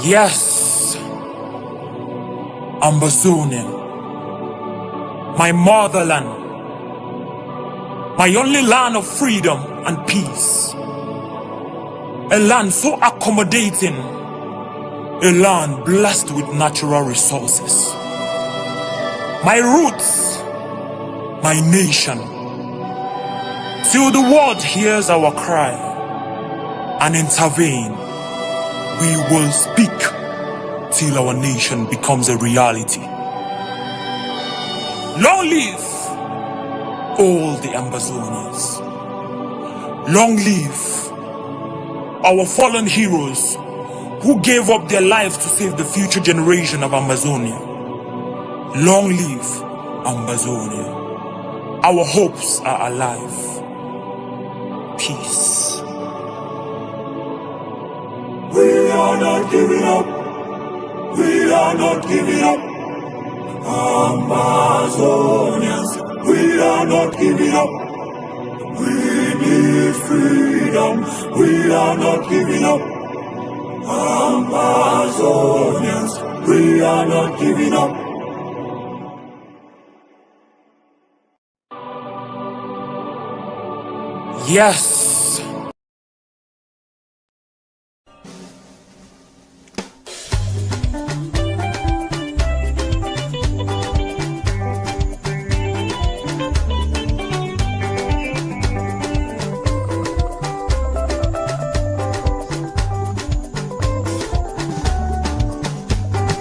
Yes, Ambazonian, my motherland, my only land of freedom and peace. A land so accommodating, a land blessed with natural resources. My roots, my nation, till the world hears our cry and intervene, we will speak till our nation becomes a reality. Long live all the Ambazonians. Long live our fallen heroes who gave up their lives to save the future generation of Amazonia. Long live Ambazonia. Our hopes are alive. Peace. We are not giving up. We are not giving up. Amazonians, we are not giving up. We need freedom. We are not giving up. Amazonians, we are not giving up. Yes.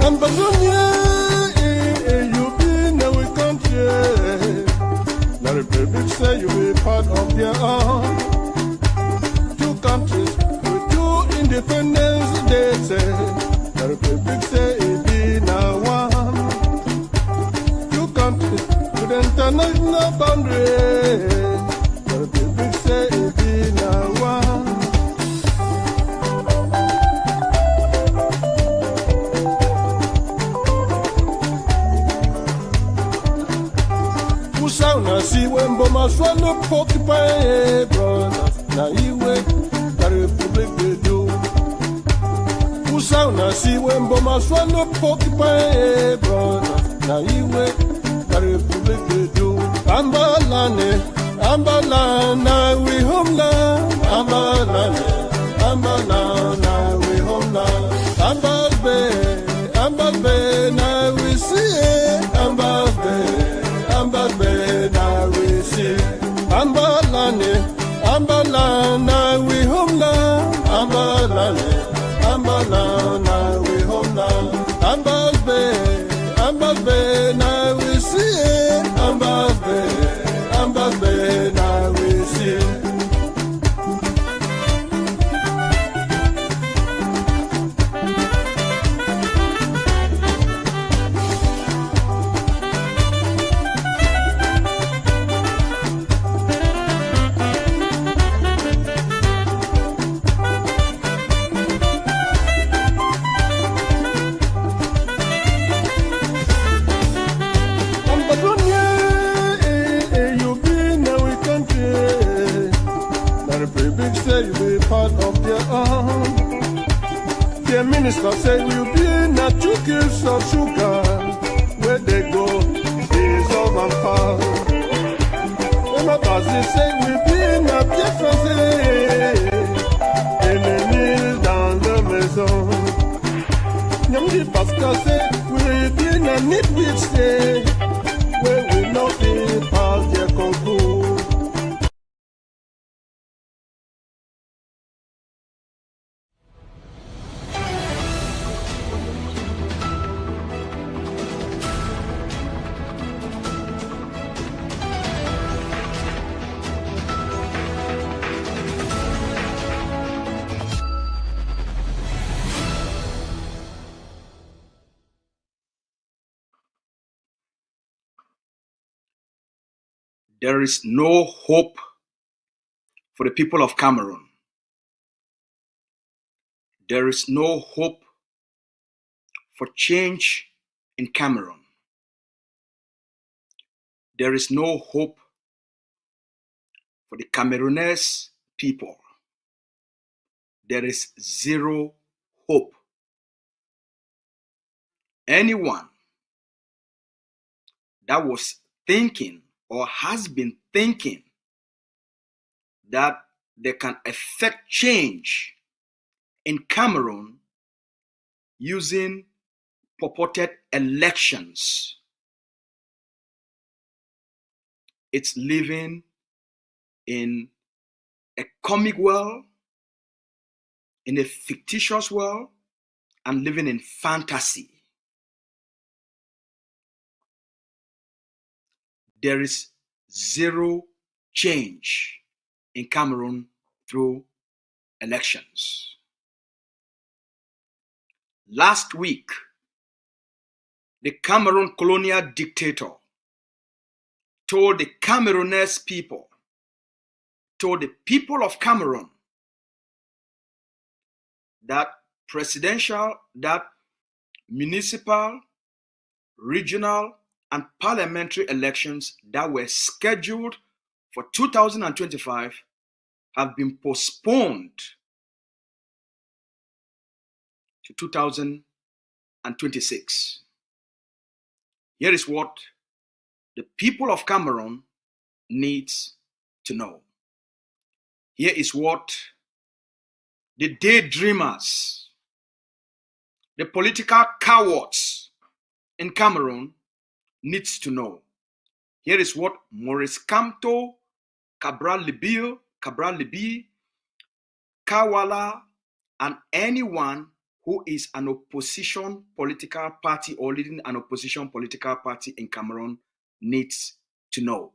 Ambazonia, you been our country. The Republic say you be part of their own. Two countries with two independence, they say. The Republic say it be now one. Two countries with international boundaries. The Republic say it be now one. Now see when Boma swallow porcupine, brothers. Now you wait, the Republic they do. Who now see when Boma swallow porcupine, brothers. Now you wait, the Republic they do. Ambalane, Ambalana, we homeland. Ambalane, Ambalana, now we homeland. Ambalbe, Ambalbe, now we see it. Ambalbe, Ambalbe. Ambalane, Ambalana, we homeland. Ambalane, Ambalana, we homeland. Ambalbe, Ambalbe, now we see it. Ambalbe, Ambalbe, now we see it. You be part of their own. The minister say we'll be not 2 kilos of sugar. Where they go, is all and far. When my boss say we'll be not different. And they kneel down the maison. Nyamdi Pascal say we'll be not need which say where we not be past their concours. There is no hope for the people of Cameroon. There is no hope for change in Cameroon. There is no hope for the Cameroonese people. There is zero hope anyone that was thinking or has been thinking that they can effect change in Cameroon using purported elections, it's living in a comic world, in a fictitious world, and living in fantasy. There is zero change in Cameroon through elections. Last week, the Cameroon colonial dictator told the Cameroonese people, told the people of Cameroon, that municipal, regional, and parliamentary elections that were scheduled for 2025 have been postponed to 2026. Here is what the people of Cameroon needs to know. Here is what the daydreamers, the political cowards in Cameroon needs to know. Here is what Maurice Kamto, Cabral Libi, Kawala, and anyone who is an opposition political party or leading an opposition political party in Cameroon needs to know.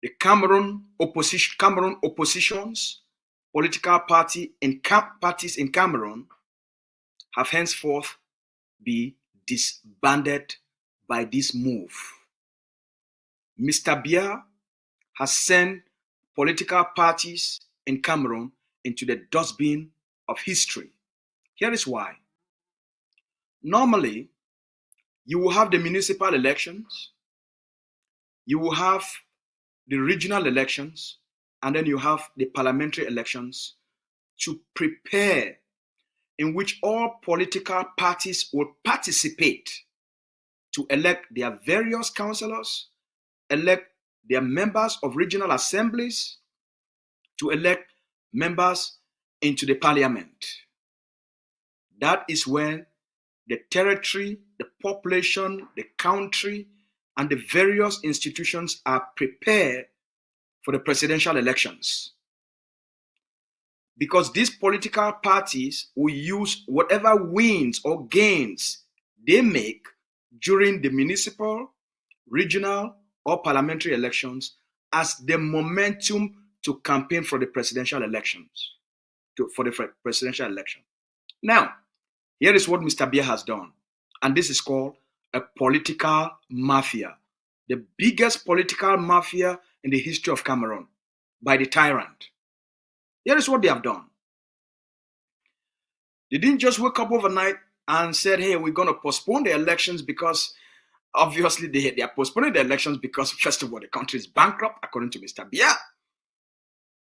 The Cameroon opposition's political parties in Cameroon have henceforth be disbanded by this move. Mr. Biya has sent political parties in Cameroon into the dustbin of history. Here is why. Normally, you will have the municipal elections, you will have the regional elections, and then you have the parliamentary elections to prepare, in which all political parties will participate to elect their various councillors, elect their members of regional assemblies, to elect members into the parliament. That is when the territory, the population, the country, and the various institutions are prepared for the presidential elections. Because these political parties will use whatever wins or gains they make during the municipal, regional, or parliamentary elections as the momentum to campaign for the presidential elections. Now, here is what Mr. Biya has done, and this is called a political mafia, the biggest political mafia in the history of Cameroon, by the tyrant. Here is what they have done. They didn't just wake up overnight and said, hey, we're going to postpone the elections, because obviously they are postponing the elections because, first of all, the country is bankrupt, according to Mr. Biya.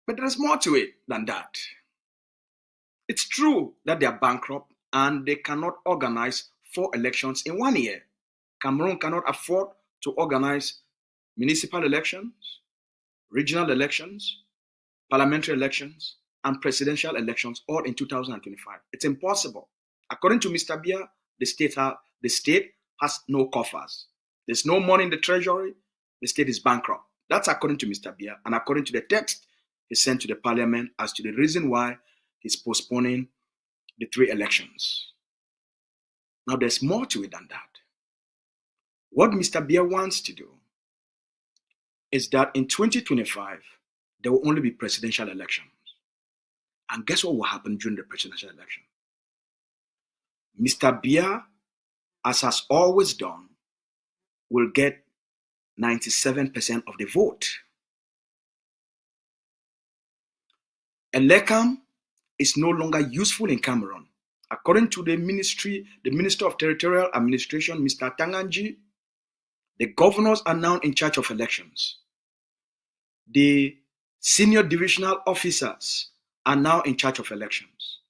But there's more to it than that. It's true that they are bankrupt and they cannot organize 4 elections in 1 year. Cameroon cannot afford to organize municipal elections, regional elections, parliamentary elections, and presidential elections all in 2025. It's impossible. According to Mr. Biya, the state has no coffers. There's no money in the treasury. The state is bankrupt. That's according to Mr. Biya, and according to the text he sent to the parliament as to the reason why he's postponing the 3 elections. Now, there's more to it than that. What Mr. Biya wants to do is that in 2025, there will only be presidential elections. And guess what will happen during the presidential election? Mr. Biya, as has always done, will get 97% of the vote. Elekam is no longer useful in Cameroon. According to the Minister of Territorial Administration, Mr. Tanganji, the governors are now in charge of elections. The senior divisional officers are now in charge of elections.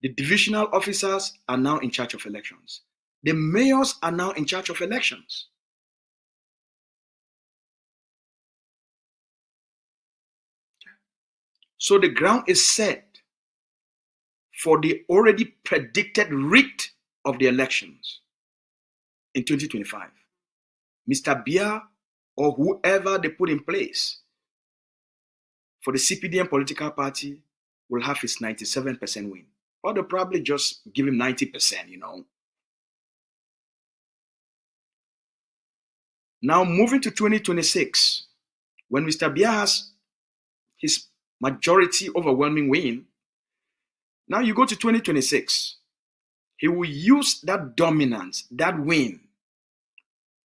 The divisional officers are now in charge of elections. The mayors are now in charge of elections. So the ground is set for the already predicted rig of the elections in 2025. Mr. Biya or whoever they put in place for the CPDM political party will have his 97% win. Or they'll probably just give him 90%, you know. Now moving to 2026, when Mr. Biya has his majority overwhelming win, now you go to 2026, he will use that dominance, that win,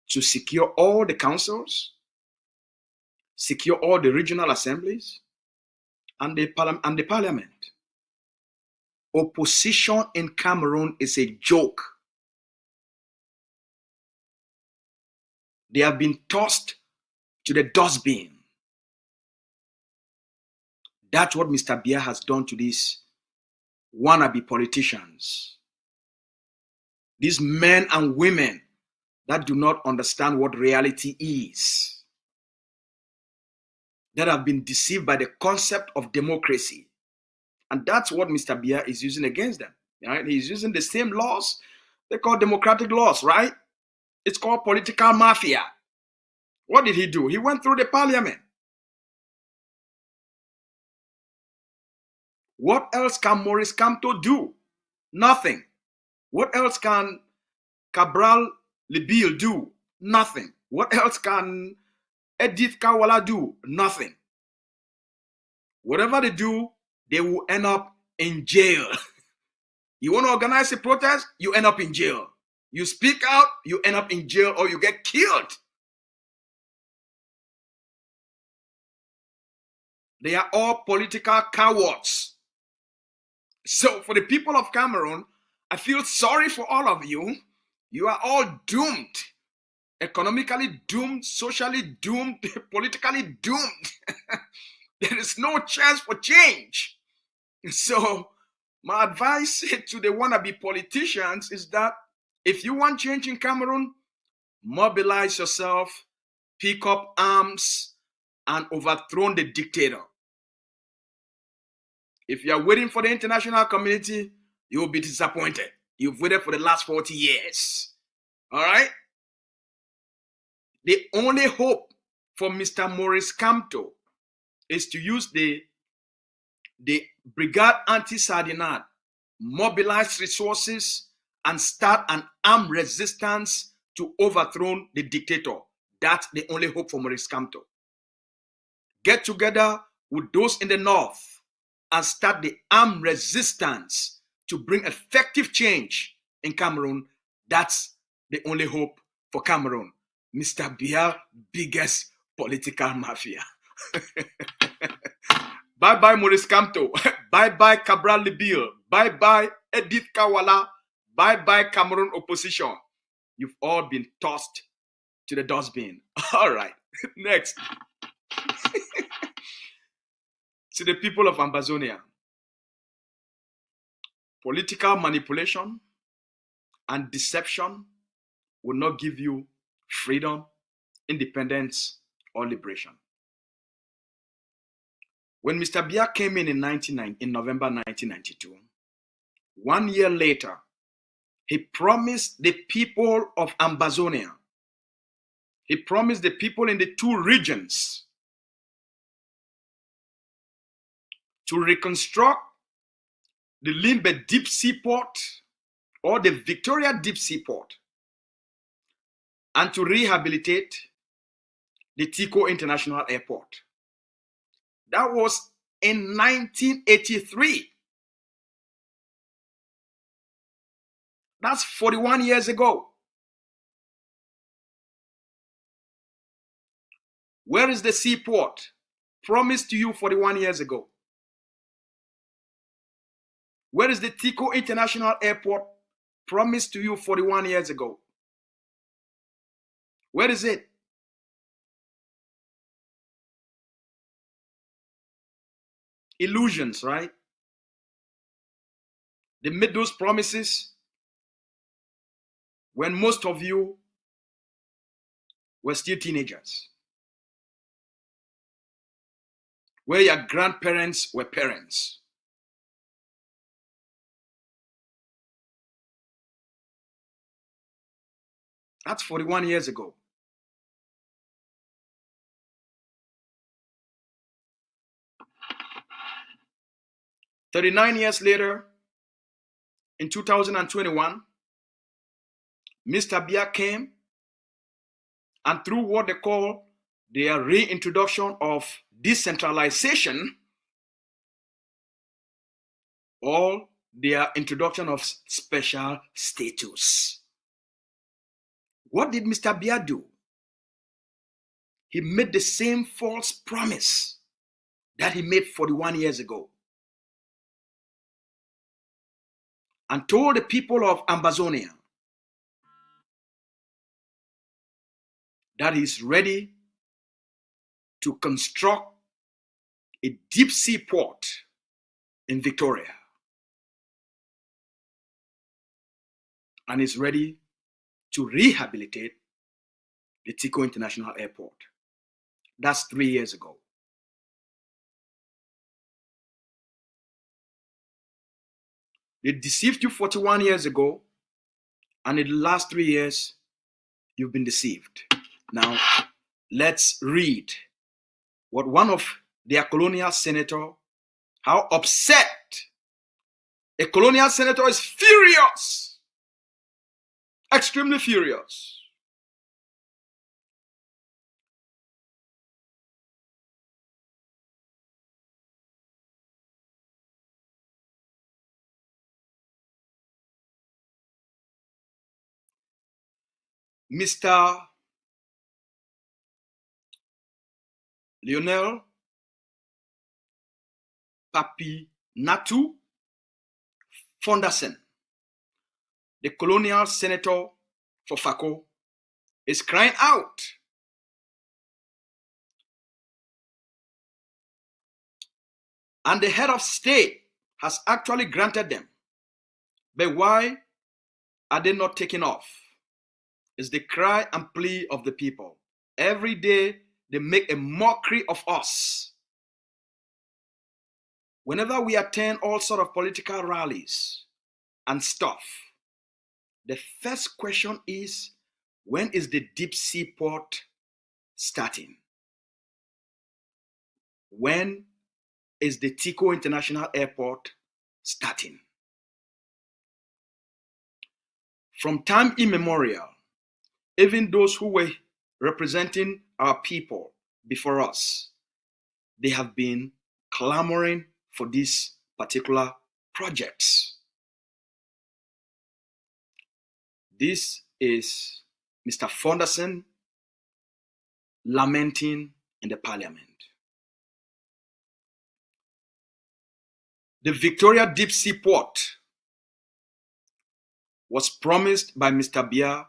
to secure all the councils, secure all the regional assemblies, and the parliament. Opposition in Cameroon is a joke. They have been tossed to the dustbin. That's what Mr. Biya has done to these wannabe politicians. These men and women that do not understand what reality is, that have been deceived by the concept of democracy. And that's what Mr. Biya is using against them. Right? He's using the same laws they call democratic laws, right? It's called political mafia. What did he do? He went through the parliament. What else can Maurice Kamto do? Nothing. What else can Cabral Libil do? Nothing. What else can Edith Kawala do? Nothing. Whatever they do, they will end up in jail. You want to organize a protest, you end up in jail. You speak out, you end up in jail, or you get killed. They are all political cowards. So for the people of Cameroon, I feel sorry for all of you. You are all doomed. Economically doomed, socially doomed, politically doomed. There is no chance for change. So my advice to the wannabe politicians is that if you want change in Cameroon, mobilize yourself, pick up arms, and overthrow the dictator. If you are waiting for the international community, you will be disappointed. You've waited for the last 40 years. All right? The only hope for Mr. Maurice Kamto is to use the Brigade Anti-Sardinat, mobilize resources, and start an armed resistance to overthrow the dictator. That's the only hope for Maurice Kamto. Get together with those in the north and start the armed resistance to bring effective change in Cameroon. That's the only hope for Cameroon. Mr. Biya, biggest political mafia. Bye-bye Maurice Kamto. Bye-bye Cabral Libil. Bye-bye Edith Kawala. Bye-bye Cameroon opposition. You've all been tossed to the dustbin. All right, next. To the people of Ambazonia. Political manipulation and deception will not give you freedom, independence, or liberation. When Mr. Biya came in November 1992, 1 year later, he promised the people of Ambazonia, he promised the people in the two regions to reconstruct the Limbe Deep Seaport or the Victoria Deep Seaport and to rehabilitate the Tico International Airport. That was in 1983. That's 41 years ago. Where is the seaport promised to you 41 years ago? Where is the Tico International Airport promised to you 41 years ago? Where is it? Illusions, right? They made those promises when most of you were still teenagers, where your grandparents were parents. That's 41 years ago. "39 years later, in 2021, Mr. Biya came, and through what they call their reintroduction of decentralization, or their introduction of special status. What did Mr. Biya do? He made the same false promise that he made 41 years ago, and told the people of Ambazonian that he's ready to construct a deep sea port in Victoria, and is ready to rehabilitate the Tico International Airport. That's 3 years ago. They deceived you 41 years ago, and in the last 3 years, you've been deceived. Now, let's read what one of their colonial senator, how upset a colonial senator is furious, extremely furious. Mr. Lionel Papinatu Fonderson, the colonial senator for Fako, is crying out and the head of state has actually granted them. But why are they not taking off? Is the cry and plea of the people. Every day they make a mockery of us. Whenever we attend all sort of political rallies and stuff, the first question is, when is the deep sea port starting? When is the Tico International Airport starting? From time immemorial, even those who were representing our people before us, they have been clamoring for these particular projects. This is Mr. Fonderson lamenting in the parliament. The Victoria Deep Sea Port was promised by Mr. Biya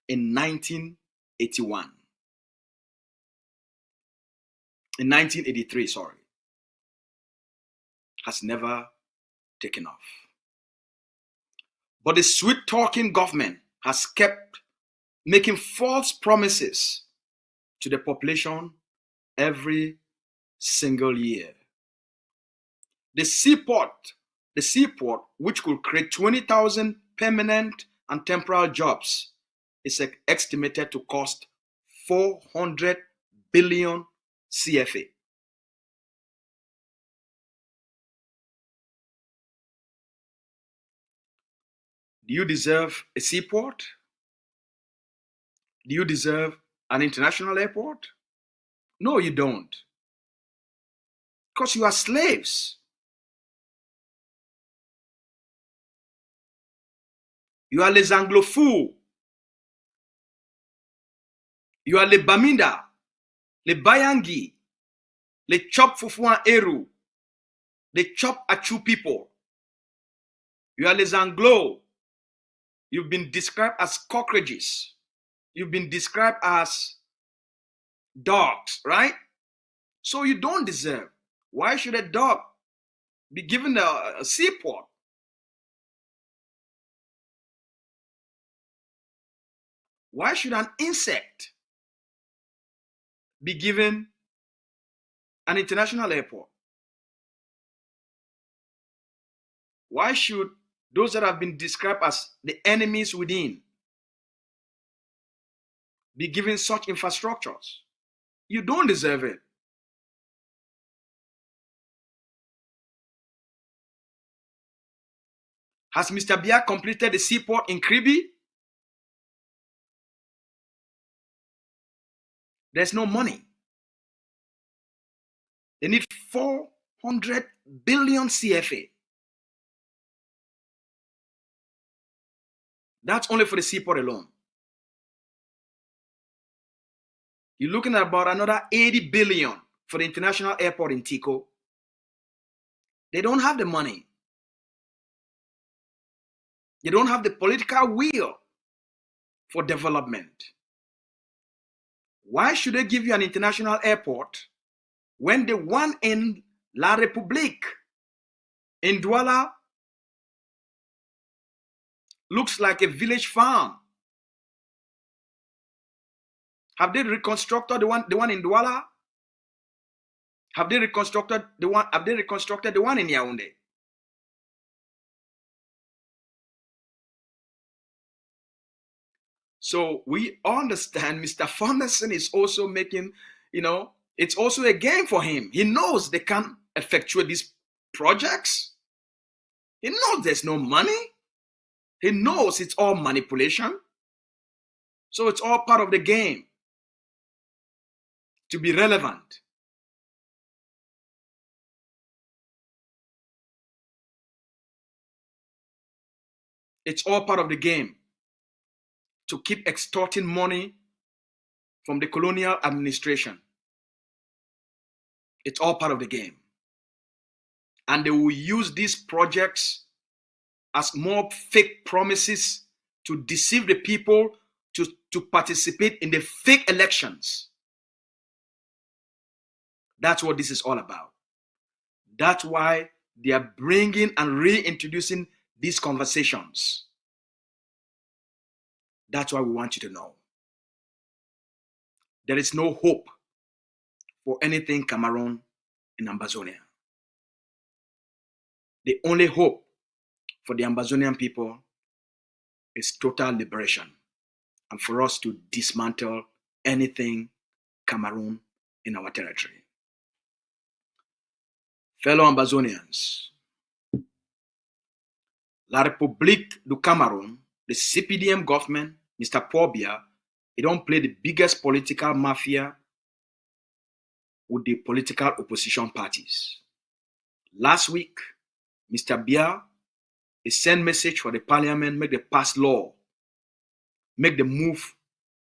in 1981. In 1983, sorry. Has never taken off. But the sweet-talking government has kept making false promises to the population every single year. The seaport, which could create 20,000 permanent and temporary jobs, is estimated to cost 400 billion CFA. Do you deserve a seaport? Do you deserve an international airport? No, you don't. Because you are slaves. You are les anglophones. You are les Baminda, les Bayangi, les Chop Fufuan Eru, les Chop Achu people. You are les Anglo. You've been described as cockroaches. You've been described as dogs, right? So you don't deserve. Why should a dog be given a seaport? Why should an insect be given an international airport? Why should those that have been described as the enemies within be given such infrastructures? You don't deserve it. Has Mr. Biya completed the seaport in Kribi? There's no money. They need 400 billion CFA. That's only for the seaport alone. You're looking at about another 80 billion for the international airport in Tico. They don't have the money. They don't have the political will for development. Why should they give you an international airport when the one in La République in Douala looks like a village farm? Have they reconstructed the one in Douala? Have they reconstructed the one in Yaoundé? So we understand Mr. Fonderson is also making, it's also a game for him. He knows they can't effectuate these projects. He knows there's no money. He knows it's all manipulation. So it's all part of the game to be relevant. It's all part of the game to keep extorting money from the colonial administration. It's all part of the game. And they will use these projects as more fake promises to deceive the people to participate in the fake elections. That's what this is all about. That's why they are bringing and reintroducing these conversations. That's why we want you to know. There is no hope for anything Cameroon in Ambazonia. The only hope for the Ambazonian people is total liberation and for us to dismantle anything Cameroon in our territory. Fellow Ambazonians, La République du Cameroon, the CPDM government, Mr. Paul Biya, he don't play the biggest political mafia with the political opposition parties. Last week, Mr. Biya, he sent message for the parliament, make the pass law, make the move,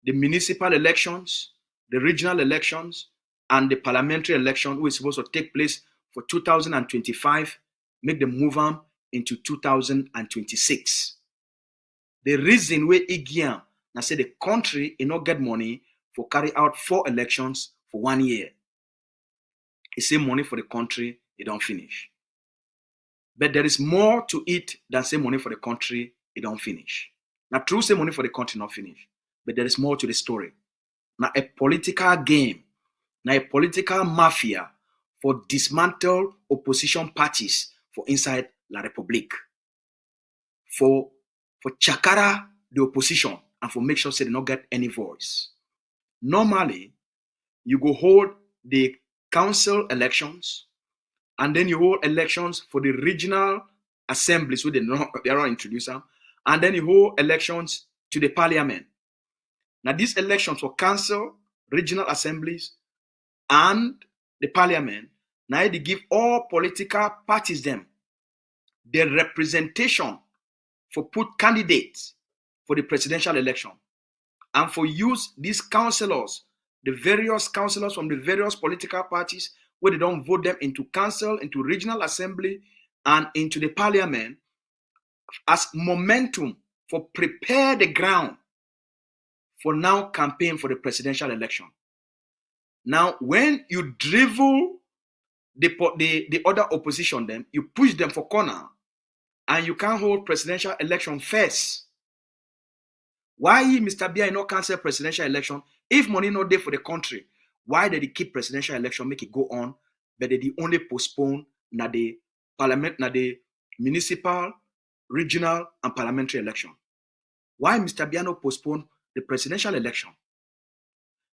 the municipal elections, the regional elections, and the parliamentary election, which is supposed to take place for 2025, make the move on into 2026. The reason why Igian now say the country will not get money for carry out 4 elections for 1 year. He say money for the country, it don't finish. But there is more to it than say money for the country, it don't finish. Now true say money for the country not finish, but there is more to the story. Now a political game, now a political mafia for dismantle opposition parties for inside La République. For chakara the opposition and for make sure they don't get any voice. Normally, you go hold the council elections and then you hold elections for the regional assemblies where they don't introduce them, and then you hold elections to the parliament. Now these elections for council, regional assemblies, and the parliament, now they give all political parties them the representation for put candidates for the presidential election and for use these councillors, the various councillors from the various political parties where they don't vote them into council, into regional assembly, and into the parliament as momentum for prepare the ground for now campaign for the presidential election. Now, when you drivel the other opposition, then you push them for corner, and you can't hold presidential election first. Why Mr. Bia no cancel presidential election? If money not there for the country, why did they keep presidential election, make it go on, but they only postpone na the parliament, na the municipal, regional, and parliamentary election? Why Mr. Bia no postpone the presidential election?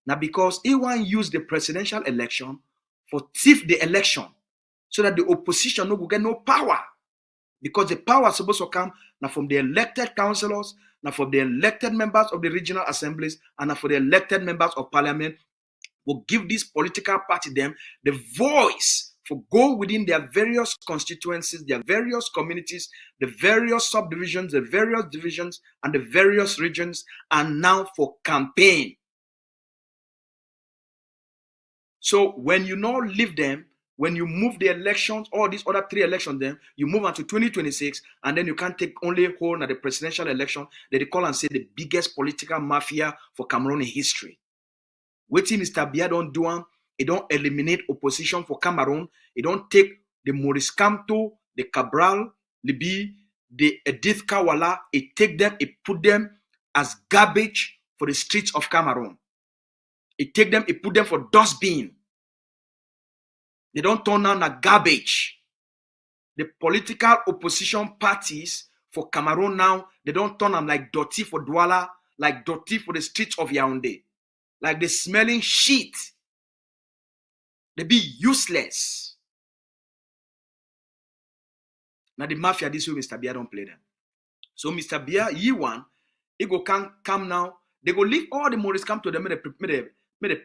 Now because he want use the presidential election for thief the election so that the opposition no go get no power. Because the power is supposed to come now from the elected councillors, now from the elected members of the regional assemblies, and now for the elected members of parliament, will give this political party them the voice for go within their various constituencies, their various communities, the various subdivisions, the various divisions, and the various regions, and now for campaign. So when you now leave them, when you move the elections, all these other 3 elections, then you move on to 2026, and then you can't take only hold at the presidential election that they call and say the biggest political mafia for Cameroon in history. Waiting Mr. Bia don't do them, he don't eliminate opposition for Cameroon, he don't take the Maurice Kamto, the Cabral, Libi, the Edith Kawala, he take them, he put them as garbage for the streets of Cameroon. He take them, he put them for dustbin. They don't turn down a garbage. The political opposition parties for Cameroon now, they don't turn them like dirty for Douala, like dirty for the streets of Yaoundé. Like they smelling shit. They be useless. Now the mafia this way, Mr. Bia don't play them. So Mr. Bia, he go can come now. They go leave all the Maurice come to them, may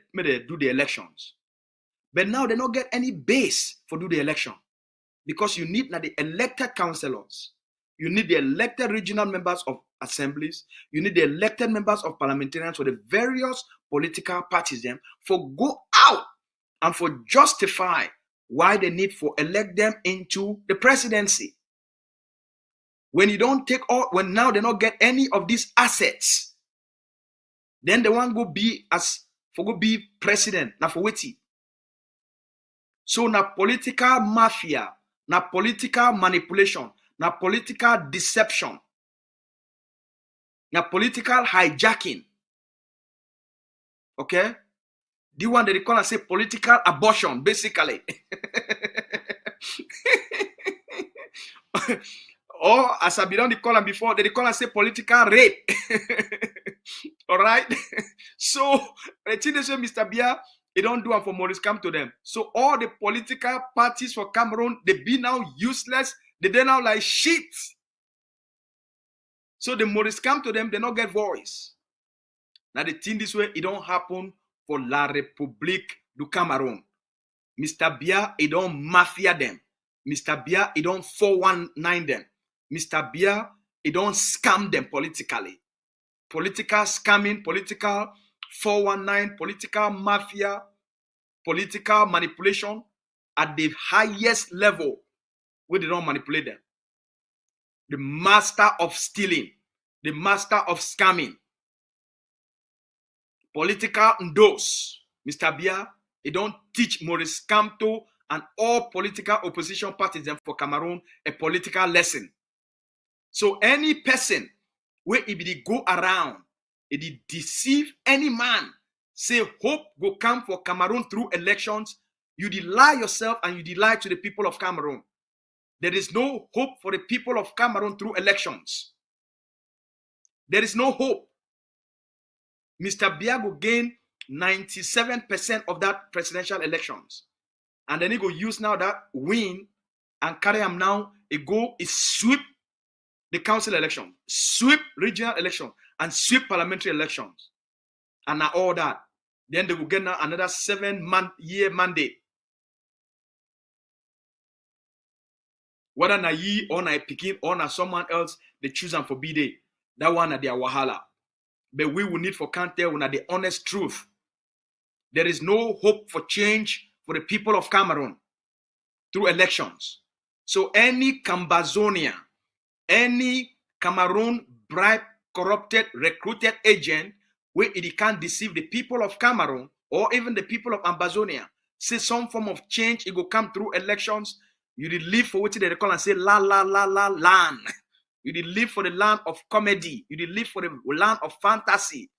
do the elections. But now they don't get any base for do the election. Because you need now the elected councillors. You need the elected regional members of assemblies. You need the elected members of parliamentarians for the various political parties them for go out and for justify why they need for elect them into the presidency. When you don't take all, when now they don't get any of these assets, then they want go be as for go be president now for waiting. So na political mafia, na political manipulation, na political deception, na political hijacking. Okay? The one that they call and say political abortion, basically. Or as I been on the call and before, they call and say political rape. All right? So, I think they say Mr. Bia, they don't do it for Maurice come to them. So all the political parties for Cameroon, they be now useless. They now like shit. So the Maurice come to them, they not get voice. Now the thing this way, it don't happen for La République du Cameroon. Mr. Bia, it don't mafia them. Mr. Bia, it don't 419 them. Mr. Bia, it don't scam them politically. Political scamming, political 419, political mafia, political manipulation at the highest level where they don't manipulate them. The master of stealing, the master of scamming, political endorse. Mr. Bia, he don't teach Maurice Kamto and all political opposition parties for Cameroon a political lesson. So any person where he be go around, he deceive any man, say hope go come for Cameroon through elections, you lie yourself and you lie to the people of Cameroon. There is no hope for the people of Cameroon through elections. There is no hope. Mr. Bia go gain 97% of that presidential elections. And then he go use now that win and carry him now, he sweep the council election, sweep regional election, and sweep parliamentary elections. And now all that. Then they will get now another 7-year mandate. Whether na ye or na Pekin or na someone else, they choose and forbid it. That one at their wahala. But we will need for can't tell the honest truth. There is no hope for change for the people of Cameroon through elections. So any Ambazonian, any Cameroon bribe, corrupted, recruited agent, where it can't deceive the people of Cameroon or even the people of Ambazonia, say some form of change, it will come through elections. You live for what they call and say la la la la land. You did live for the land of comedy. You did live for the land of fantasy.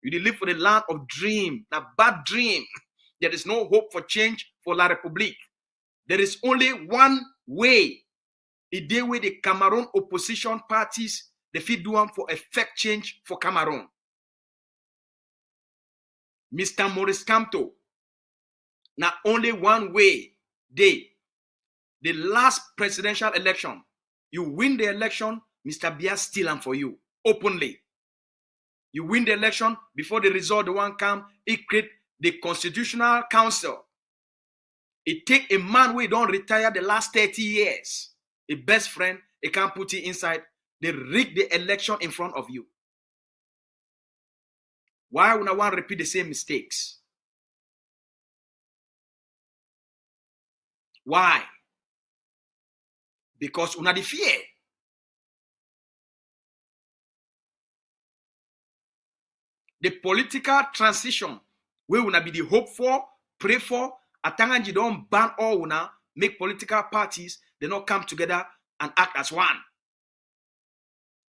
You did live for the land of dream. A bad dream. There is no hope for change for La République. There is only one way. The day where the Cameroon opposition parties, they fit do for effect change for Cameroon. Mr. Maurice Kamto, not only one way. The last presidential election, you win the election, Mr. Biya steal them for you openly. You win the election before the result, the one come, it create the Constitutional Council. It take a man who don't retire the last 30 years, a best friend, they can't put it inside. They rig the election in front of you. Why would I want to repeat the same mistakes? Why? Because una the fear. The political transition, where una be the hope for, pray for, atanganji don't ban all una, make political parties, they not come together and act as one.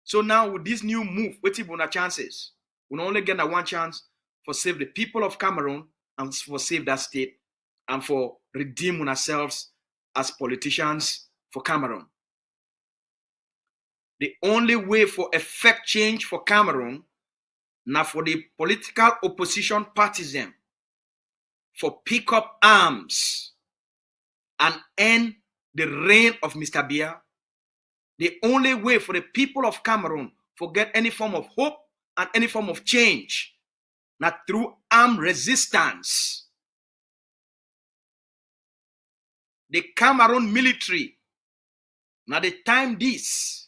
So now with this new move, what is una chances? We only get that one chance for save the people of Cameroon and for save that state and for redeem ourselves as politicians for Cameroon. The only way for effect change for Cameroon, now for the political opposition partisan, for pick up arms and end the reign of Mr. Biya. The only way for the people of Cameroon to get any form of hope and any form of change, not through armed resistance. The Cameroon military, now the time this,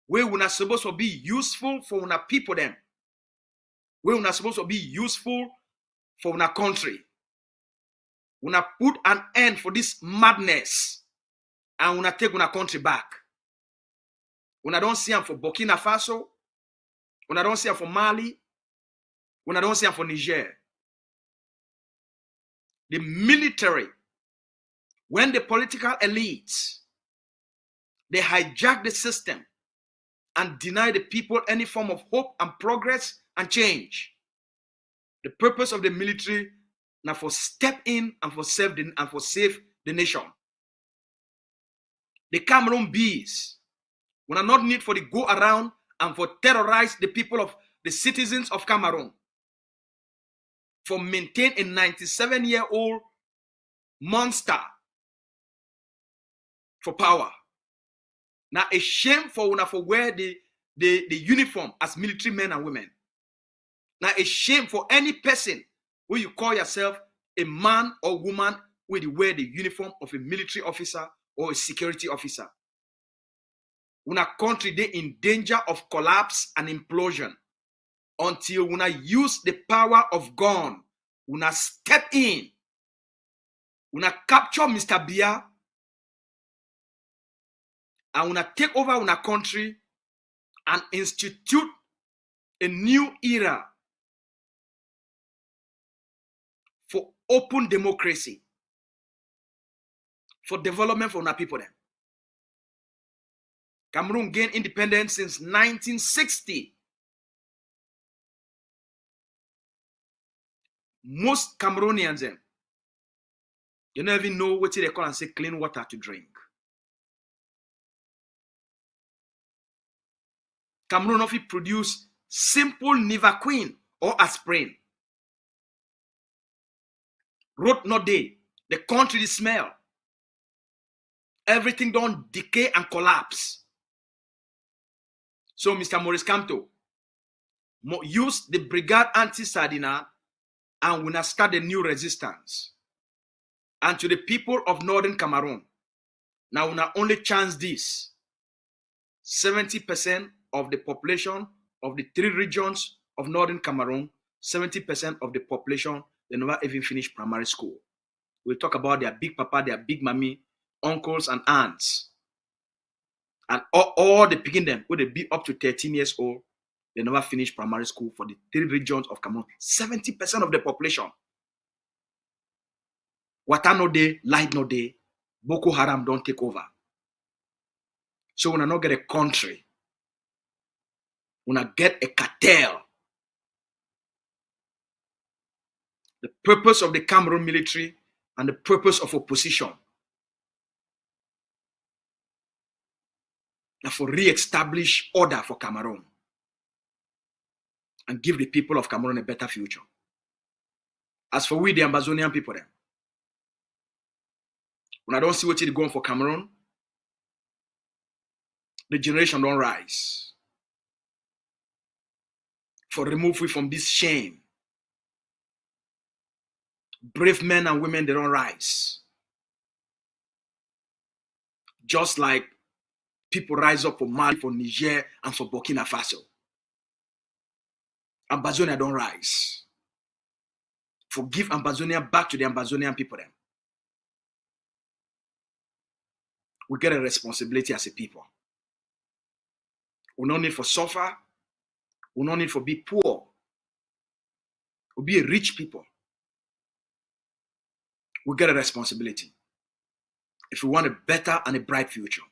where we're not supposed to be useful for our people them, where we're not supposed to be useful for our country. We're not put an end for this madness and we're not take our country back. When I don't see them for Burkina Faso, when I don't see them for Mali, when I don't see them for Niger. The military, when the political elites, they hijack the system and deny the people any form of hope and progress and change. The purpose of the military now for step in and for save the nation. The Cameroon bees, we are not need for the go around and for terrorize the people of the citizens of Cameroon. For maintain a 97-year-old monster for power. Now a shame for una for wear the uniform as military men and women. Now a shame for any person where you call yourself a man or woman where you wear the uniform of a military officer or a security officer. Una country they in danger of collapse and implosion until una use the power of gun. Una step in. Una capture Mr. Biya and una take over una country and institute a new era for open democracy, for development for our people then. Cameroon gained independence since 1960. Most Cameroonians then, you don't even know what they call and say clean water to drink. Cameroon often produce simple Nivaquine or aspirin. Road not there. The country the smell. Everything don't decay and collapse. So Mr. Maurice Kamto use the Brigade Anti-Sardina and we now start a new resistance. And to the people of Northern Cameroon, now we now only chance this. 70% of the population of the 3 regions of Northern Cameroon, 70% of the population, they never even finish primary school. We talk about their big papa, their big mommy, uncles and aunts. And all the picking them, who they be up to 13 years old, they never finish primary school for the 3 regions of Cameroon. 70% of the population. Water no day, light no day, Boko Haram don't take over. So when I not get a country, when I get a cartel, the purpose of the Cameroon military and the purpose of opposition are for re-establish order for Cameroon and give the people of Cameroon a better future. As for we, the Ambazonian people, then, when I don't see what is going for Cameroon, the generation don't rise. For remove we from this shame. Brave men and women, they don't rise. Just like people rise up for Mali, for Niger, and for Burkina Faso. Ambazonia don't rise. Forgive Ambazonia back to the Ambazonian people then. We get a responsibility as a people. We don't need for suffer. We don't need for be poor. We be a rich people. We get a responsibility. If we want a better and a bright future,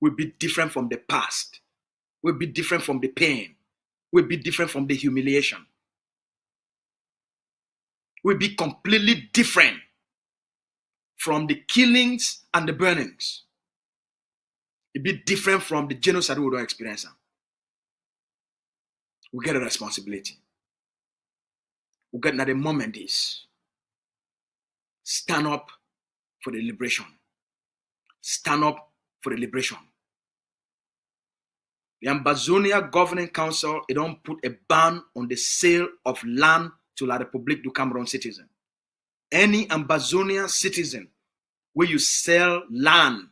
we'll be different from the past. We'll be different from the pain. We'll be different from the humiliation. We'll be completely different from the killings and the burnings. It'll be different from the genocide we don't experience. We get a responsibility. We get at the moment is stand up for the liberation. Stand up for the liberation. The Ambazonia Governing Council, it don't put a ban on the sale of land to La République du Cameroon citizen. Any Ambazonian citizen where you sell land,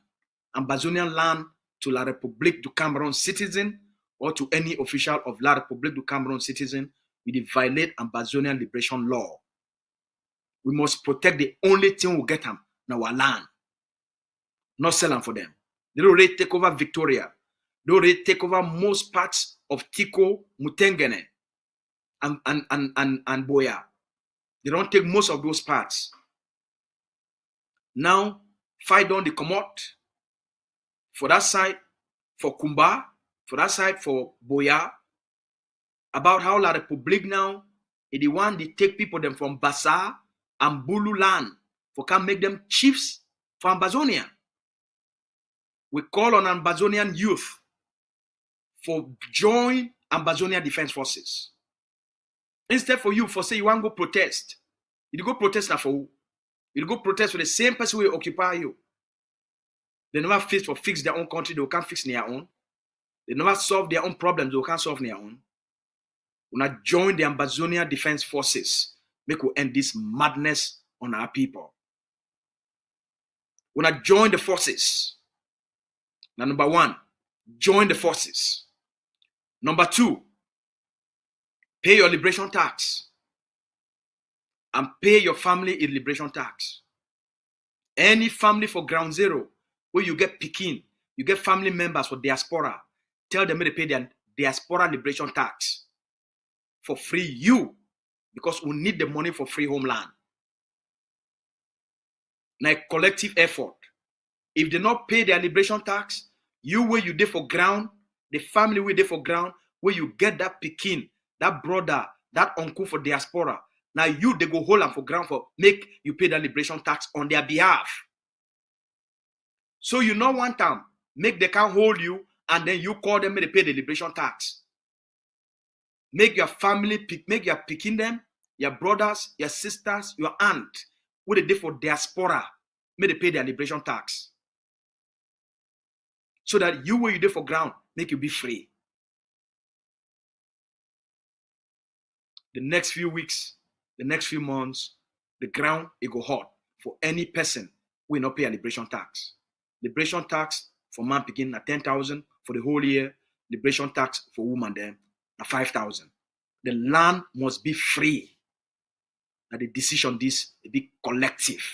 Ambazonian land to La République du Cameroon citizen or to any official of La République du Cameroon citizen, we violate Ambazonian liberation law. We must protect the only thing we get them, our land. Not sell them for them. They don't already take over Victoria. They already take over most parts of Tiko, Mutengene, and Boya. They don't take most of those parts. Now, fight down the Komot. For that side, for Kumba. For that side, for Boya. About how La République now is the one they take people them from Bassa and Bulu land for can make them chiefs for Ambazonia. We call on Ambazonian youth for join Ambazonian Defense Forces. Instead for you, for say you want to go protest. You go protest now for who? You go protest for the same person who will occupy you. They never fix their own country, they can't fix their own. They never solve their own problems, they can't solve their own. When I join the Ambazonian Defense Forces, make we end this madness on our people. When I join the forces, now number one, join the forces. Number two, pay your liberation tax and pay your family a liberation tax. Any family for ground zero where you get Pekin, you get family members for diaspora, tell them to pay their diaspora liberation tax for free you, because we need the money for free homeland. Now a collective effort. If they not pay their liberation tax, you where you did for ground, the family where they for ground, where you get that Pekin, that brother, that uncle for diaspora. Now you they go hold them for ground for make you pay the liberation tax on their behalf. So you know one time, make they can hold you and then you call them to pay the liberation tax. Make your family, make your picking them, your brothers, your sisters, your aunt, what they did for diaspora, may they pay their liberation tax. So that you where you did for ground, make you be free. The next few weeks, the next few months, the ground it go hot for any person who will not pay a liberation tax. Liberation tax for man picking at 10,000 for the whole year. Liberation tax for woman then at 5,000. The land must be free. Now the decision this will be collective.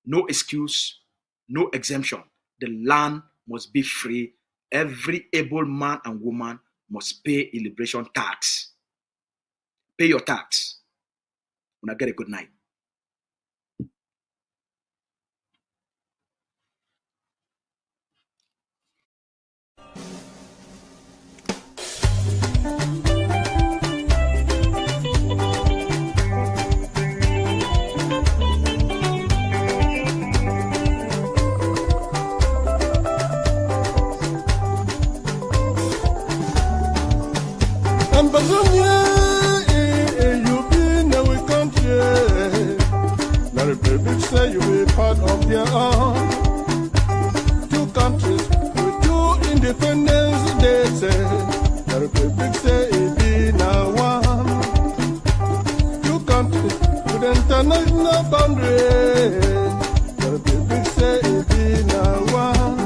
No excuse, no exemption. The land must be free. Every able man and woman must pay a liberation tax. Pay your tax. When I get a good night. international boundary. Gotta be big say it be now one.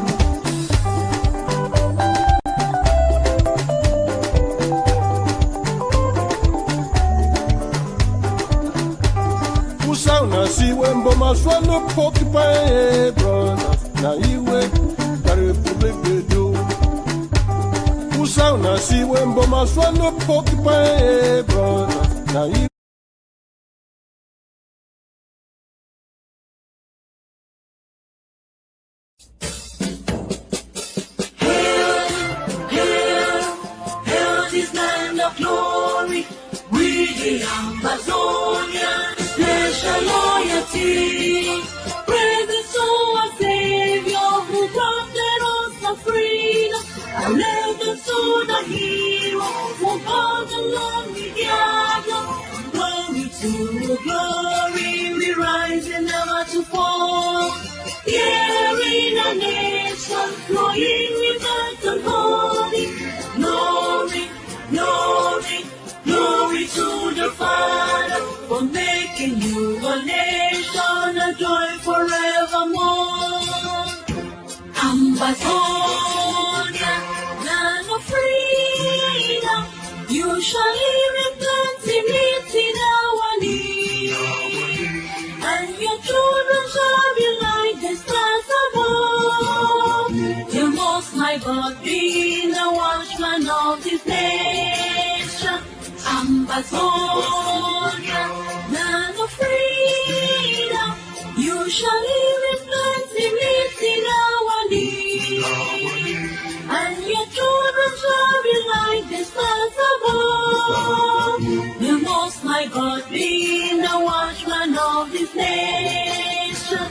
Usauna si wembo maswano porcupine brothers. Now you wait, the Republic they do. Usauna si wembo maswano porcupine brothers. Now you. This land of glory, we the Ambazonian, special loyalty. Praise to our Savior who granted us the freedom, and legends to the hero who fought along we gather. Glory to glory, we rise and never to fall. Here in a nation, flowing with earth and holy. Glory, glory, glory to the Father for making you a nation, a joy forevermore. Ambazonia, land of freedom, you shall live in plenty, meeting our need, and your children shall be like the stars above. You most high God be the watchman of this nation. Ambazonia, land of freedom, you shall live in plenty, meeting our need, and your children shall be like the stars above. The most high God be the watchman of this nation.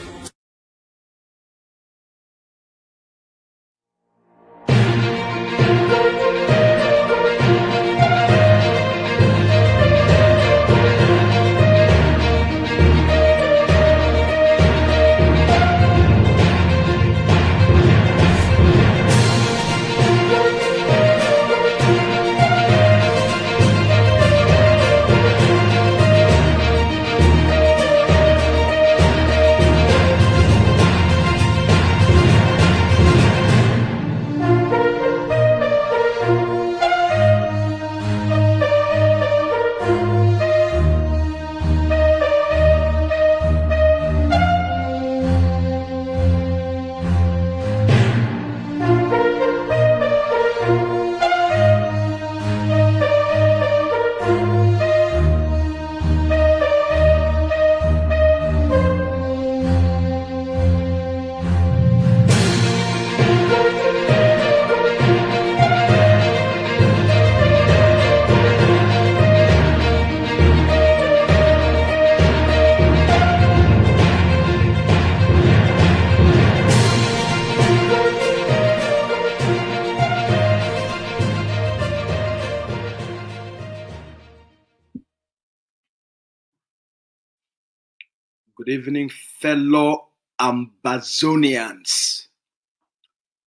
Good evening, fellow Ambazonians.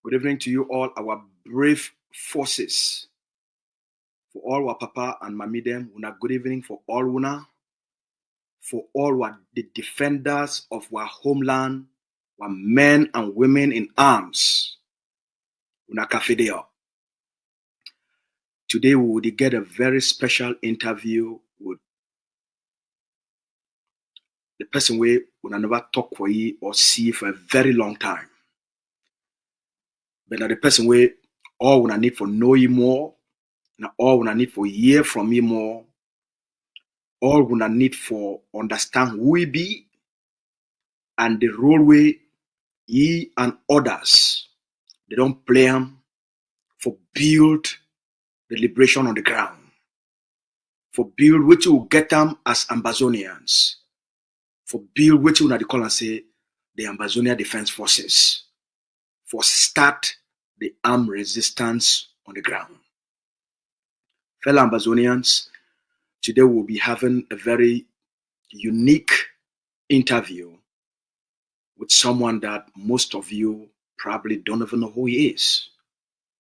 Good evening to you all, our brave forces. For all our papa and mami them, una good evening for all una. For all our the defenders of our homeland, our men and women in arms. Una kafideo. Today we will get a very special interview with the person we will never talk for you or see for a very long time. But now the person we all we need for know you more, now all we need for hear from you more, all we need for understand who we be and the role we ye and others they don't play them for build the liberation on the ground, for build which will get them as Ambazonians, for build which will not call and say the Ambazonian Defense Forces, for start the armed resistance on the ground. Fellow Ambazonians, today we'll be having a very unique interview with someone that most of you probably don't even know who he is.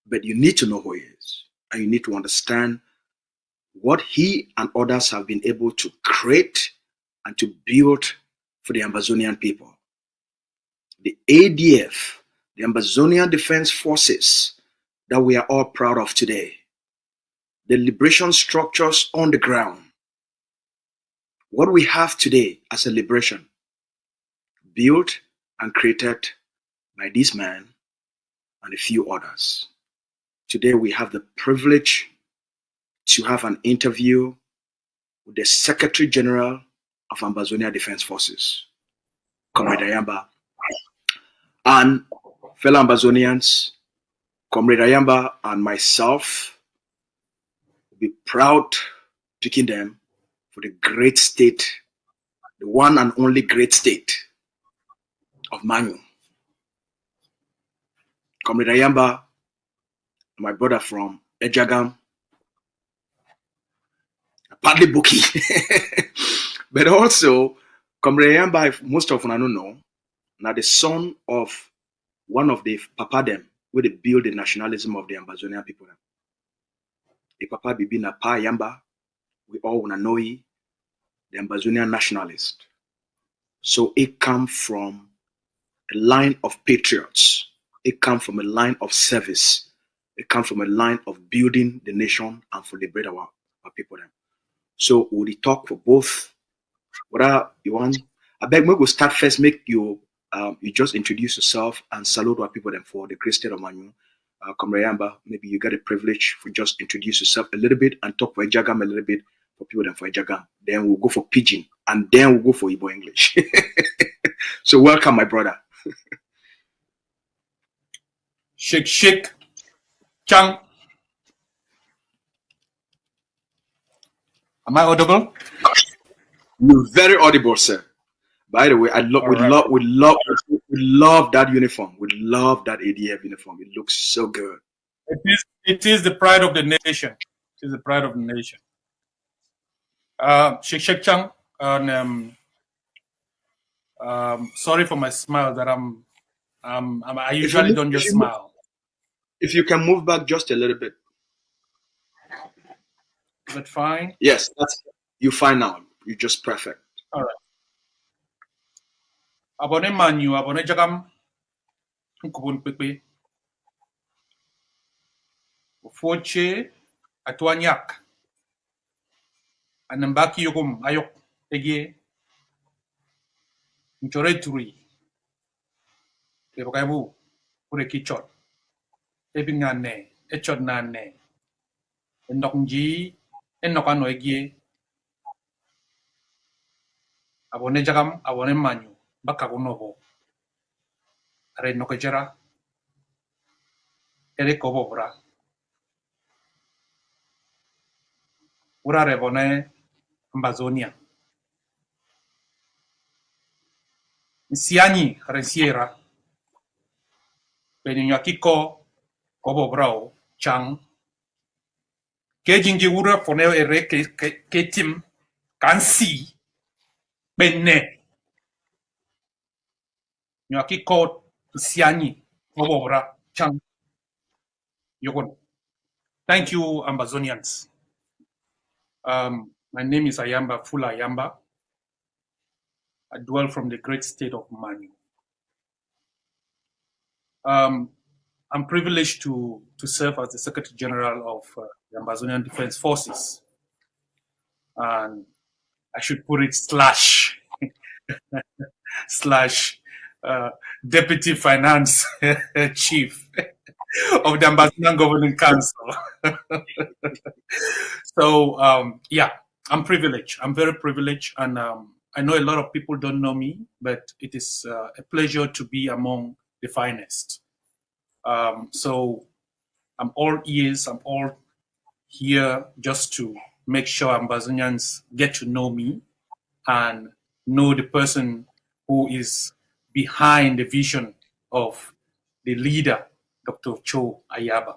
But you need to know who he is. And you need to understand what he and others have been able to create and to build for the Ambazonian people. The ADF, the Ambazonian Defense Forces, that we are all proud of today. The liberation structures on the ground. What we have today as a liberation, built and created by this man and a few others. Today we have the privilege to have an interview with the Secretary General of Ambazonian Defense Forces, Comrade Ayamba, and fellow Ambazonians, Comrade Ayamba and myself will be proud picking them for the great state, the one and only great state of Manu. Comrade Ayamba, my brother from Ejagam, partly Buki, but also Comrade Ayamba, if most of you don't know, now the son of one of the papa them where they build the nationalism of the Ambazonian people. The papa bibi na pa Ayamba, we all wanna know he, the Ambazonian nationalist. So it comes from a line of patriots. It comes from a line of service. It comes from a line of building the nation and for liberate our people. Then. So we talk for both. Whether you want, I beg me go start first. Make you just introduce yourself and salute our people then for the great state of Manu. Comrade Ayamba, maybe you got a privilege for just introduce yourself a little bit and talk for Ejagam a little bit for people then for Ejagam. Then we'll go for Pidgin and then we'll go for Igbo English. So welcome, my brother. Shake, Chang. Am I audible? You're very audible, sir. By the way, we love that uniform. We love that ADF uniform. It looks so good. It is the pride of the nation. It is the pride of the nation. Shake Chang. And sorry for my smile. That I usually don't just smile. If you can move back just a little bit. Is that fine? Yes, you're fine now. You're just perfect. All right. Abone Manu, abone Jagam. Nkubun pepe. Ufoche atwanyak. Anambaki yokum ayok ege. Nchoreturi. Ebokaibu pure kichot. Ebingane, echot nane. Endoknji, enokano ege. Abone Jagam, abone Manu. Bakagunobo. Are nokejera. Ere kobobra. Ura rebone Ambazonian. Siani resiera. Benyakiko kobobrao chang. Kejingi ura foneo ere ketim kansi benne. Nyakiko siani kobobra chang. Yokon. Thank you, Ambazonians. My name is Ayamba, Fula Ayamba. I dwell from the great state of Manu. I'm privileged to serve as the Secretary General of the Ambazonian Defense Forces. And I should put it / Deputy Finance Chief of the Ambazonian Governing Council. So, yeah, I'm privileged. I'm very privileged. And I know a lot of people don't know me, but it is a pleasure to be among the finest. So I'm all ears. I'm all here just to make sure Ambazonians get to know me and know the person who is behind the vision of the leader, Dr. Cho Ayaba.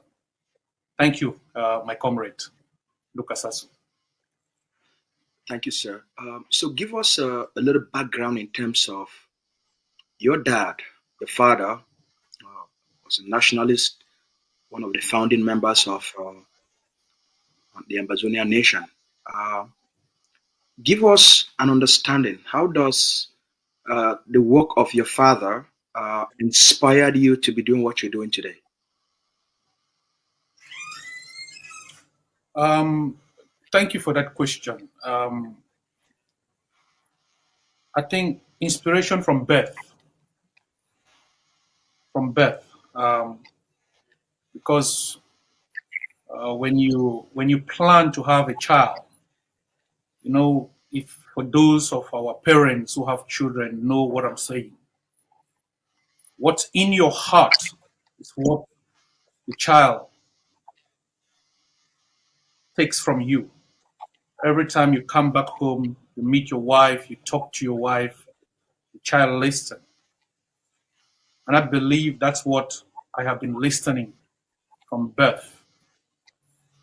Thank you, my comrade, Lucas Asu. Thank you, sir. So give us a little background in terms of your dad, your father, was a nationalist, one of the founding members of the Ambazonian nation. Give us an understanding. How does the work of your father inspired you to be doing what you're doing today? Thank you for that question. I think inspiration from birth, from birth, because when you plan to have a child, you know, if for those of our parents who have children know what I'm saying, what's in your heart is what the child takes from you. Every time you come back home, you meet your wife, you talk to your wife, the child listens. And I believe that's what I have been listening from birth.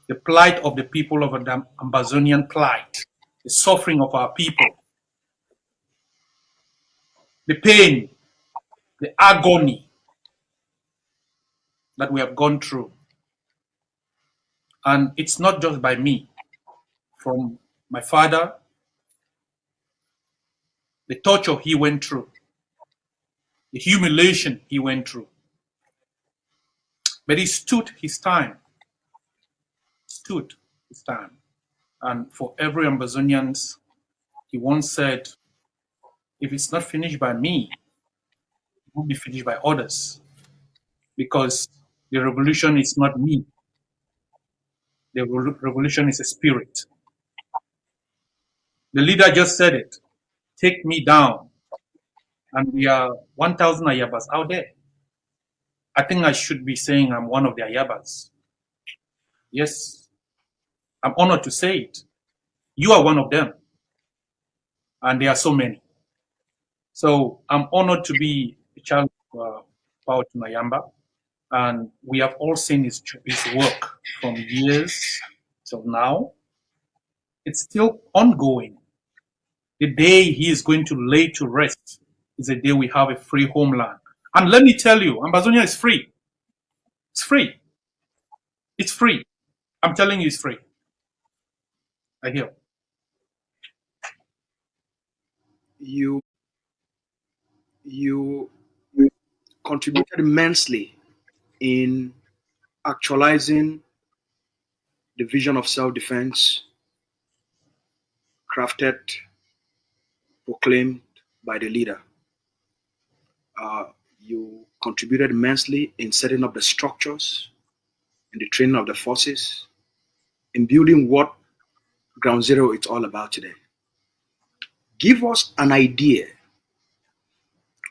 The plight of the people of the Ambazonian plight, the suffering of our people, the pain, the agony that we have gone through. And it's not just by me, from my father, the torture he went through, the humiliation he went through. But he stood his time, stood his time. And for every Ambazonian, he once said, if it's not finished by me, it will be finished by others. Because the revolution is not me. The revolution is a spirit. The leader just said it. Take me down. And we are 1,000 Ayabas out there. I think I should be saying I'm one of the Ayabas. Yes, I'm honored to say it. You are one of them. And there are so many. So I'm honored to be a child of Power to Mayamba. And we have all seen his work from years till now. It's still ongoing. The day he is going to lay to rest is the day we have a free homeland. And let me tell you, Ambazonia is free. It's free. It's free. I'm telling you, it's free. I hear. You contributed immensely in actualizing the vision of self-defense crafted, proclaimed by the leader. You contributed immensely in setting up the structures, in the training of the forces, in building what Ground Zero is all about today. Give us an idea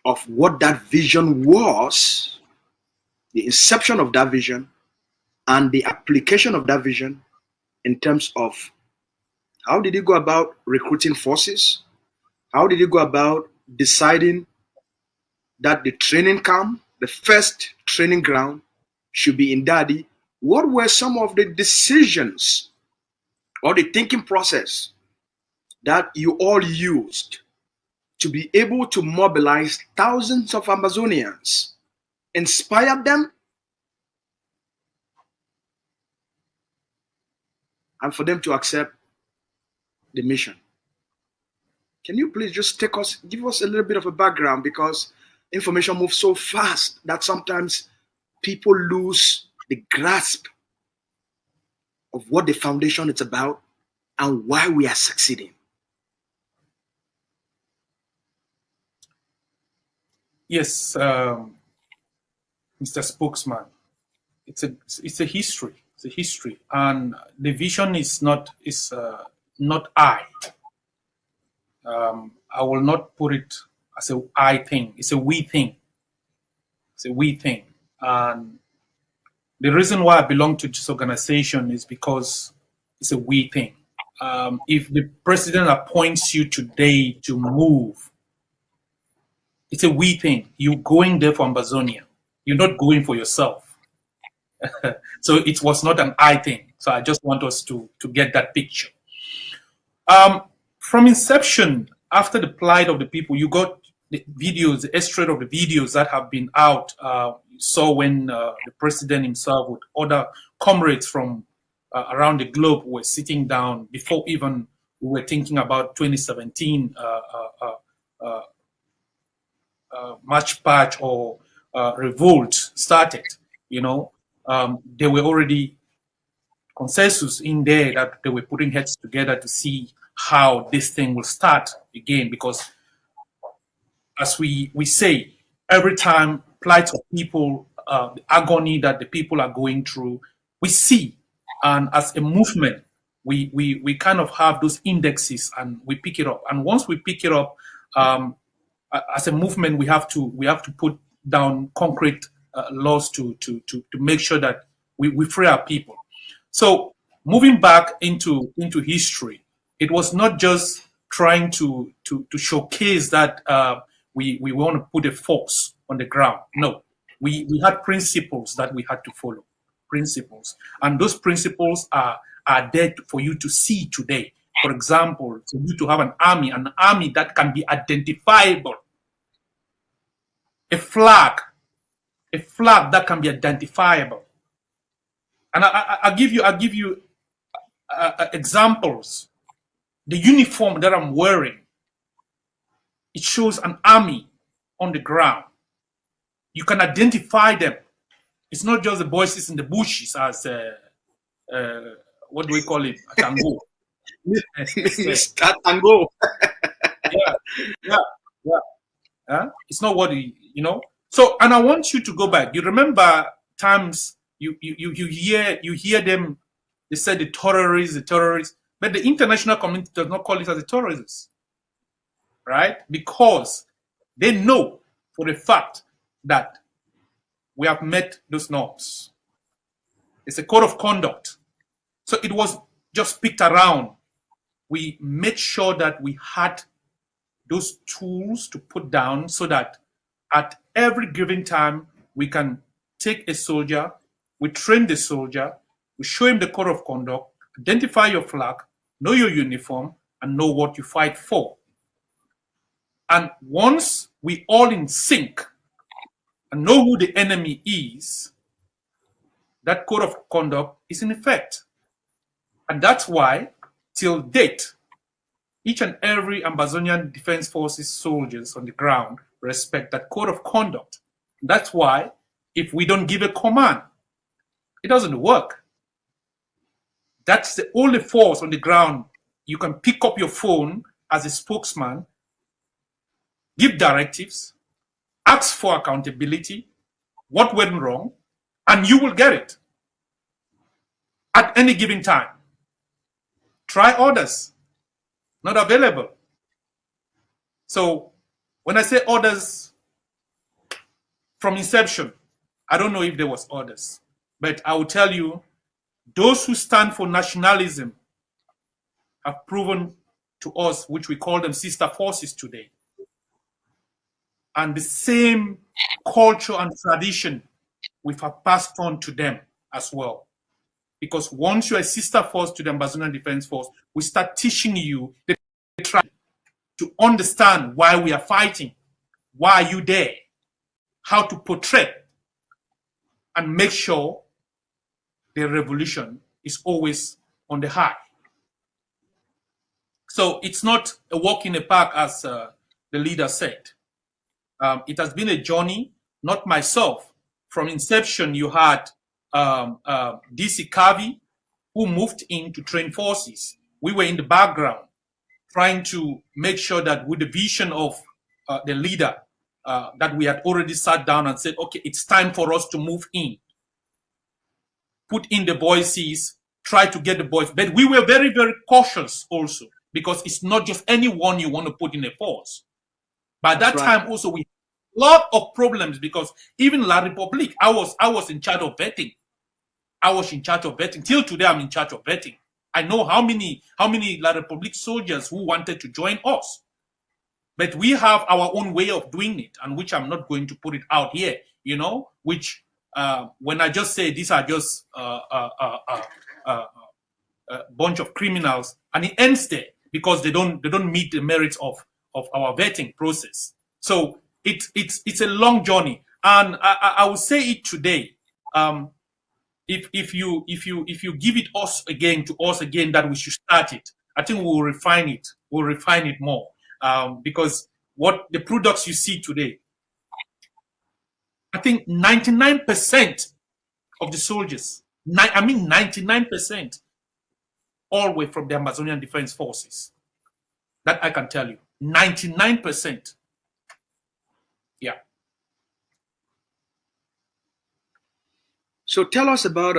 of what that vision was, the inception of that vision, and the application of that vision in terms of how did you go about recruiting forces? How did you go about deciding that the training camp, the first training ground, should be in Dadi? What were some of the decisions or the thinking process that you all used to be able to mobilize thousands of Ambazonians, inspire them, and for them to accept the mission? Can you please just give us a little bit of a background, because information moves so fast that sometimes people lose the grasp of what the foundation is about and why we are succeeding. Yes, Mr. Spokesman. It's a history. It's a history, and the vision is not I. I will not put it as a I thing. It's a we thing. It's a we thing, and the reason why I belong to this organization is because it's a we thing. If the president appoints you today to move, it's a we thing. You're going there for Ambazonia. You're not going for yourself. So it was not an I thing. So I just want us to get that picture. From inception, after the plight of the people, you got the videos, the extract of the videos that have been out. You saw when the president himself with other comrades from around the globe were sitting down before even we were thinking about 2017 March Patch or revolt started, there were already consensus in there that they were putting heads together to see how this thing will start again. Because as we say, every time plight of people, the agony that the people are going through, we see. And as a movement, we kind of have those indexes and we pick it up. And once we pick it up, as a movement, we have to put down concrete laws to make sure that we free our people. So moving back into history, it was not just trying to showcase that we want to put a force on the ground. No, we had principles that we had to follow, principles, and those principles are there for you to see today. For example, for you to have an army that can be identifiable, a flag that can be identifiable. And I'll give you examples. The uniform that I'm wearing, it shows an army on the ground. You can identify them. It's not just the voices in the bushes as what do we call it? A tango. Tango. Yeah. It's not what So, and I want you to go back. You remember times you hear them. They said the terrorists, but the international community does not call it as the terrorists, right? Because they know for a fact that we have met those norms. It's a code of conduct. So it was just picked around. We made sure that we had those tools to put down so that at every given time, we can take a soldier, we train the soldier, we show him the code of conduct, identify your flag, know your uniform, and know what you fight for. And once we all in sync and know who the enemy is, that code of conduct is in effect. And that's why, till date, each and every Ambazonian Defense Forces soldiers on the ground respect that code of conduct. That's why, if we don't give a command, it doesn't work. That's the only force on the ground. You can pick up your phone as a spokesman, give directives, ask for accountability, what went wrong, and you will get it at any given time. Try orders, not available. So when I say orders from inception, I don't know if there was orders, but I will tell you, those who stand for nationalism have proven to us, which we call them sister forces today. And the same culture and tradition we have passed on to them as well. Because once you're a sister force to the Ambazonian Defense Force, we start teaching you the try to understand why we are fighting, why are you there, how to portray and make sure the revolution is always on the high. So it's not a walk in the park, as the leader said. It has been a journey, not myself. From inception, you had DC Kavi, who moved in to train forces. We were in the background trying to make sure that with the vision of the leader, that we had already sat down and said, okay, it's time for us to move in. Put in the voices, try to get the voice. But we were very, very cautious also, because it's not just anyone you want to put in a force. By that time also, we had a lot of problems, because even La Republique, I was in charge of vetting. I was in charge of vetting. Till today, I'm in charge of vetting. I know how many La Republique soldiers who wanted to join us. But we have our own way of doing it, and which I'm not going to put it out here, which when I just say these are just a bunch of criminals, and it ends there because they don't meet the merits of our vetting process. So it's a long journey, and I will say it today. If you give it to us again that we should start it, I think we'll refine it. We'll refine it more because what the products you see today, I think 99% of the soldiers, 99%, all were from the Ambazonian Defense Forces. That I can tell you, 99%. Yeah. So tell us about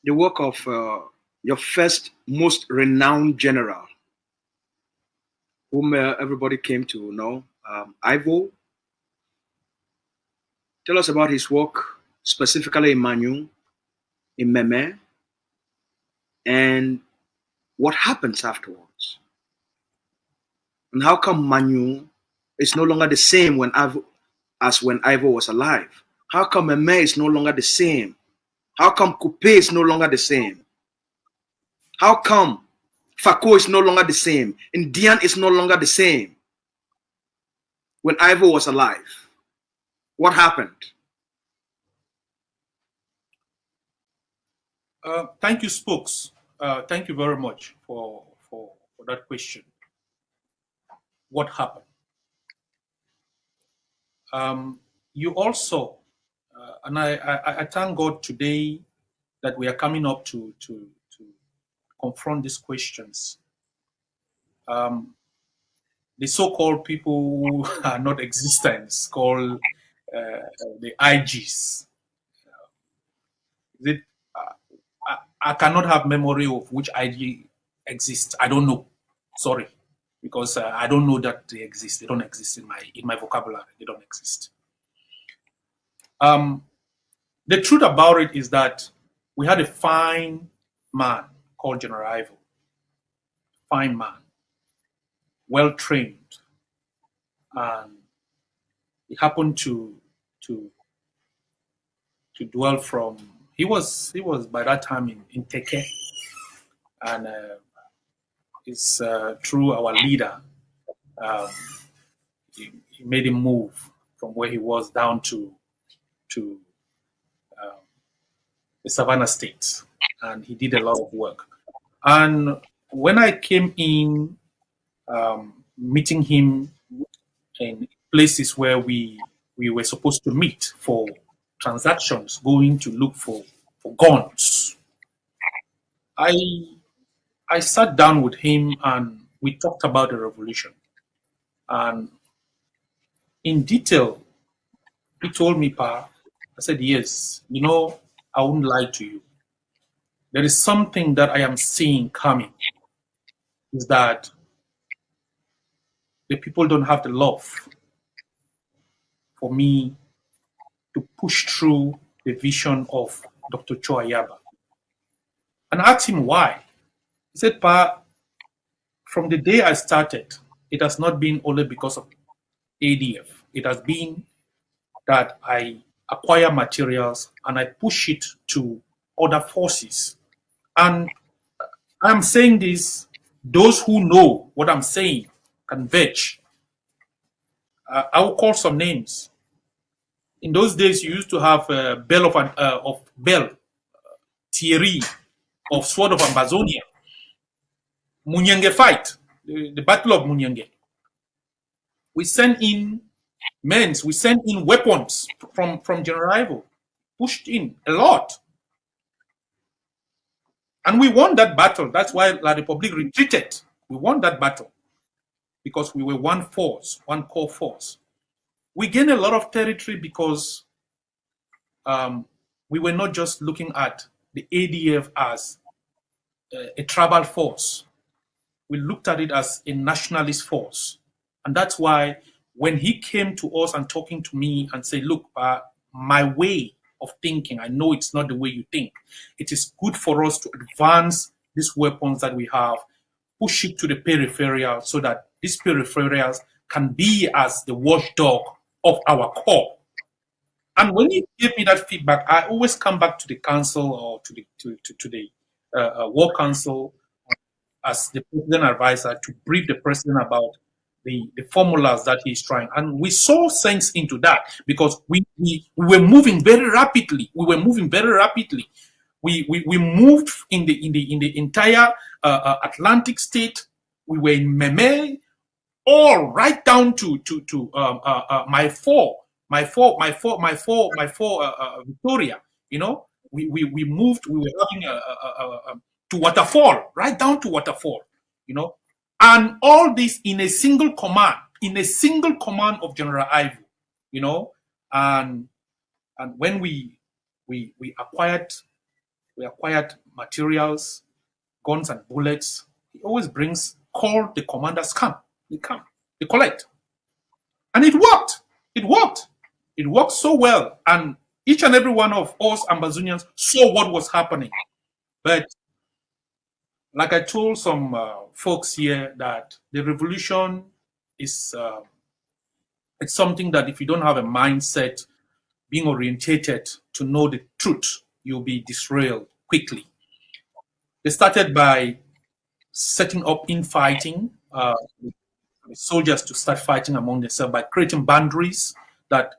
the work of your first most renowned general, whom everybody came to know, Ivo. Tell us about his work, specifically in Manu, in Meme, and what happens afterwards. And how come Manu is no longer the same as when Ivo was alive? How come Meme is no longer the same? How come Coupe is no longer the same? How come Fako is no longer the same? Indian is no longer the same when Ivo was alive? What happened? Thank you, Spokes. Thank you very much for that question. What happened? You also, and I thank God today that we are coming up to confront these questions. The so-called people who are not existent, called the IGs. I cannot have memory of which IG exists. I don't know. Sorry, because I don't know that they exist. They don't exist in my vocabulary. They don't exist. The truth about it is that we had a fine man called General Ivo. Fine man, well trained, and he happened to dwell from. He was by that time in Teke, and it's through our leader. He made him move from where he was down to the Savannah State, and he did a lot of work. And when I came in, meeting him in places where we were supposed to meet for transactions, going to look for guns, I sat down with him and we talked about the revolution. And in detail, he told me, Pa, I said, yes, I wouldn't lie to you. There is something that I am seeing coming, is that the people don't have the love for me to push through the vision of Dr. Cho Ayaba. And I asked him why. He said, Pa, from the day I started, it has not been only because of ADF. It has been that I acquire materials and I push it to other forces. And I'm saying this, those who know what I'm saying can vouch. I will call some names. In those days, you used to have Bell of Bell, Thierry of Sword of Ambazonian, Munyenge fight, the Battle of Munyenge. We sent in men, we sent in weapons from General Ivo, pushed in a lot. And we won that battle. That's why La Republique retreated. We won that battle because we were one force, one core force. We gained a lot of territory because we were not just looking at the ADF as a tribal force. We looked at it as a nationalist force. And that's why when he came to us and talking to me and said, look, my way of thinking, I know it's not the way you think. It is good for us to advance these weapons that we have, push it to the peripheral so that these peripherals can be as the watchdog of our core. And when he gave me that feedback, I always come back to the council or to the war council as the president advisor to brief the president about the formulas that he's trying. And we saw sense into that because we were moving very rapidly. We were moving very rapidly. We moved in the entire Atlantic state. We were in Meme, all right down to my four Victoria. You know, we moved. We were having to Waterfall, right down to Waterfall. You know, and all this in a single command, of General Ivo. You know, and when we acquired materials, guns and bullets, he always call the commanders, come, they collect. And it worked. It worked so well. And each and every one of us Ambazonians saw what was happening. But like I told some folks here, that the revolution is it's something that if you don't have a mindset being orientated to know the truth, you'll be disrailed quickly. They started by setting up infighting, soldiers to start fighting among themselves by creating boundaries that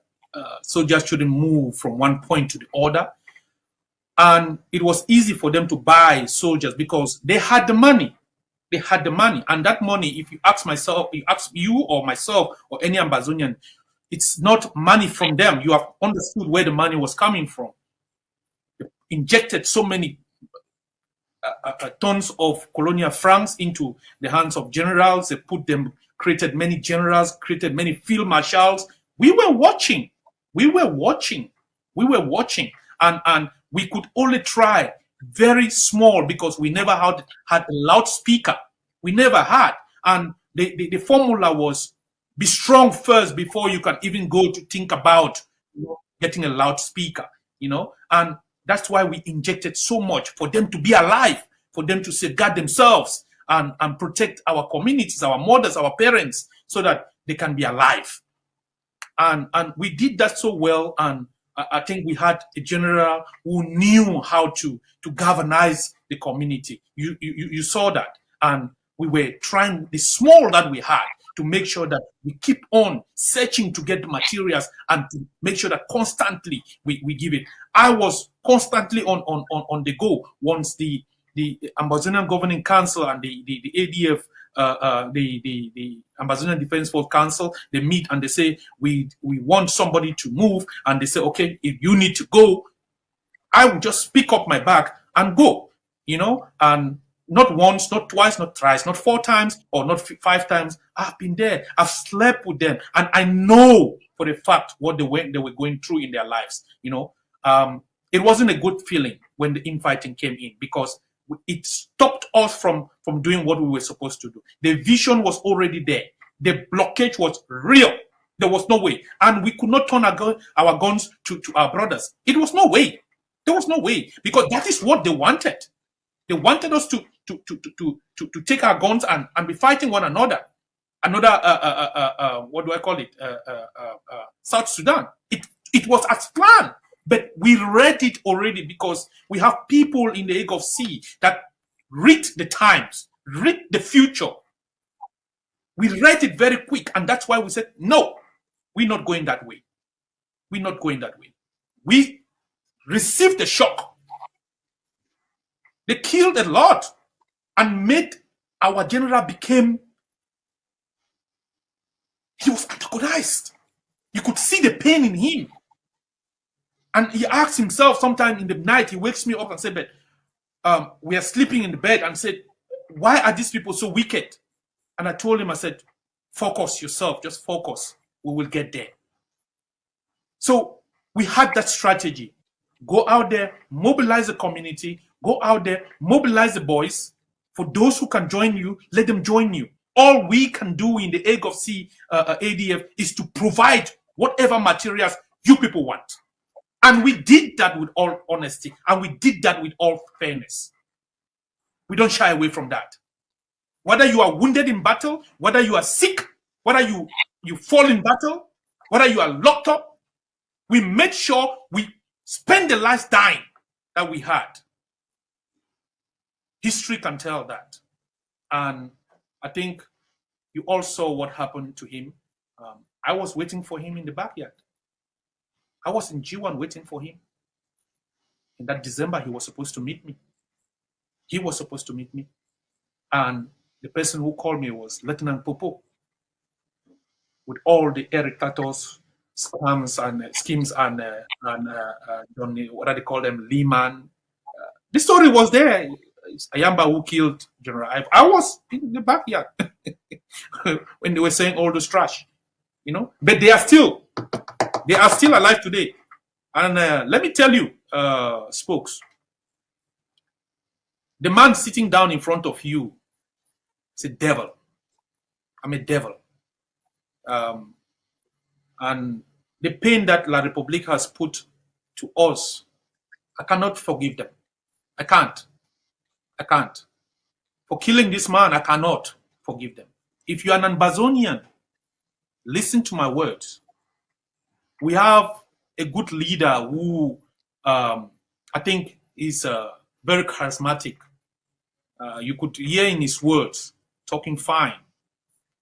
soldiers shouldn't move from one point to the other. And it was easy for them to buy soldiers because they had the money. And that money, if you ask you or myself or any Ambazonian, it's not money from them. You have understood where the money was coming from. They injected so many tons of colonial francs into the hands of generals. They created many generals, created many field marshals. We were watching. And we could only try very small because we never had a loudspeaker. We never had. And the formula was be strong first before you can even go to think about getting a loudspeaker, and that's why we injected so much for them to be alive, for them to safeguard themselves and protect our communities, our mothers, our parents, so that they can be alive. And we did that so well. And I think we had a general who knew how to galvanize the community. You saw that. And we were trying the small that we had to make sure that we keep on searching to get the materials and to make sure that constantly we give it. I was constantly on the go once the Ambazonian Governing Council and the ADF, the Ambazonian Defense Force Council, they meet and they say, we want somebody to move. And they say, okay, if you need to go, I will just pick up my bag and go, and not once, not twice, not thrice, not 4 times or not 5 times. I've been there. I've slept with them. And I know for a fact what they were going through in their lives. It wasn't a good feeling when the infighting came in because it stopped us from doing what we were supposed to do. The vision was already there. The blockage was real. There was no way. And we could not turn our guns to our brothers. It was no way. There was no way because that is what they wanted. They wanted us to take our guns and be fighting one another. What do I call it? South Sudan. It was as planned, but we read it already because we have people in the Egg of Sea that read the times, read the future. We read it very quick, and that's why we said, no, we're not going that way. We're not going that way. We received the shock. They killed a lot and made our general he was antagonized. You could see the pain in him. And he asked himself sometime in the night, he wakes me up and said, but we are sleeping in the bed, and said, why are these people so wicked? And I told him, I said, focus yourself, just focus. We will get there. So we had that strategy. Go out there, mobilize the community, go out there, mobilize the boys. For those who can join you, let them join you. All we can do in the Egg of Sea ADF is to provide whatever materials you people want. And we did that with all honesty, and we did that with all fairness. We don't shy away from that. Whether you are wounded in battle, whether you are sick, whether you fall in battle, whether you are locked up, we made sure we spend the last dime that we had. History can tell that. And I think you all saw what happened to him. I was waiting for him in the backyard. I was in G1 waiting for him In that December, he was supposed to meet me. He was supposed to meet me. And the person who called me was Lieutenant Popo, with all the Eric Tatos scams and schemes and what do they call them, Lehman. The story was there. It's Ayamba who killed General Ive. I was in the backyard when they were saying all this trash, you know. But they are still alive today. And let me tell you, Spokes, the man sitting down in front of you is a devil. I'm a devil. And the pain that La République has put to us, I cannot forgive them. I can't. For killing this man, I cannot forgive them. If you're an Ambazonian, listen to my words. We have a good leader who I think is very charismatic. You could hear in his words, talking fine,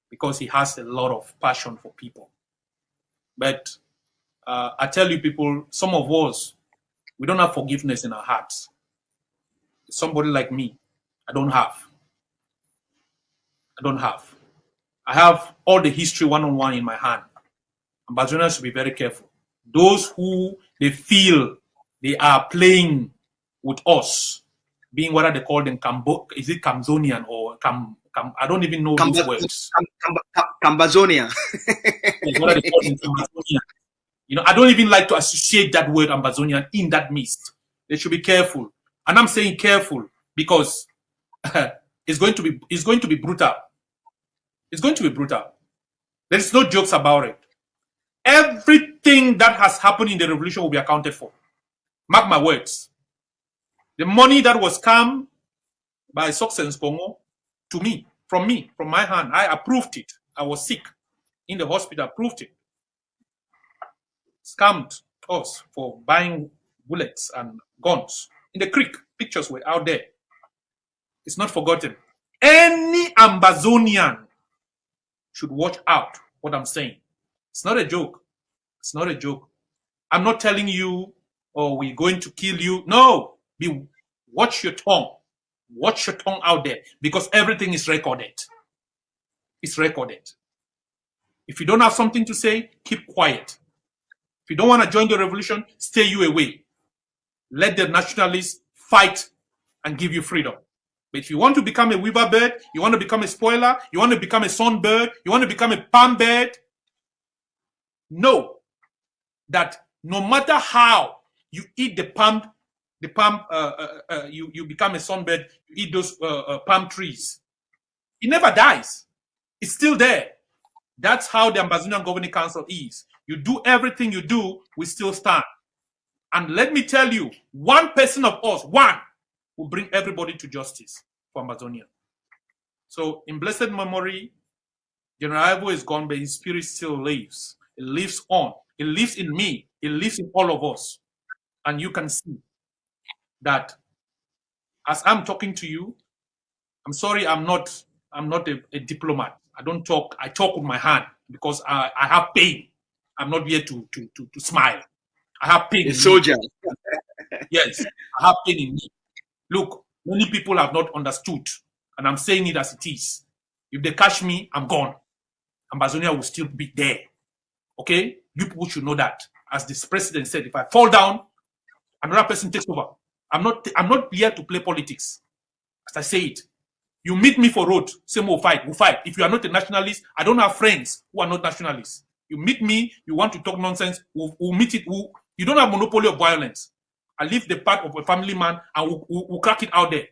because he has a lot of passion for people. But I tell you people, some of us, we don't have forgiveness in our hearts. Somebody like me, I don't have. I have all the history one-on-one in my hand. Ambazonians should be very careful. Those who they feel they are playing with us, being what they call them, is it Cameroonian or I don't even know those words. Ambazonian. What are they called in Cameroonian? You know, I don't even like to associate that word Ambazonian in that midst. They should be careful. And I'm saying careful because it's going to be brutal. It's going to be brutal. There's no jokes about it. Everything that has happened in the revolution will be accounted for. Mark my words. The money that was come by Success Congo to me, from my hand, I approved it. I was sick in the hospital, approved it. Scammed us for buying bullets and guns in the creek. Pictures were out there. It's not forgotten. Any Ambazonian should watch out what I'm saying. It's not a joke. It's not a joke. I'm not telling you, oh, we're going to kill you. No, watch your tongue. Watch your tongue out there because everything is recorded. It's recorded. If you don't have something to say, keep quiet. If you don't want to join the revolution, stay you away. Let the nationalists fight and give you freedom. But if you want to become a weaver bird, you want to become a spoiler, you want to become a sunbird, you want to become a palm bird, know that no matter how you eat the palm, you become a sunbird, you eat those palm trees. It never dies. It's still there. That's how the Ambazonian Governing Council is. You do everything you do, we still stand. And let me tell you, one person of us, one, will bring everybody to justice for Ambazonia. So in blessed memory, General Ivo is gone, but his spirit still lives. It lives on. It lives in me. It lives in all of us. And you can see that as I'm talking to you, I'm sorry I'm not a diplomat. I don't talk, I talk with my hand because I have pain. I'm not here to smile. I have pain. A soldier. Yes, I have pain in me. Look, many people have not understood, and I'm saying it as it is. If they catch me, I'm gone. Ambazonia will still be there. Okay? You people should know that. As this president said, if I fall down, another person takes over. I'm not here to play politics. As I say it. You meet me for road, same we'll fight. If you are not a nationalist, I don't have friends who are not nationalists. You meet me, you want to talk nonsense, we'll meet it. You don't have monopoly of violence. I live the part of a family man and we'll crack it out there.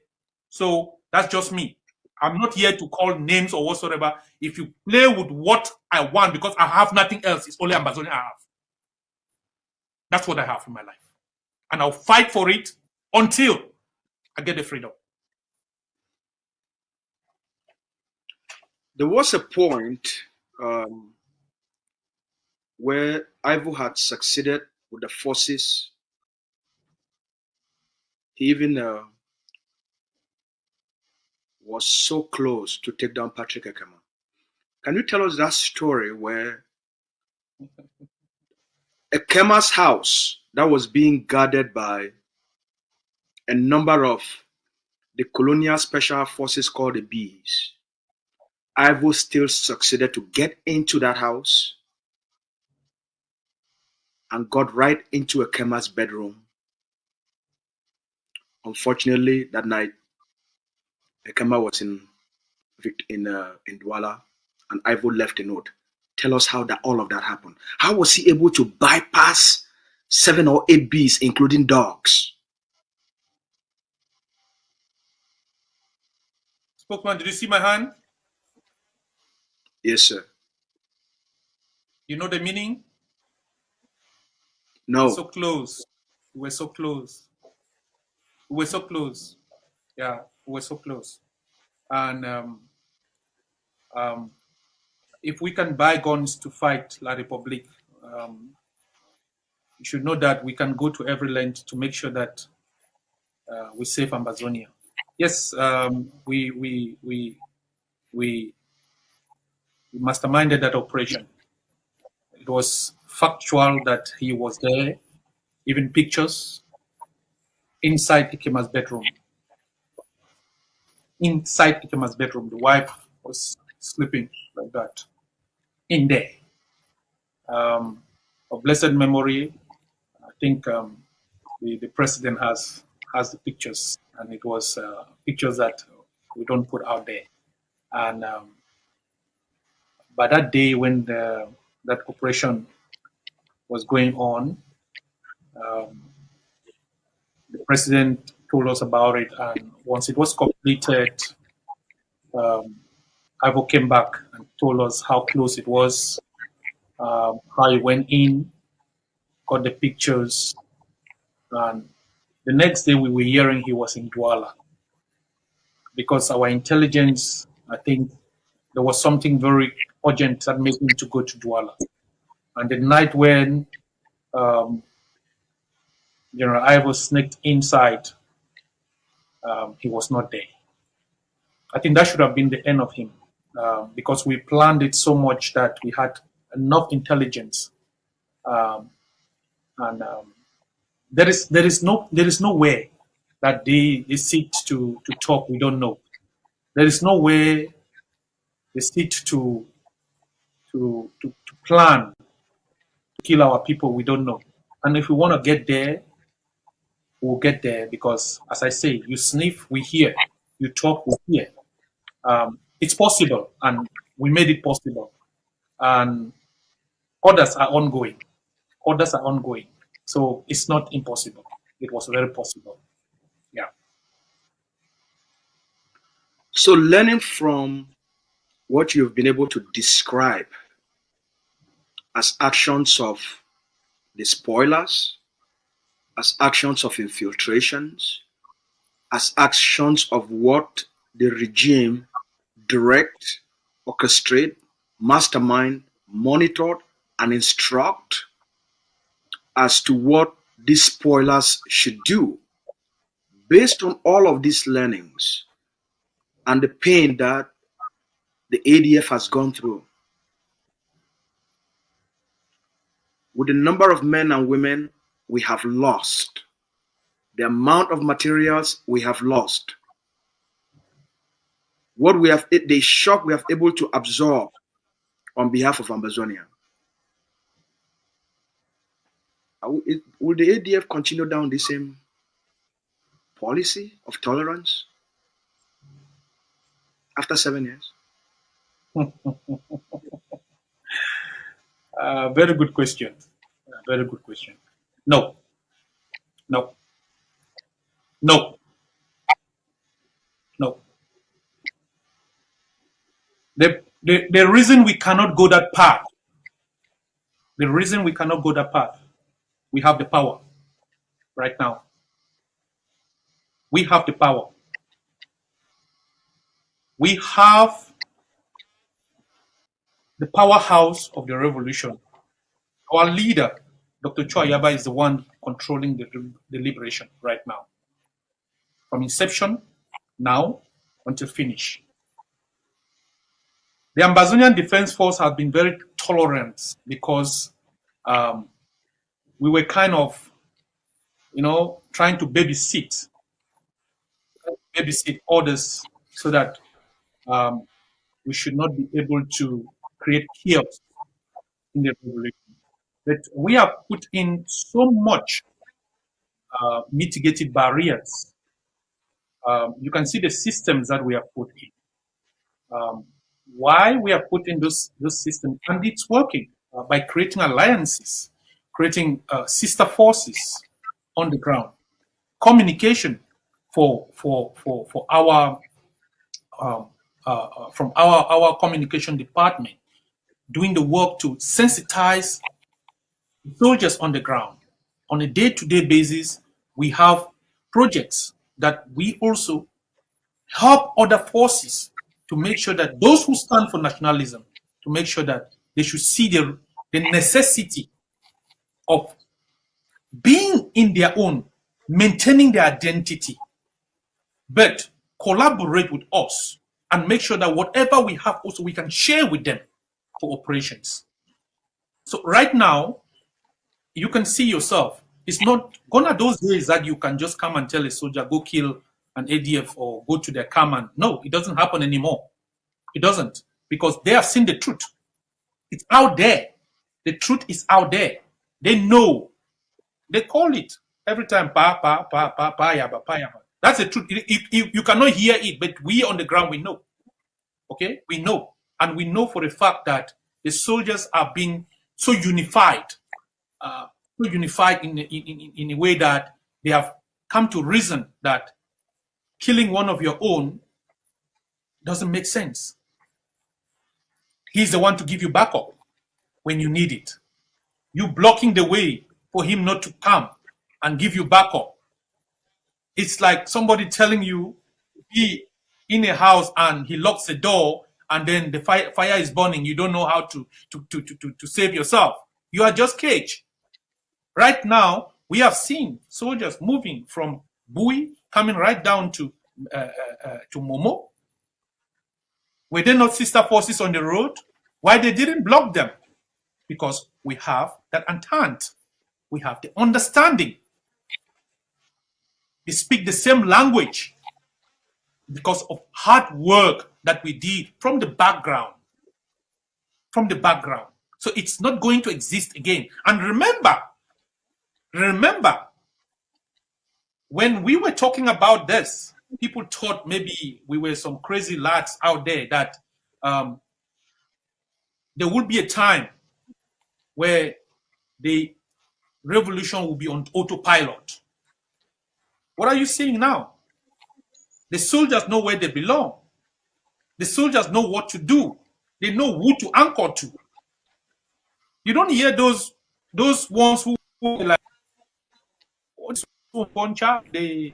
So that's just me. I'm not here to call names or whatsoever. If you play with what I want, because I have nothing else, it's only Ambazonian I have. That's what I have in my life. And I'll fight for it until I get the freedom. There was a point where Ivo had succeeded with the forces. He even was so close to take down Patrick Ekema. Can you tell us that story where Ekema's house that was being guarded by a number of the colonial special forces called the Bees, Ivo still succeeded to get into that house and got right into Ekema's bedroom. Unfortunately, that night, Ekema was in Douala, and Ivo left a note. Tell us how all of that happened. How was he able to bypass 7 or 8 bees, including dogs? Spokesman, did you see my hand? Yes, sir. You know the meaning? No. So close. We were so close. We were so close. Yeah, we were so close. And if we can buy guns to fight La Republique, you should know that we can go to every length to make sure that we save Ambazonia. Yes, we masterminded that operation. It was factual that he was there, even pictures inside Ikema's bedroom. Inside Ikema's bedroom, the wife was sleeping like that, in there. Of blessed memory, I think the president has the pictures, and it was pictures that we don't put out there. And by that day, when that operation was going on, the president told us about it, and once it was completed, Ivo came back and told us how close it was, how he went in, got the pictures, and the next day we were hearing he was in Douala, because our intelligence, I think there was something very urgent that made him to go to Douala. And the night when General Ivo sneaked inside, he was not there. I think that should have been the end of him, because we planned it so much that we had enough intelligence, and there is no way that they sit to talk. We don't know. There is no way they sit to plan to kill our people. We don't know. And if we want to get there, we'll get there, because, as I say, you sniff, we hear. You talk, we hear. It's possible, and we made it possible. And others are ongoing. Others are ongoing. So it's not impossible. It was very possible. Yeah. So learning from what you've been able to describe as actions of the spoilers, as actions of infiltrations, as actions of what the regime direct, orchestrate, mastermind, monitored, and instruct as to what these spoilers should do. Based on all of these learnings and the pain that the ADF has gone through, with the number of men and women we have lost, the amount of materials we have lost, the shock we have able to absorb on behalf of Ambazonia. Will the ADF continue down the same policy of tolerance after 7 years? Very good question. Very good question. No. No. No. No. The reason we cannot go that path, we have the power right now. We have the power. We have the powerhouse of the revolution. Our leader, Dr. Chua Yaba, is the one controlling the liberation right now. From inception, now, until finish. The Ambazonian Defense Force has been very tolerant, because we were kind of, trying to babysit babysit others so that we should not be able to create chaos in the revolution. But we have put in so much mitigated barriers. You can see the systems that we have put in. Why we have put in those systems, and it's working by creating alliances, creating sister forces on the ground, communication for our from our communication department, doing the work to sensitize soldiers on the ground. On a day-to-day basis, we have projects that we also help other forces to make sure that those who stand for nationalism, to make sure that they should see the necessity of being in their own, maintaining their identity, but collaborate with us and make sure that whatever we have also we can share with them for operations. So right now, you can see yourself, it's not gonna those days that you can just come and tell a soldier, go kill an ADF or go to their command. No, it doesn't happen anymore. It doesn't, because they have seen the truth. It's out there. The truth is out there. They know. They call it every time, yaba, yaba. That's the truth. You cannot hear it, but we on the ground, we know. Okay? We know. And we know for a fact that the soldiers are being so unified, in a way that they have come to reason that killing one of your own doesn't make sense. He's the one to give you backup when you need it. You blocking the way for him not to come and give you backup. It's like somebody telling you he in a house and he locks the door and then the fire is burning. You don't know how to save yourself. You are just caged. Right now, we have seen soldiers moving from Bui, coming right down to Momo. Were there not sister forces on the road? Why they didn't block them? Because we have that entente. We have the understanding. They speak the same language because of hard work that we did from the background. From the background. So it's not going to exist again. And remember, when we were talking about this, people thought maybe we were some crazy lads out there, that there would be a time where the revolution will be on autopilot. What are you seeing now? The soldiers know where they belong. The soldiers know what to do. They know who to anchor to. You don't hear those ones who like, what's one child? Is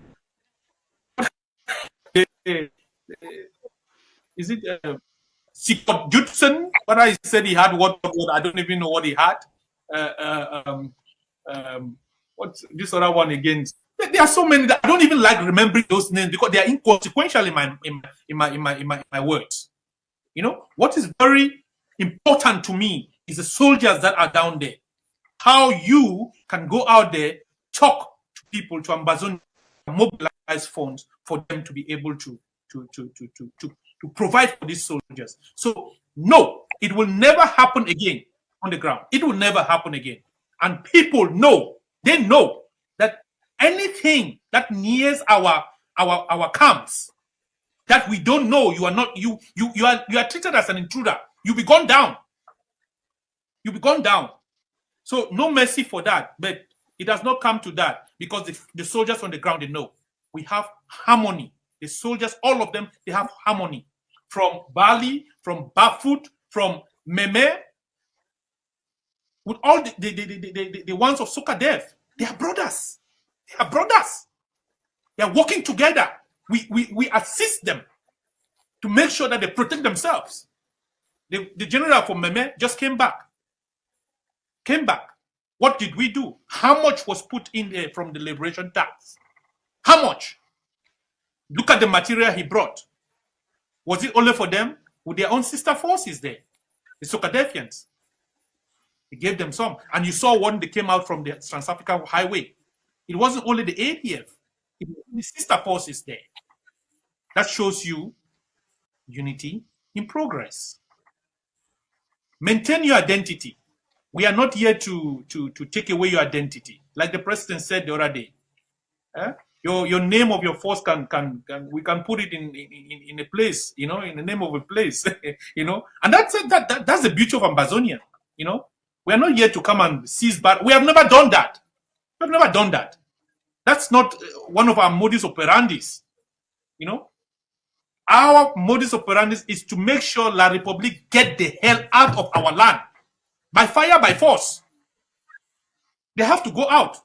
it Sikot Judson? But I said he had what? I don't even know what he had. What's this other one again? There are so many that I don't even like remembering those names because they are inconsequential in my words. You know what is very important to me is the soldiers that are down there. How you can go out there, talk to people, to Ambazonian, mobilize funds for them to be able to provide for these soldiers. So no, it will never happen again on the ground. It will never happen again. And people know, they know that anything that nears our camps that we don't know, you are treated as an intruder. You be gone down. You be gone down. So no mercy for that. But it does not come to that because the soldiers on the ground, they know. We have harmony. The soldiers, all of them, they have harmony. From Bali, from Bafut, from Meme, with all the ones of Sukadev, they are brothers. They are brothers. They are working together. We assist them to make sure that they protect themselves. The general from Meme just came back. What did we do? How much was put in there from the liberation tax? How much? Look at the material he brought. Was it only for them? With their own sister forces there, the Sokadefians. He gave them some. And you saw one that came out from the Trans-African Highway. It wasn't only the ADF. It was the sister forces there. That shows you unity in progress. Maintain your identity. We are not here to take away your identity. Like the president said the other day, your name of your force can we can put it in a place, in the name of a place, and that's the beauty of Ambazonian. We are not here to come and seize, but we have never done that. We have never done that. That's not one of our modus operandis. Our modus operandi is to make sure La Republique get the hell out of our land by fire, by force. They have to go out.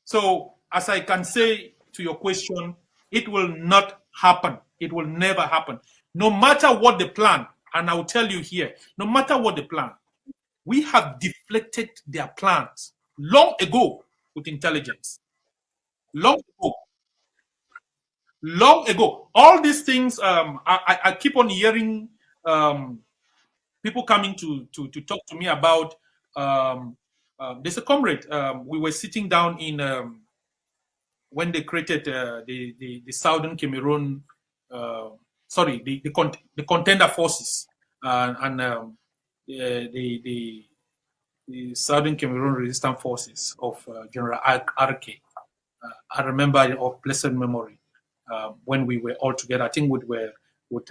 So, as I can say to your question, it will not happen. It will never happen. No matter what the plan, and I will tell you here, no matter what the plan, we have deflected their plans long ago with intelligence. Long ago. Long ago. All these things, I keep on hearing people coming to talk to me about. There's a comrade. We were sitting down in when they created the Southern Cameroon, the contender forces, and the Southern Cameroon Resistance Forces of General Arke. I remember of blessed memory when we were all together. I think we were with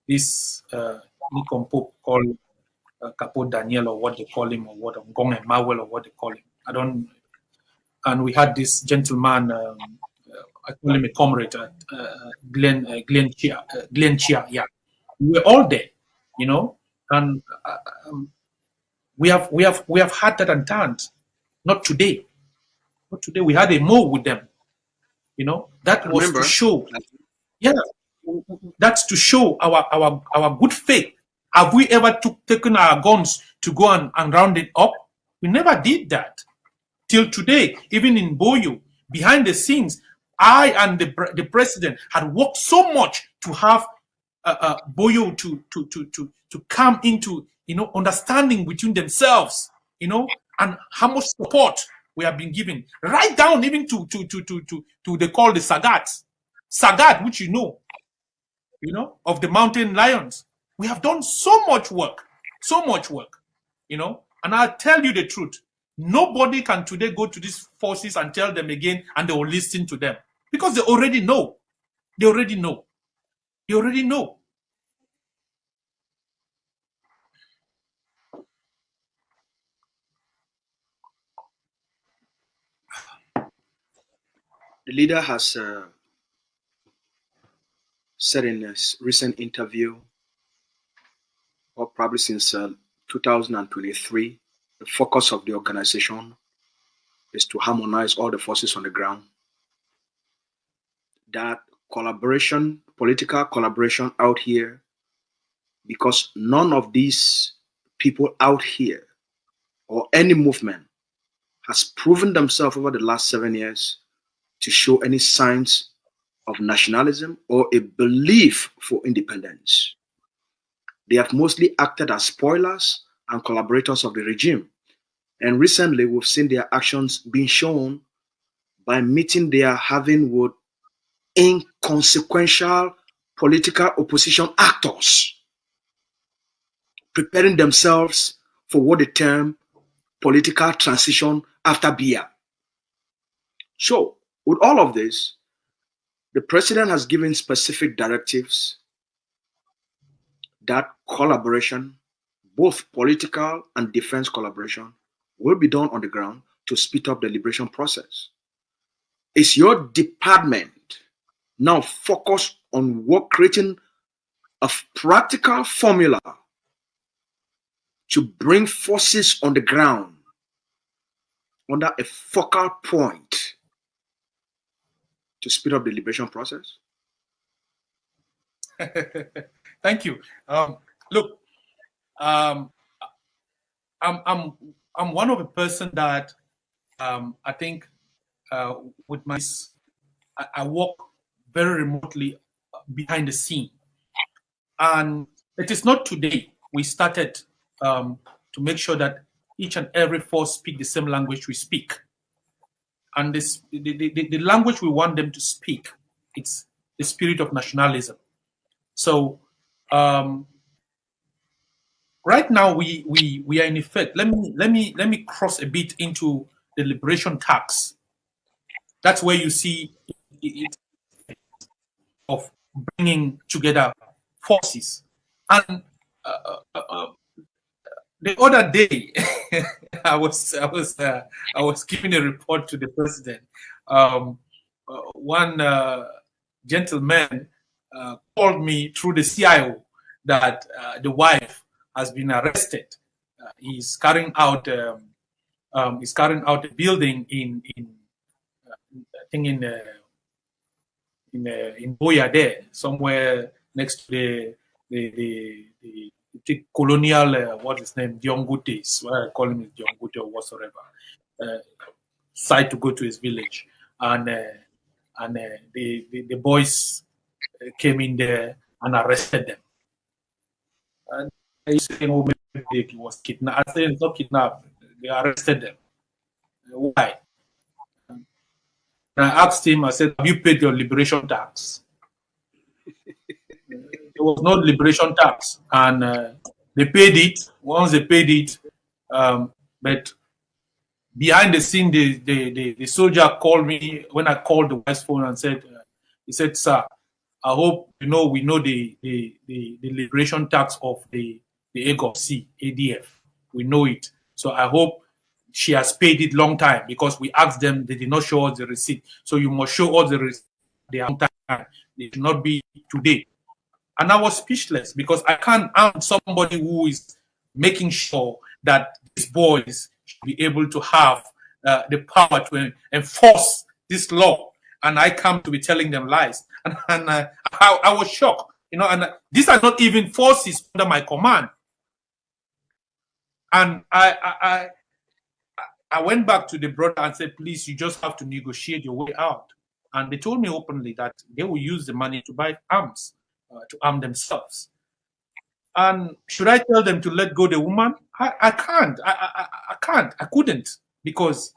this Nikon Pope called Capo Daniel, or what they call him, or what Ngong and Mawel, or what they call him. I don't. And we had this gentleman. I call him a comrade, Glenn Chia. Yeah, we were all there, and we have had that and turned. Not today. Not today. We had a move with them. That was to show. Yeah, that's to show our good faith. Have we ever taken our guns to go and round it up? We never did that. Till today, even in Boyo, behind the scenes, I and the president had worked so much to have Boyo to come into understanding between themselves, and how much support we have been given, right down even to they call the Sagat, which of the mountain lions. We have done so much work, and I'll tell you the truth. Nobody can today go to these forces and tell them again, and they will listen to them because they already know. They already know. The leader has said in a recent interview, or probably since 2023, the focus of the organization is to harmonize all the forces on the ground. That collaboration, political collaboration out here, because none of these people out here or any movement has proven themselves over the last 7 years to show any signs of nationalism or a belief for independence. They have mostly acted as spoilers and collaborators of the regime. And recently, we've seen their actions being shown by meeting they are having with inconsequential political opposition actors, preparing themselves for what they term political transition after Biya. So, with all of this, the president has given specific directives that collaboration, both political and defense collaboration, will be done on the ground to speed up the liberation process. Is your department now focused on creating a practical formula to bring forces on the ground under a focal point to speed up the liberation process? Thank you. Look, I'm one of the person that I think with my I work very remotely behind the scene, and it is not today we started to make sure that each and every force speak the same language we speak. and the language we want them to speak, it's the spirit of nationalism. So right now we are in effect. Let me cross a bit into the liberation tax. That's where you see it of bringing together forces. And the other day, I was giving a report to the president. One gentleman called me through the CIO that the wife has been arrested. He's carrying out a building in I think in Boya there, somewhere next to the colonial, what is his name, Diongutes, what I call him is Diongute or whatsoever, side to go to his village. And the boys came in there and arrested them. And they saying, oh, maybe he was kidnapped. I said, it's not kidnapped. They arrested them. Why? And I asked him, I said, have you paid your liberation tax? There was no liberation tax. And they paid it. Once they paid it, but behind the scene, the soldier called me when I called the wife's phone and said, he said, sir, I hope we know the liberation tax of the AGOC, ADF. We know it. So I hope she has paid it long time because we asked them, they did not show us the receipt. So you must show us the receipt. They are long time. It should not be today. And I was speechless because I can't arm somebody who is making sure that these boys should be able to have the power to enforce this law. And I come to be telling them lies. And I was shocked. And these are not even forces under my command. And I went back to the brother and said, please, you just have to negotiate your way out. And they told me openly that they will use the money to buy arms, to arm themselves. And should I tell them to let go the woman? I can't. I can't. I couldn't. Because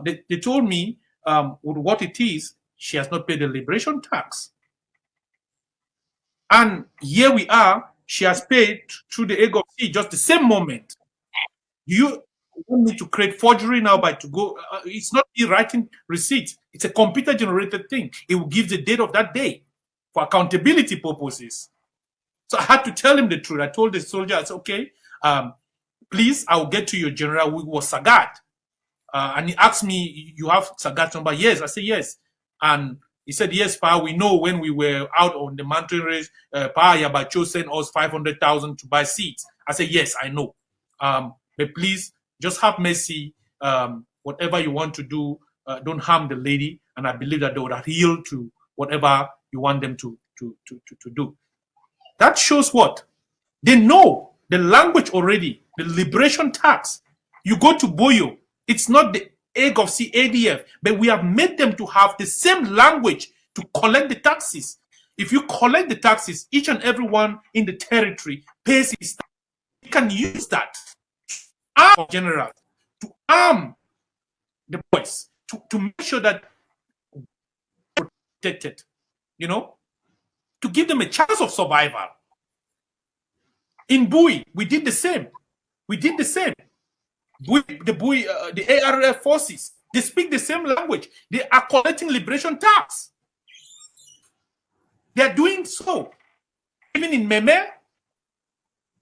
they told me with what it is, she has not paid the liberation tax. And here we are, she has paid through the AGOC just the same moment. You want me to create forgery now to go? It's not me writing receipt. It's a computer generated thing. It will give the date of that day for accountability purposes. So I had to tell him the truth. I told the soldier, I said, okay, please, I will get to your general who was Sagat. And he asked me, you have Sagat's number? Yes. I said, yes. And he said, yes, Pa, we know when we were out on the mountain race, Pa Yabacho sent us 500,000 to buy seeds. I said, yes, I know. But please, just have mercy. Whatever you want to do, don't harm the lady. And I believe that they would adhere to whatever you want them to do. That shows what? They know the language already, the liberation tax. You go to Boyo, it's not the AGOC ADF, but we have made them to have the same language to collect the taxes. If you collect the taxes, each and everyone in the territory pays his tax. You can use that arm general to arm the boys to make sure that protected, to give them a chance of survival. In Bui, we did the same. The ARF forces, they speak the same language. They are collecting liberation tax. They are doing so. Even in Meme,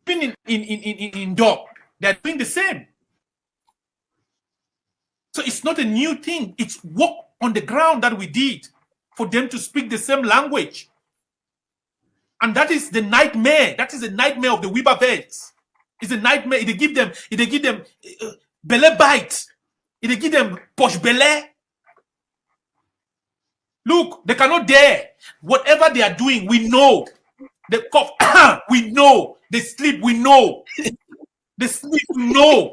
even in Dog, they are doing the same. So it's not a new thing. It's work on the ground that we did for them to speak the same language. And that is the nightmare. That is the nightmare of the Weber beds. It's a nightmare. They give them belle bite. They give them poche belle. Look, they cannot dare. Whatever they are doing, we know. They cough, we know. They sleep, we know. They sleep, we know.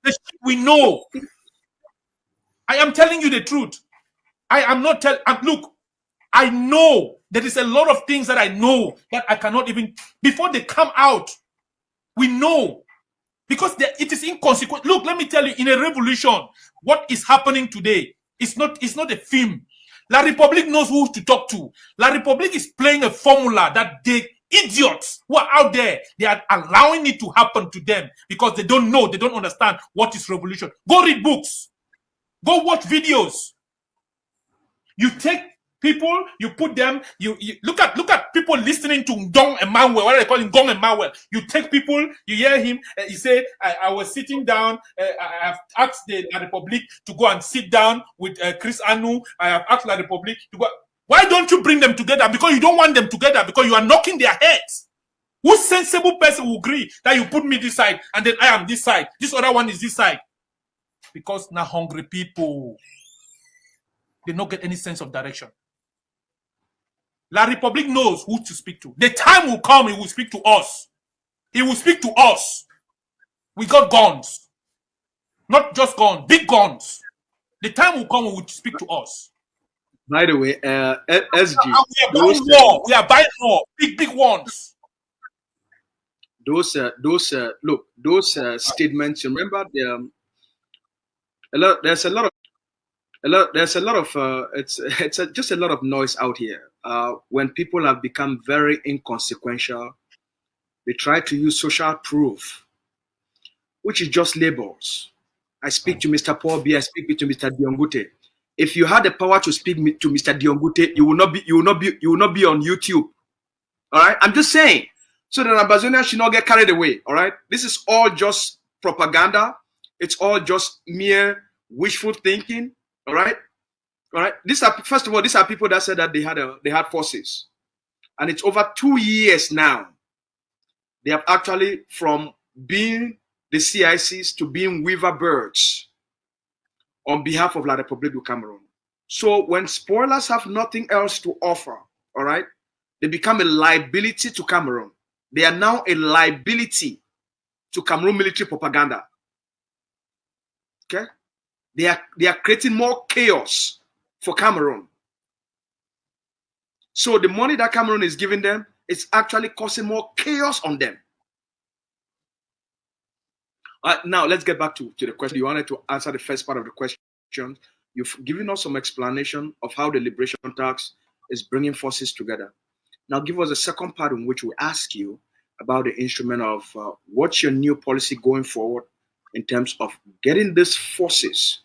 They sleep, we know. I am telling you the truth. I am not telling. Look, I know there is a lot of things that I know that I cannot even, before they come out, we know. Because it is inconsequential. Look, let me tell you, in a revolution, what is happening today It's not a film. La Republique knows who to talk to. La Republique is playing a formula that the idiots who are out there, they are allowing it to happen to them because they don't know, they don't understand what is revolution. Go read books. Go watch videos. You take people, you put them, you look at people listening to Ngong Emmanuel, what they call him, Ngong Emmanuel. You take people, you hear him, he say, I was sitting down, I have asked the La Republique to go and sit down with Chris Anu, I have asked La Republique to go. Why don't you bring them together? Because you don't want them together, because you are knocking their heads. What sensible person will agree that you put me this side, and then I am this side, this other one is this side? Because now hungry people, they don't get any sense of direction. La Republique knows who to speak to. The time will come, he will speak to us. He will speak to us. We got guns. Not just guns, big guns. The time will come, he will speak to us. By the way, SG. We are buying more. Big ones. Those statements, remember, there's a lot of just a lot of noise out here. When people have become very inconsequential, they try to use social proof, which is just labels. I speak to Mr. Paul B. I speak to Mr. Diongute. If you had the power to speak to Mr. Diongute, you will not be on YouTube. All right, I'm just saying, so that Ambazonian should not get carried away. All right, this is all just propaganda. It's all just mere wishful thinking. All right. First of all, these are people that said that they had forces, and it's over 2 years now. They have actually, from being the CICs to being weaver birds on behalf of La République du Cameroon. So when spoilers have nothing else to offer, all right, they become a liability to Cameroon. They are now a liability to Cameroon military propaganda. Okay. They are creating more chaos for Cameroon. So the money that Cameroon is giving them is actually causing more chaos on them. Now let's get back to the question. You wanted to answer the first part of the question. You've given us some explanation of how the Liberation Task is bringing forces together. Now give us a second part in which we ask you about the instrument of what's your new policy going forward in terms of getting these forces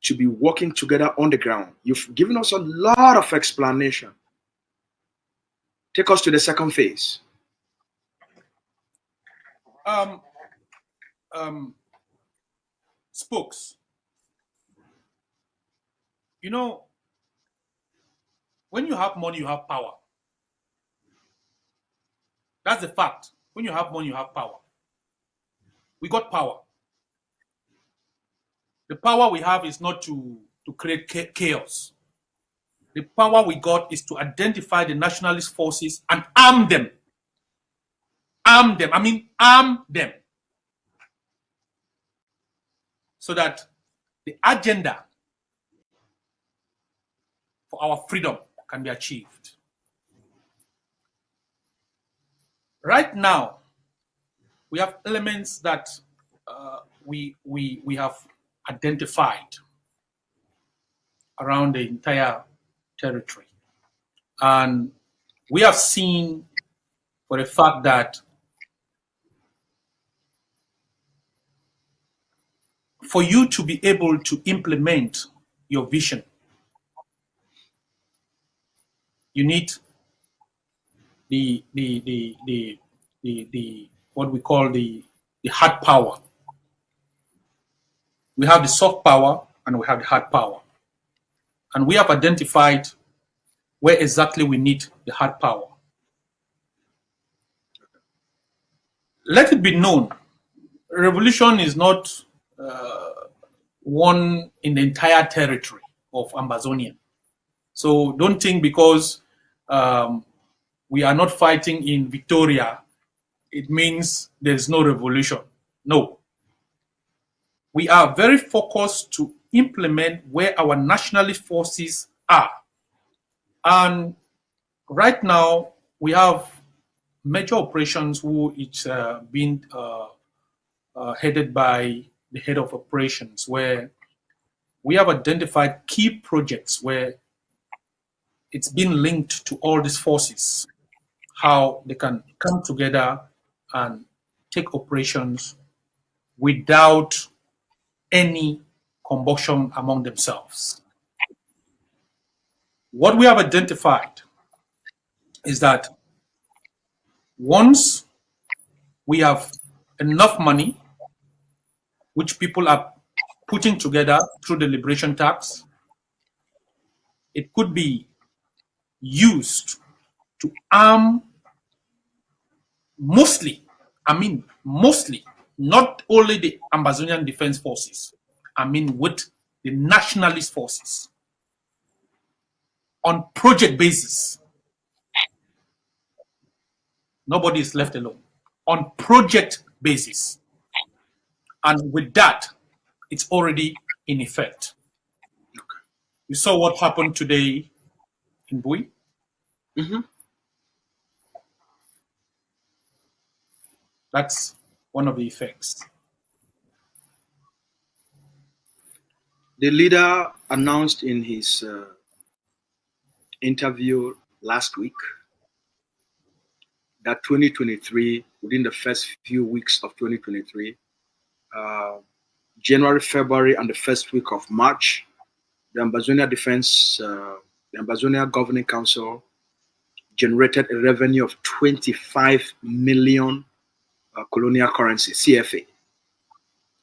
to be working together on the ground. You've given us a lot of explanation. Take us to the second phase. Spokes. You know, when you have money, you have power. That's the fact. When you have money, you have power. We got power. The power we have is not to create chaos. The power we got is to identify the nationalist forces and arm them. Arm them. I mean, arm them. So that the agenda for our freedom can be achieved. Right now, we have elements that we have identified around the entire territory. And we have seen for the fact that for you to be able to implement your vision, you need the what we call the hard power. We have the soft power and we have the hard power. And we have identified where exactly we need the hard power. Let it be known, revolution is not won in the entire territory of Ambazonian. So don't think because we are not fighting in Victoria, it means there's no revolution. No. We are very focused to implement where our nationalist forces are. And right now, we have major operations who it's being headed by the head of operations, where we have identified key projects where it's been linked to all these forces, how they can come together and take operations without any combustion among themselves. What we have identified is that once we have enough money, which people are putting together through the liberation tax, it could be used to arm mostly, not only the Ambazonian Defense Forces, with the nationalist forces on project basis. Nobody is left alone. On project basis. And with that, it's already in effect. You saw what happened today in Bui. Mm-hmm. That's one of the effects. The leader announced in his interview last week that 2023, within the first few weeks of 2023, January, February, and the first week of March, the Ambazonian the Ambazonian Governing Council generated a revenue of 25 million colonial currency, CFA,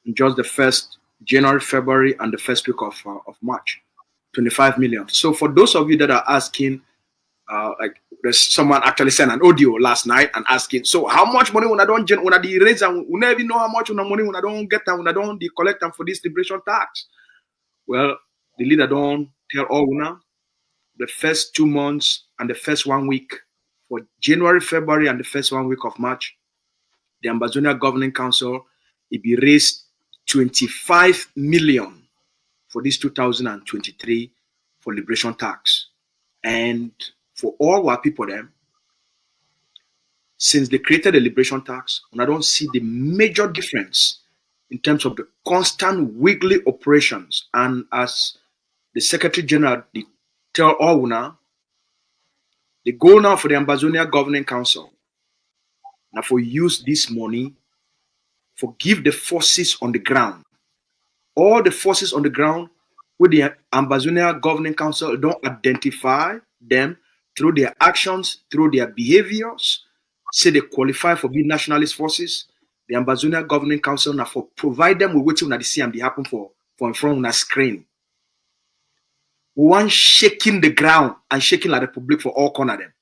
in just the first January, February, and the first week of March. 25 million. So for those of you that are asking, like there's someone actually sent an audio last night and asking, so how much money when I don't raise and we never even know how much money when I don't get them, when I don't collect them for this liberation tax? Well, the leader don't tell all now. The first 2 months and the first 1 week for January, February, and the first 1 week of March, the Ambazonian Governing Council, it be raised 25 million for this 2023 for liberation tax. And for all our people then, since they created the liberation tax, and I don't see the major difference in terms of the constant weekly operations. And as the Secretary General they tell all now, the goal now for the Ambazonian Governing Council now for use this money for give the forces on the ground. All the forces on the ground with the Ambazonian Governing Council don't identify them through their actions, through their behaviors, say they qualify for being nationalist forces. The Ambazonian Governing Council now for provide them with what they see and they happen for in front of a screen. One shaking the ground and shaking like the public for all corner them.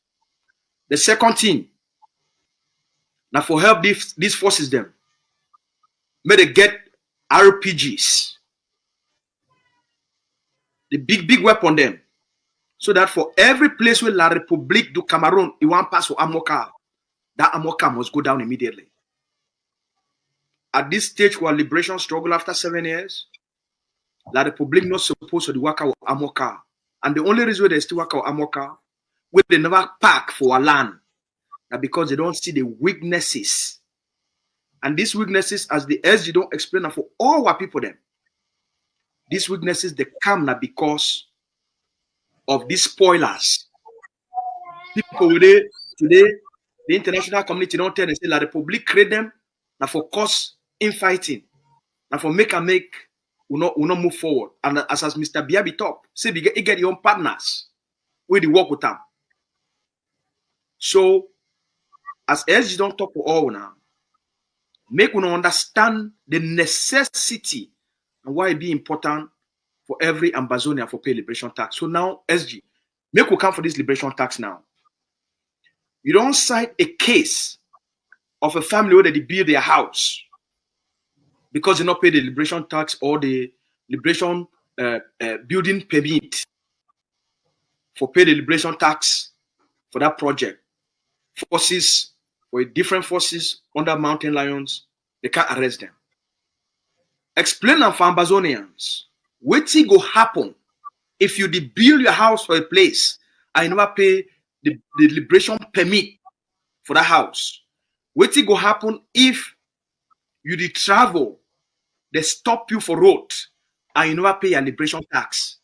The second thing, now for help these forces them, may they get RPGs, the big weapon them, so that for every place where La République du Cameroon, you want pass for Amoka, that Amoka must go down immediately. At this stage, where liberation struggle after 7 years, La République not supposed to work out Amoka. And the only reason they still work out Amoka, where they never pack for a land, that because they don't see the weaknesses. And these weaknesses, as the SG don't explain for all our people them, these weaknesses they come now because of these spoilers. People today, the international community don't tell them say La République create them now for cause infighting, now for make we not move forward. And as Mr. Biabi talk, say you get your own partners where they work with them. So as SG don't talk for all now, make we understand the necessity and why it be important for every Ambazonian for pay liberation tax. So now, SG, make we come for this liberation tax now. You don't cite a case of a family where they build their house because they not pay the liberation tax or the liberation building permit for pay the liberation tax for that project. Forces, for different forces under Mountain Lions, they can't arrest them. Explain them for Ambazonians. What go happen if you build your house for a place and you never pay the liberation permit for that house? What go happen if you travel, they stop you for road and you never pay your liberation tax.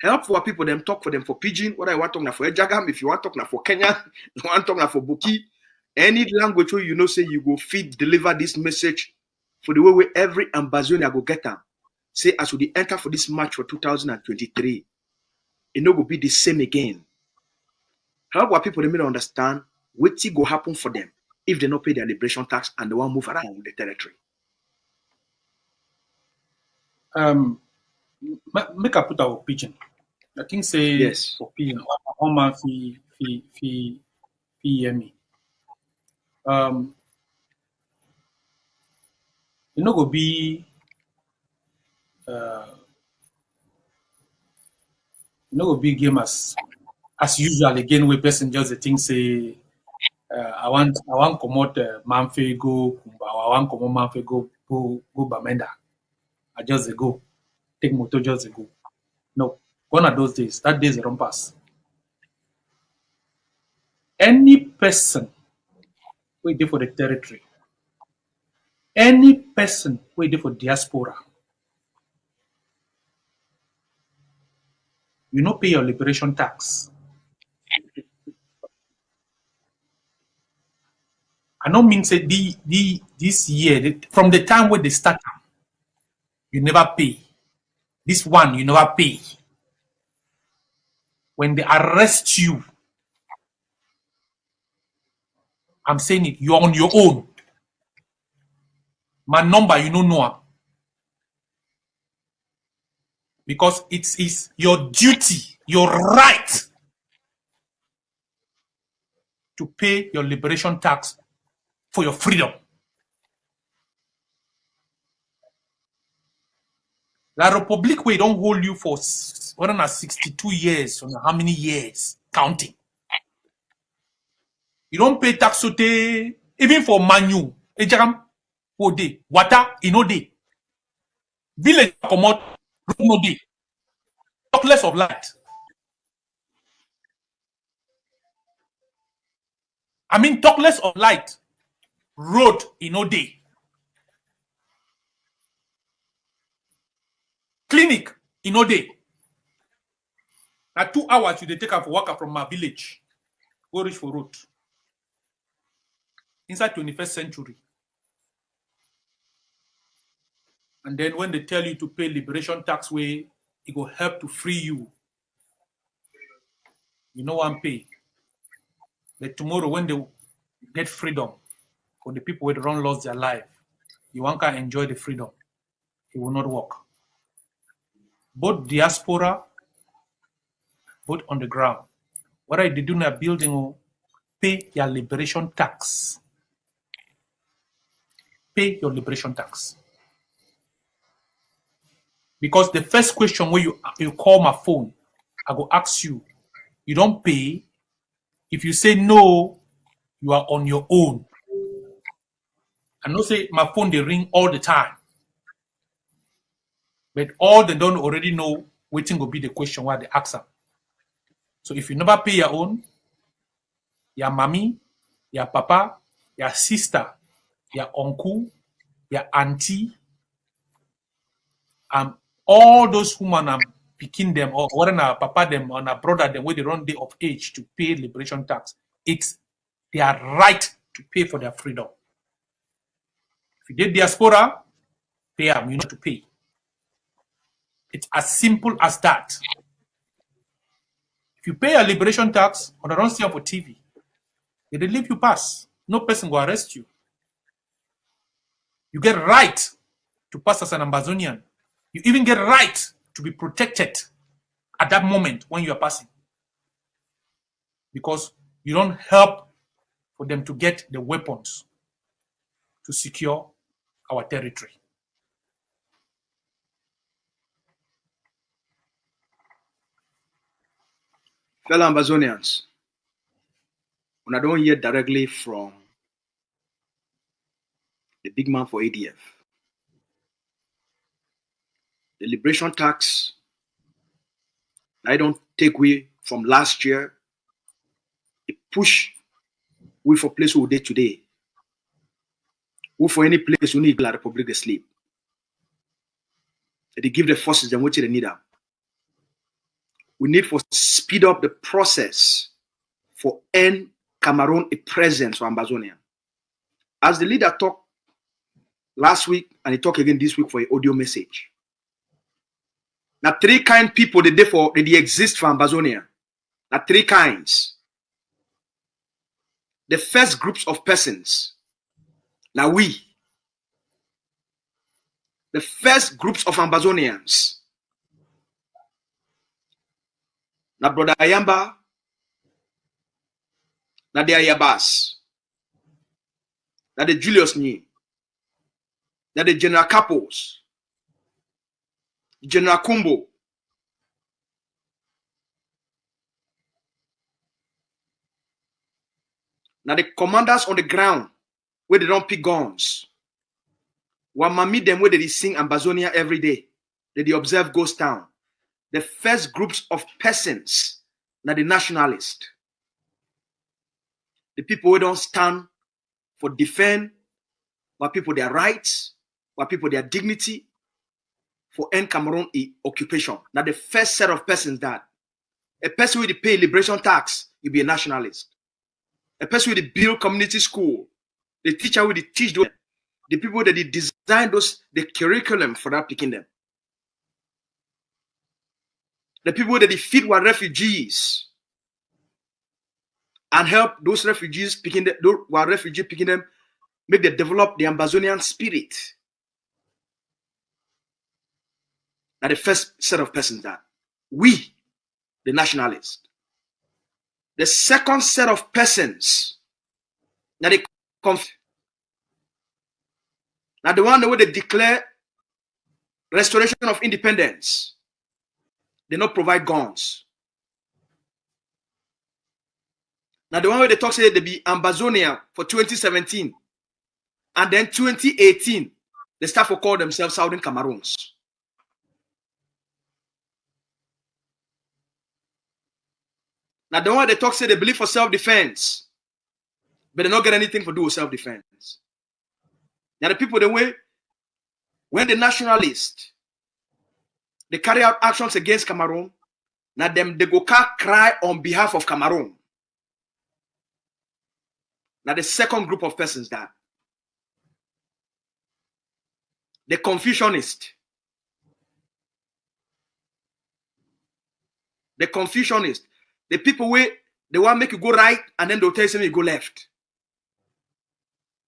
Help for people, them talk for them for pidgin, whether you want to talk for Ejagam, if you want to talk for Kenya, you want to talk for Buki, any language where you know say you go feed, deliver this message for the way where every Ambazonian go get them. Say as we enter for this match for 2023, it no go be the same again. Help what people they understand what go happen for them if they not pay their liberation tax and they want move around the territory. Make I put our pigeon. I think say Yes. for pigeon, one man fee hear me. You know go be you know go be game as usual again where person just the thing say I want come out Manfe go Kumba, I want come out Manfe go Bamenda. I just go. Take motor just go. No. Gone are those days. That days don't pass. Any person waiting for the territory, any person waiting for diaspora, you not pay your liberation tax. I don't mean say this year, from the time when they start, you never pay. This one, you never pay. When they arrest you, I'm saying it, you're on your own. My number, you don't know. Because it is your duty, your right to pay your liberation tax for your freedom. La Republic way don't hold you for 162 years, or how many years counting. You don't pay tax even for manu. Ejam, ode, water, inode. Village come out, no day. Talk less of light. I mean, talk less of light. Road, inode. Clinic, inode. Now 2 hours you dey take for work from my village. Go reach for road. Inside 21st century. And then when they tell you to pay liberation tax way, it will help to free you. You know one pay. But tomorrow when they get freedom for the people who don't lost their life, you want to enjoy the freedom. It will not work. Both diaspora, both on the ground. What I did do in a building, pay your liberation tax. Pay your liberation tax. Because the first question when you call my phone, I go ask you, you don't pay. If you say no, you are on your own. I know say my phone they ring all the time. But all they don't already know, waiting will be the question why they ask them. So if you never pay your own, your mommy, your papa, your sister, your uncle, your auntie, all those women are picking them or whether papa them or a brother them where they run day of age to pay liberation tax. It's their right to pay for their freedom. If you did diaspora, pay them, you know to pay. It's as simple as that. If you pay a liberation tax or they don't see you for TV, they leave you pass. No person will arrest you. You get right to pass as an Ambazonian. You even get right to be protected at that moment when you are passing. Because you don't help for them to get the weapons to secure our territory. Fellow Ambazonians, when I don't hear directly from the big man for ADF, the liberation tax, I don't take away from last year, it push we for place we did today. We for any place we need La Republic to sleep. They give the forces them what they need. We need for speed up the process for end Cameroon a presence for Ambazonian. As the leader talked last week and he talked again this week for an audio message. Now 3 kind people they exist for Ambazonia. Now 3 kinds. The first groups of persons. Now we. The first groups of Ambazonians. Now brother Ayamba. Now the Ayabas. Now the Julius Ni. Now the General Capos. General Kumbo. Now the commanders on the ground where they don't pick guns. Wamami them where they sing Ambazonia every day. They observe Ghost Town. The first groups of persons, now the nationalists. The people who don't stand for defend what people their rights, what people their dignity, for end Cameroon occupation. Now the first set of persons that a person with the pay liberation tax, you be a nationalist. A person with the build community school, the teacher with the teach those, the people that they design the curriculum for that picking them. The people that they feed with refugees and help those refugees picking them, those who are refugee picking them, make them develop the Ambazonian spirit. Now the first set of persons that we, the nationalists. The second set of persons that they now the one where they declare restoration of independence, they not provide guns. Now the one where they talk say they be Ambazonia for 2017, and then 2018 they start to call themselves Southern Cameroons. Now the one they talk say they believe for self-defense, but they don't get anything to do with self-defense. Now the people the way when the nationalists they carry out actions against Cameroon, now them they go cry on behalf of Cameroon. Now the second group of persons that the Confucianist. The Confucianist. The people where they want to make you go right and then they'll tell you go left.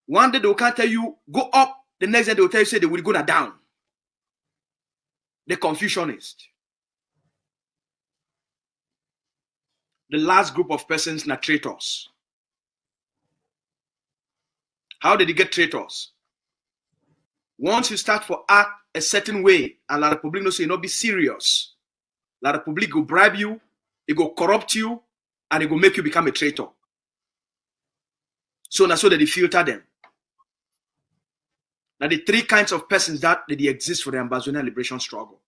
One day they can't tell you go up, the next day they'll tell you say they will go down. The Confucianist. The last group of persons are traitors. How did they get traitors? Once you start to act a certain way and La Republic knows you not be serious, La Republic will bribe you, it will corrupt you, and it will make you become a traitor. So that's so that they filter them. Now the 3 kinds of persons that they exist for the Ambazonian liberation struggle.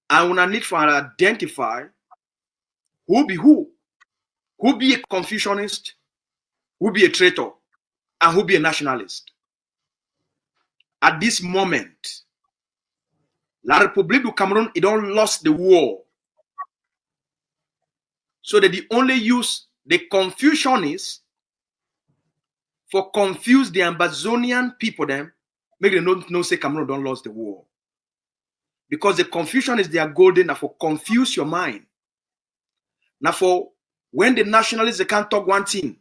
I want to need to identify who be a Confucianist, who be a traitor, and who be a nationalist. At this moment, La Republique du Cameroon, it don't lost the war. So that they only use the Confucianists for confuse the Ambazonian people them, make them know say Cameroon don't lose the war. Because the Confucianists, they are golden now for confuse your mind. Now for when the nationalists they can't talk one thing,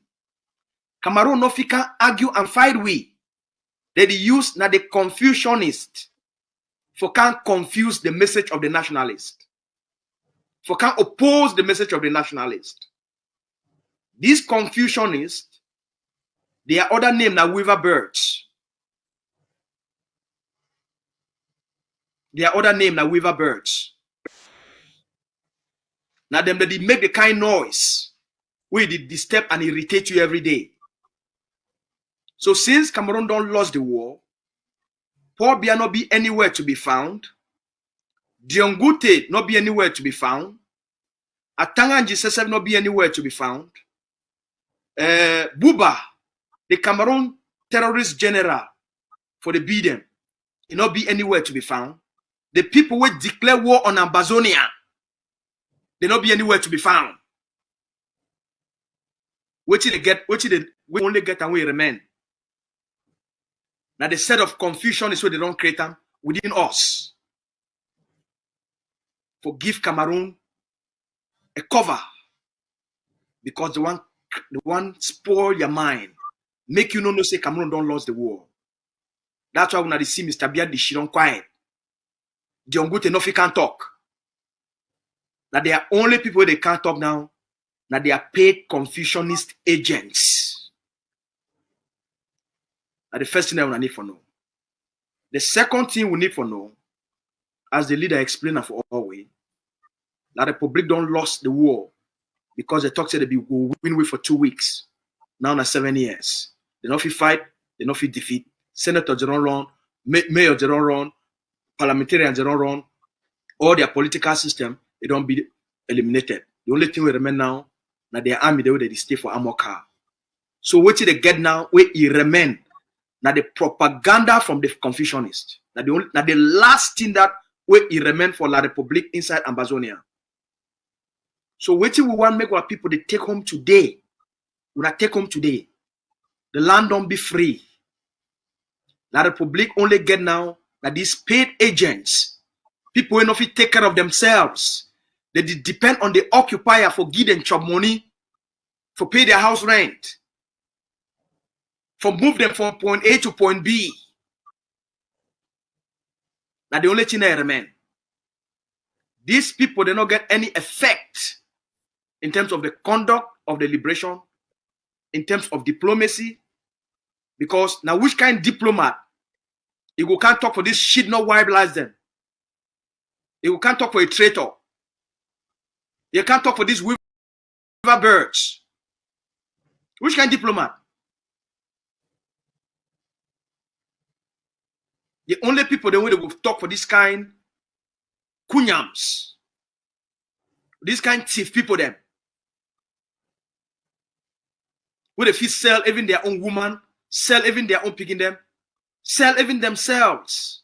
Cameroon no fi can argue and fight we. They use now the Confucianists for can't confuse the message of the nationalist. For can't oppose the message of the nationalist. These Confucianists, their other name now weaver birds. Their other name now weaver birds. Now them that they make the kind noise where they disturb and irritate you every day. So since Cameroon don't lose the war, Paul Biya not be anywhere to be found. Diongute not be anywhere to be found. Atanga Deceptive not be anywhere to be found. Buba, the Cameroon terrorist general for the Biden, he not be anywhere to be found. The people will declare war on Ambazonia. They not be anywhere to be found. What they get, we only get and we remain. Now the set of confusion is where they don't create them within us. Forgive Cameroon a cover. Because the one spoil your mind. Make you know say Cameroon don't lose the war. That's why when I see Mr. Bia, she don't quiet. The Ongute no can't talk. Now they are only people they can't talk now. Now they are paid confusionist agents. Now the first thing I need for know. The second thing we need for know, as the leader explained for all way, that the public don't lost the war because they talk say they will win with for 2 weeks. Now na 7 years. They not fit fight, they not fit defeat. Senators they don't run, mayors they don't run, parliamentarians they don't run, all their political system, they don't be eliminated. The only thing we remain now, now their army they stay for armor car. So what they get now, where it remain, now the propaganda from the Confucianists. Now the last thing that where it remain for La Republique inside Ambazonia. So what we want make our people they take home today. We not take home today. The land don't be free. La Republique only get now that these paid agents, people will not fit take care of themselves. They depend on the occupier for give them chop money, for pay their house rent, for move them from point A to point B. Now the only thing that remain. These people they not get any effect in terms of the conduct of the liberation, in terms of diplomacy, because now which kind of diplomat he go can't talk for this shit not wibelize them. He go can't talk for a traitor. You can't talk for these weaver birds. Which kind of diplomat? The only people they will talk for this kind kunyams, this kind thief people them. Where they fit sell even their own woman, sell even their own picking them, sell even themselves.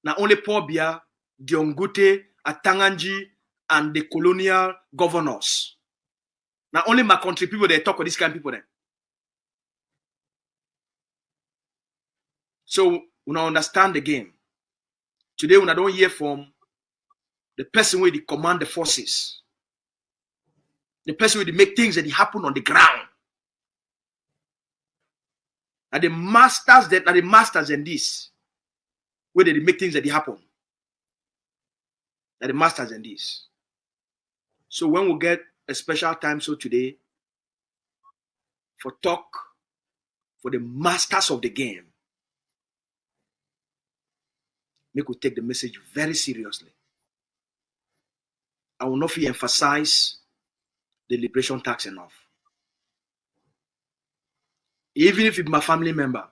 Now only Paul Biya, Diongute, Atanganji, and the colonial governors. Now only my country people they talk with this kind of people then. So we now understand the game. Today when I don't hear from the person where they command the forces, the person where they make things that they happen on the ground. Are the masters in this, where they make things that they happen. Are the masters in this. So when we get a special time, so today, for talk for the masters of the game, make we take the message very seriously. I will not emphasize the liberation tax enough. Even if it's my family member,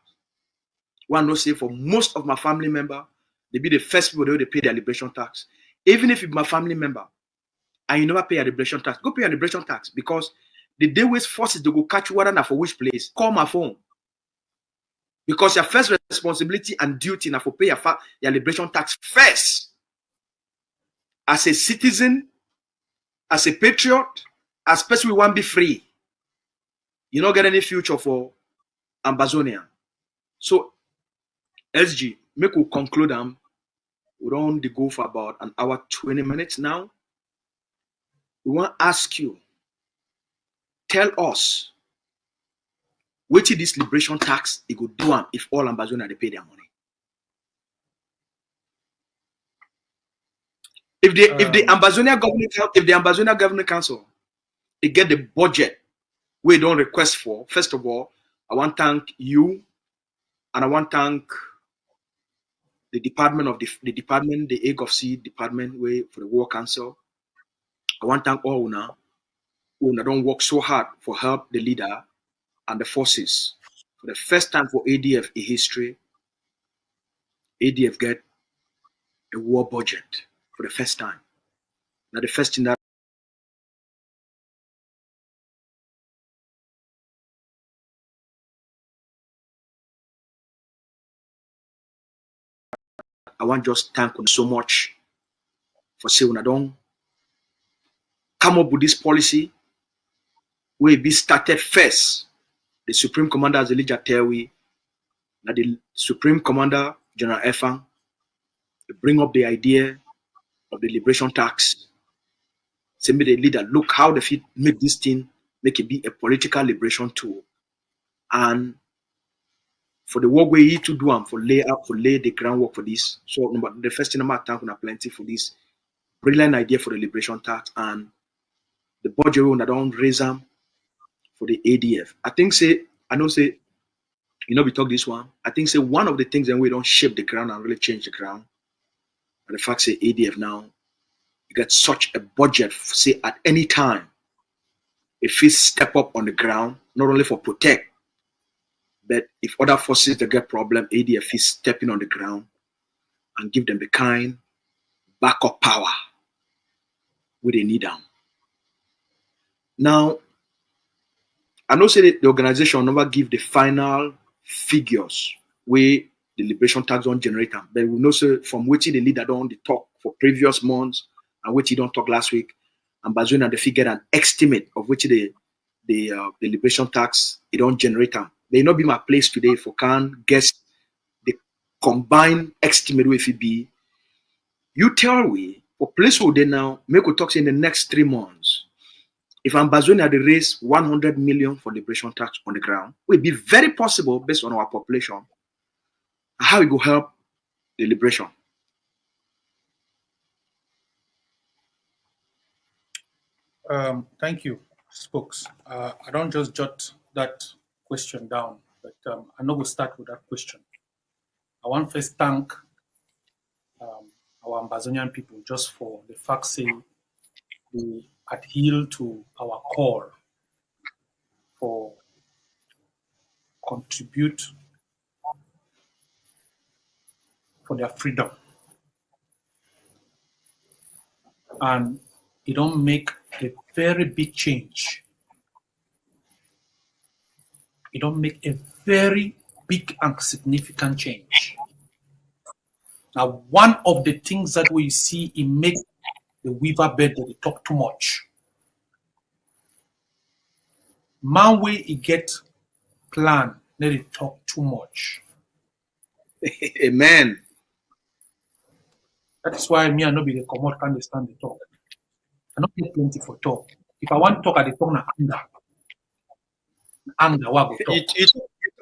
one not say for most of my family member, they be the first people they pay their liberation tax. Even if it's my family member, and you never pay a liberation tax, go pay a liberation tax because the day waste forces they go catch you whether for which place. Call my phone. Because your first responsibility and duty now for pay your liberation tax first. As a citizen, as a patriot, especially we want to be free. You don't get any future for Ambazonian. So, SG, make we conclude them. We don't go for about an hour, 20 minutes now. We want to ask you, tell us, which is this liberation tax it could do if all Ambazonians they pay their money. If the Ambazonian Government Council, they get the budget we don't request for. First of all, I want to thank you, and I want to thank the department of the department, the AGOFC department, way for the War Council. I want to thank all who don't work so hard for help the leader and the forces. For the first time for ADF in history, ADF get a war budget for the first time. Now the first thing that I want just thank you so much for saying I don't come up with this policy. We be started first. The Supreme Commander as the leader tell we that the Supreme Commander General Efang bring up the idea of the liberation tax. Say me the leader look how they fit make this thing make it be a political liberation tool. And for the work we need to do and for lay the groundwork for this. So the first thing I'm thanking plenty for this brilliant idea for the liberation tax and the budget we don't raise them for the ADF. We talk this one. I think say one of the things that we don't shape the ground and really change the ground. And the fact say ADF now you get such a budget say at any time if it step up on the ground, not only for protect, but if other forces that get problem, ADF is stepping on the ground and give them the kind backup power where they need them. Now, I know say that the organization never give the final figures where the liberation tax don't generate them, but we know say from which the leader don't talk for previous months and which he don't talk last week, Ambazonian and the figure an estimate of which the liberation tax it don't generate them. May not be my place today for can guess the combined estimate if it be. You tell me for place where they now make we talk in the next 3 months. If Ambazonian had raised 100 million for liberation tax on the ground, it would be very possible based on our population how it will help the liberation. Thank you, Spokes. I don't just jot that question down, but I know we'll start with that question. I want to first thank our Ambazonian people just for the fact saying they adhere to our call for contribute for their freedom. And it don't make a very big change. It don't make a very big and significant change. Now, one of the things that we see it make the weaver bed that they talk too much. Man way it get plan, let it talk too much. Amen. That is why me and nobody the commode can't stand the talk. I don't get plenty for talk. If I want to talk at the talk na anger. Anger, what go talk?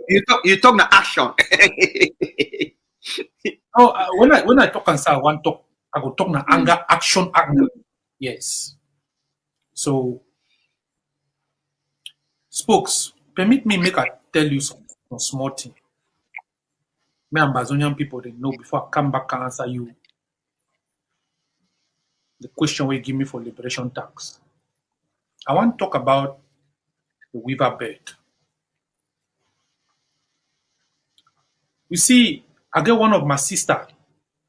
You talk the action. No, when I talk and say I want talk, I go talk na anger, action, anger. Yes. So, Spokes, permit me make I tell you some small thing. Me Ambazonian people they know before I come back and answer you the question we give me for liberation tax. I want to talk about the weaver bed. You see, I get one of my sister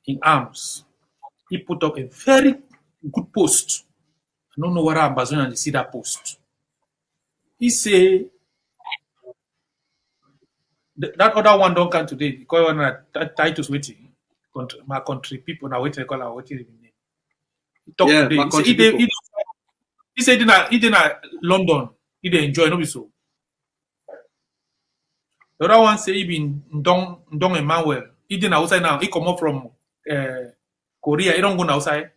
in arms. He put up a very good post. I don't know whether Ambazonian they see that post. He say that other one don't come today because one that titles waiting. My country people now waiting call our waiting name. He talk Yeah, today. my country people. He said he did London. He did enjoy no be so. The other one say he been Ndong Emmanuel. He did outside now. He come up from Korea. He don't go outside.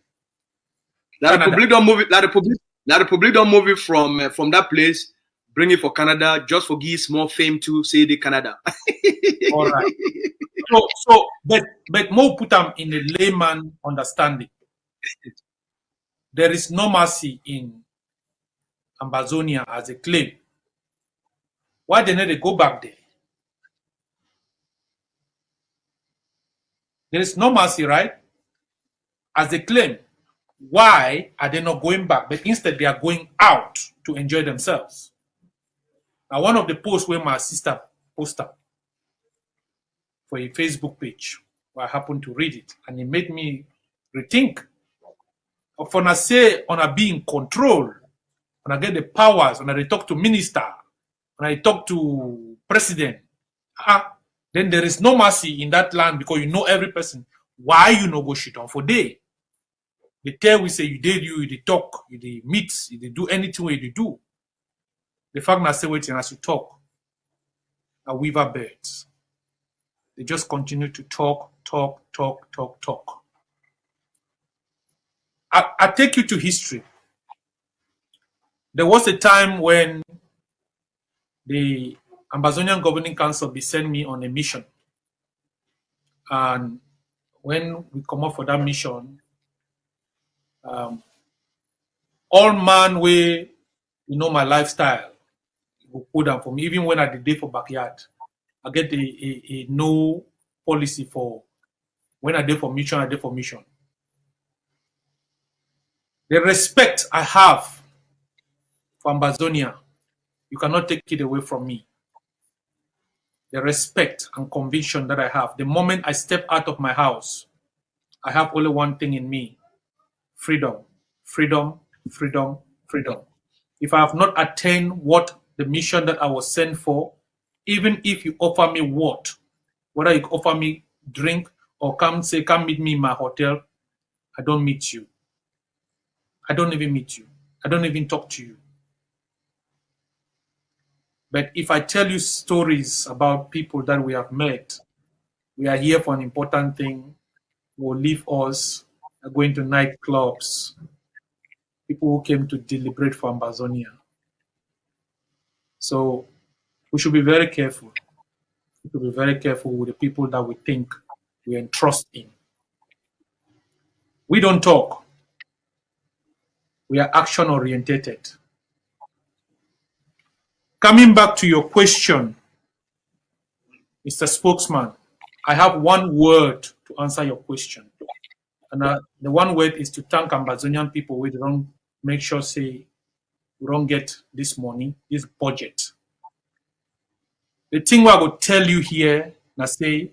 The Republic don't move it. The Republic don't move it from that place. Bring it for Canada. Just for give small fame to say the Canada. All right. But more put them in a layman understanding. There is no mercy in Ambazonia as a claim. Why they need to go back there? There is no mercy, right? As a claim. Why are they not going back? But instead they are going out to enjoy themselves. Now, one of the posts where my sister posted for a Facebook page, where I happened to read it, and it made me rethink. Of when I say when I be in control, when I get the powers, when I talk to minister, when I talk to president, then there is no mercy in that land because you know every person Why you no go shit on for day? They tell we say you did you dey talk, you dey meet, you dey do anything wey you do. The fact na say waiting as you talk, a weaver birds. They just continue to talk. I take you to history. There was a time when the Ambazonian Governing Council be sent me on a mission. And when we come up for that mission, all man way, you know my lifestyle, will put down for me. Even when I did day for backyard, I get a no policy for when I did for mission, I did for mission. The respect I have for Ambazonia, you cannot take it away from me. The respect and conviction that I have, the moment I step out of my house, I have only one thing in me: freedom, freedom, freedom, freedom. If I have not attained what the mission that I was sent for, even if you offer me what, whether you offer me drink or come meet me in my hotel, I don't meet you. I don't even meet you. I don't even talk to you. But if I tell you stories about people that we have met, we are here for an important thing, will leave us, are going to nightclubs, people who came to deliberate for Ambazonia. So we should be very careful. We should be very careful with the people that we think we entrust in. We don't talk. We are action-orientated. Coming back to your question, Mr. Spokesman, I have one word to answer your question. And the one word is to thank Ambazonian people. We don't make sure, say, we don't get this money, this budget. The thing I will tell you here, na say,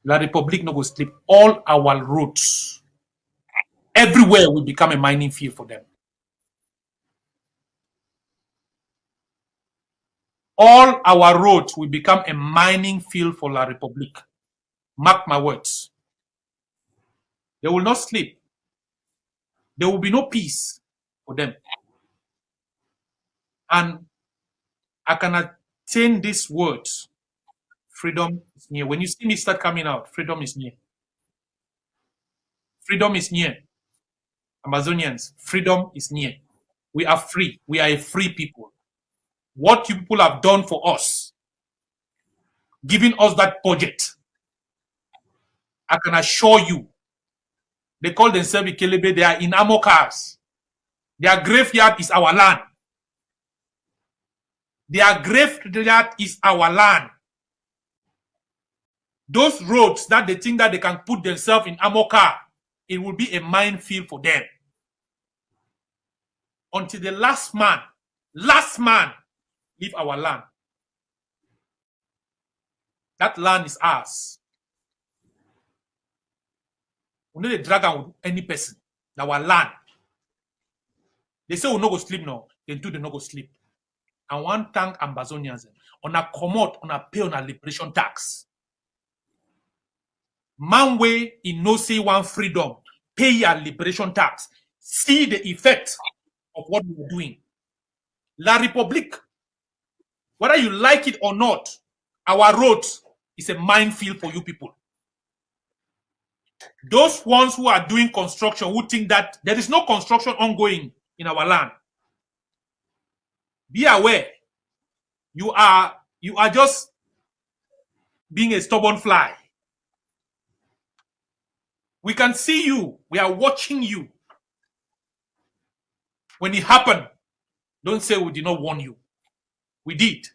La Republic no go sleep. All our roads, everywhere will become a mining field for them. All our roads will become a mining field for La Republic. Mark my words. They will not sleep. There will be no peace for them. And I can attain these words. Freedom is near. When you see me start coming out, freedom is near. Freedom is near. Amazonians, freedom is near. We are free. We are a free people. What you people have done for us, giving us that budget, I can assure you, they call themselves Ikelebe, they are in armor cars. Their graveyard is our land. Their graveyard is our land. Those roads that they think that they can put themselves in armor car, it will be a minefield for them. Until the last man leave our land. That land is ours. We need a dragon with any person. Our land. They say we no go sleep now. They do they no go sleep. I want to thank Ambazonians. On a commot, on a pay on a liberation tax. Man way in no say one freedom, pay your liberation tax. See the effect of what we are doing. La Republique, whether you like it or not, our roads is a minefield for you people. Those ones who are doing construction, who think that there is no construction ongoing in our land, be aware. You are just being a stubborn fly. We can see you. We are watching you. When it happened, don't say we did not warn you. We did.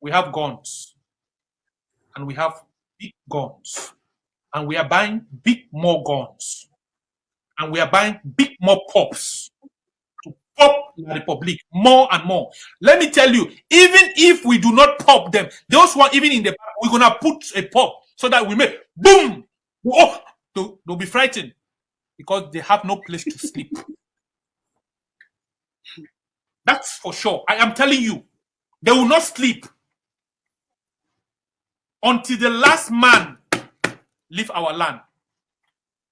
We have guns. And we have big guns. And we are buying big more guns. And we are buying big more pops to pop La Republique more and more. Let me tell you, even if we do not pop them, those one even in the back, we're gonna put a pop so that we make boom. Oh, they'll be frightened because they have no place to sleep. That's for sure. I am telling you, they will not sleep until the last man leave our land.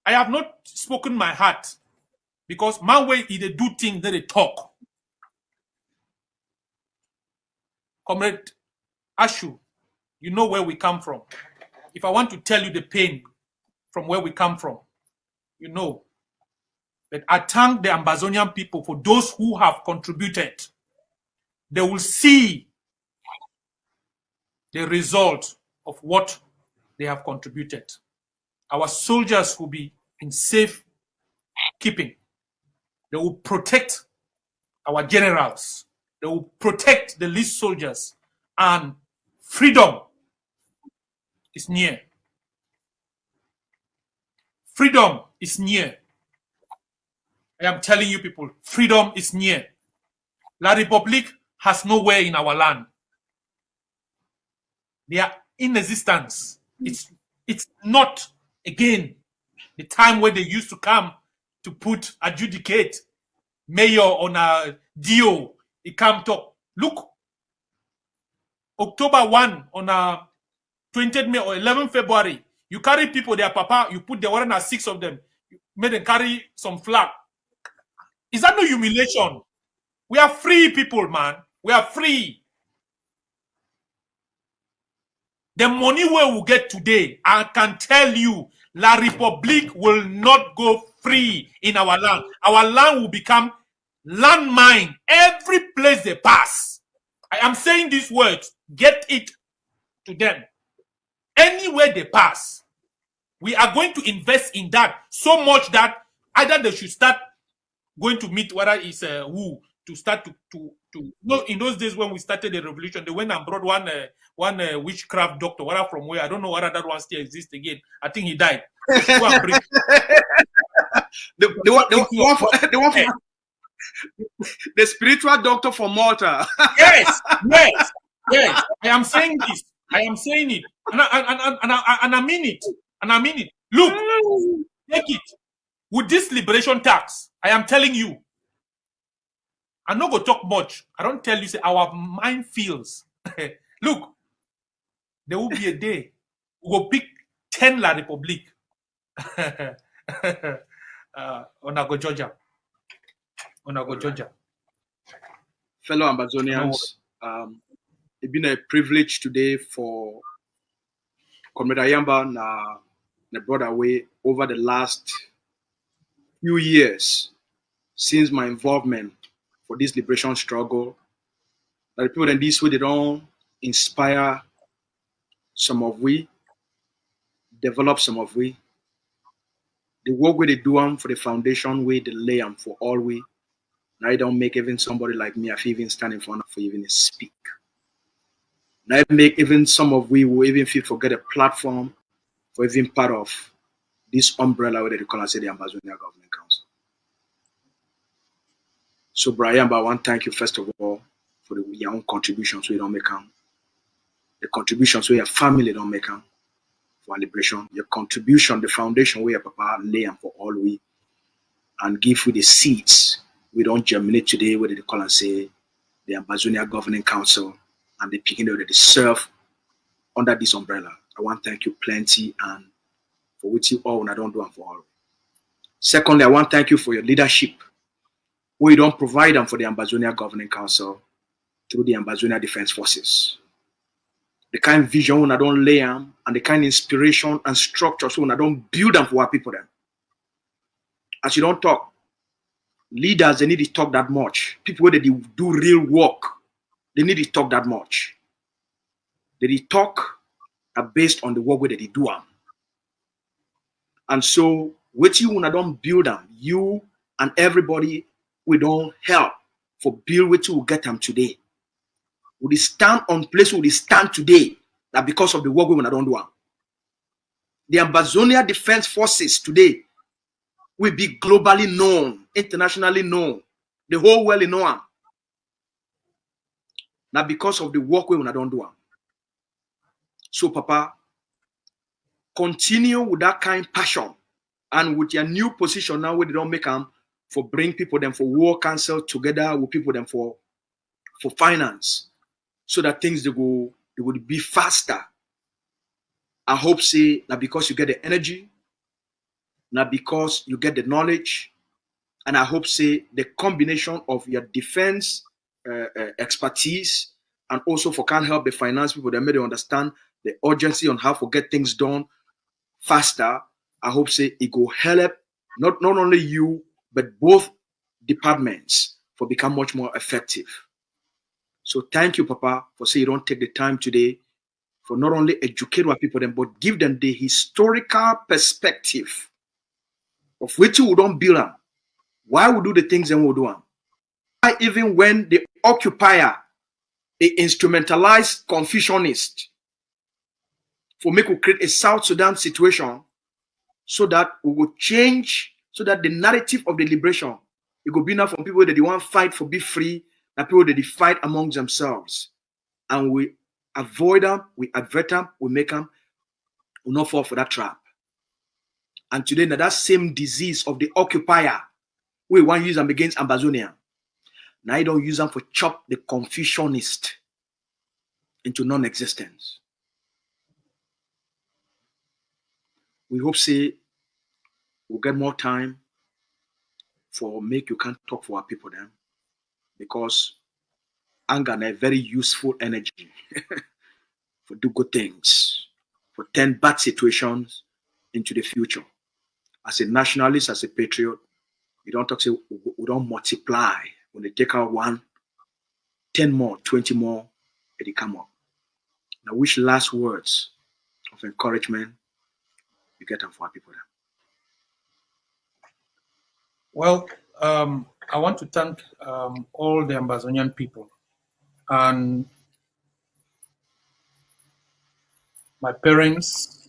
I have not spoken my heart because my way is they do things that they talk. Comrade Ashu, you know where we come from. If I want to tell you the pain from where we come from, you know. But I thank the Ambazonian people for those who have contributed. They will see the result of what they have contributed. Our soldiers will be in safe keeping. They will protect our generals. They will protect the least soldiers. And freedom is near. Freedom is near. I am telling you people, freedom is near. La Republique has nowhere in our land. They are in existence. It's not, again, the time where they used to come to adjudicate mayor on a deal. It come to, look, October 1 on a 20th May or 11th February, you carry people, their papa, you put the 106 of them, you made them carry some flag. Is that no humiliation? We are free people, man. We are free. The money we will get today, I can tell you, La Republique will not go free in our land. Our land will become landmine every place they pass. I am saying these words, get it to them. Anywhere they pass, we are going to invest in that so much that either they should start going to meet whether it's who to start to no, in those days when we started the revolution, they went and brought one witchcraft doctor, whether from where, I don't know whether that one still exists again. I think he died. Go and bring the spiritual doctor from Malta. yes. I am saying this. I am saying it, and I mean it. And I mean it. Look, take it with this liberation tax. I am telling you. I'm not gonna talk much. I don't tell you. Say our mind feels. Look, there will be a day we will pick 10 La Republique. On Georgia. Fellow Ambazonians, it's been a privilege today for Comrade Ayamba na brother way over the last few years since my involvement for this liberation struggle. That the people in this way, they don't inspire some of we, develop some of we. The work where they do them for the foundation way, they lay them for all we. Now it don't make even somebody like me, if even stand in front of you, even speak. Now it make even some of we who even feel forget a platform for even part of this umbrella where they call and say the Ambazonian Government Council. So Brian, I want to thank you first of all for your own contributions we don't make them. The contributions where your family don't make them for liberation. Your contribution, the foundation where your papa lay them for all we, and give you the seeds we don't germinate today where they call and say the Ambazonian Governing Council and the picking that they serve under this umbrella. I want to thank you plenty and for which you all when I don't do them for all. Secondly, I want to thank you for your leadership where you don't provide them for the Ambazonian Governing Council through the Ambazonian Defense Forces. The kind of vision when I don't lay them and the kind of inspiration and structure so when I don't build them for our people then. As you don't talk, leaders, they need to talk that much. People where they do real work, they need to talk that much. They talk are based on the work where they do them. And so, with you when I don't build them, you and everybody, we don't help for build with you will get them today. We stand on place where we stand today that because of the work when I don't do them. The Ambazonian Defense Forces today will be globally known, internationally known. The whole world know them. Now because of the work when I don't do them. So Papa, continue with that kind of passion and with your new position now where they don't make them for bring people them for war council together with people them for finance so that things they would be faster. I hope say that because you get the energy, not because you get the knowledge, and I hope say the combination of your defense expertise and also for can help the finance people that may understand the urgency on how to get things done faster. I hope say it go help not only you but both departments for become much more effective. So thank you, Papa, for saying you don't take the time today for not only educate our people, but give them the historical perspective of which we don't build them. Why we do the things and we do them. Why even when the occupier, the instrumentalized Confucianist, for make we create a South Sudan situation so that we will change, so that the narrative of the liberation, it will be now from people that they want to fight for be free, that people that they fight amongst themselves. And we avoid them, we advert them, we make them, we not fall for that trap. And today, now that same disease of the occupier, we want to use them against Ambazonian. Now you don't use them for chop the Confucianist into non-existence. We hope say we'll get more time for make you can't talk for our people then, because anger is a very useful energy for do good things, for turn bad situations into the future. As a nationalist, as a patriot, we don't talk say we don't multiply. When they take out 1, 10 more, 20 more, they come up. Now, which last words of encouragement you get them for our people then? Well, I want to thank all the Ambazonian people and my parents,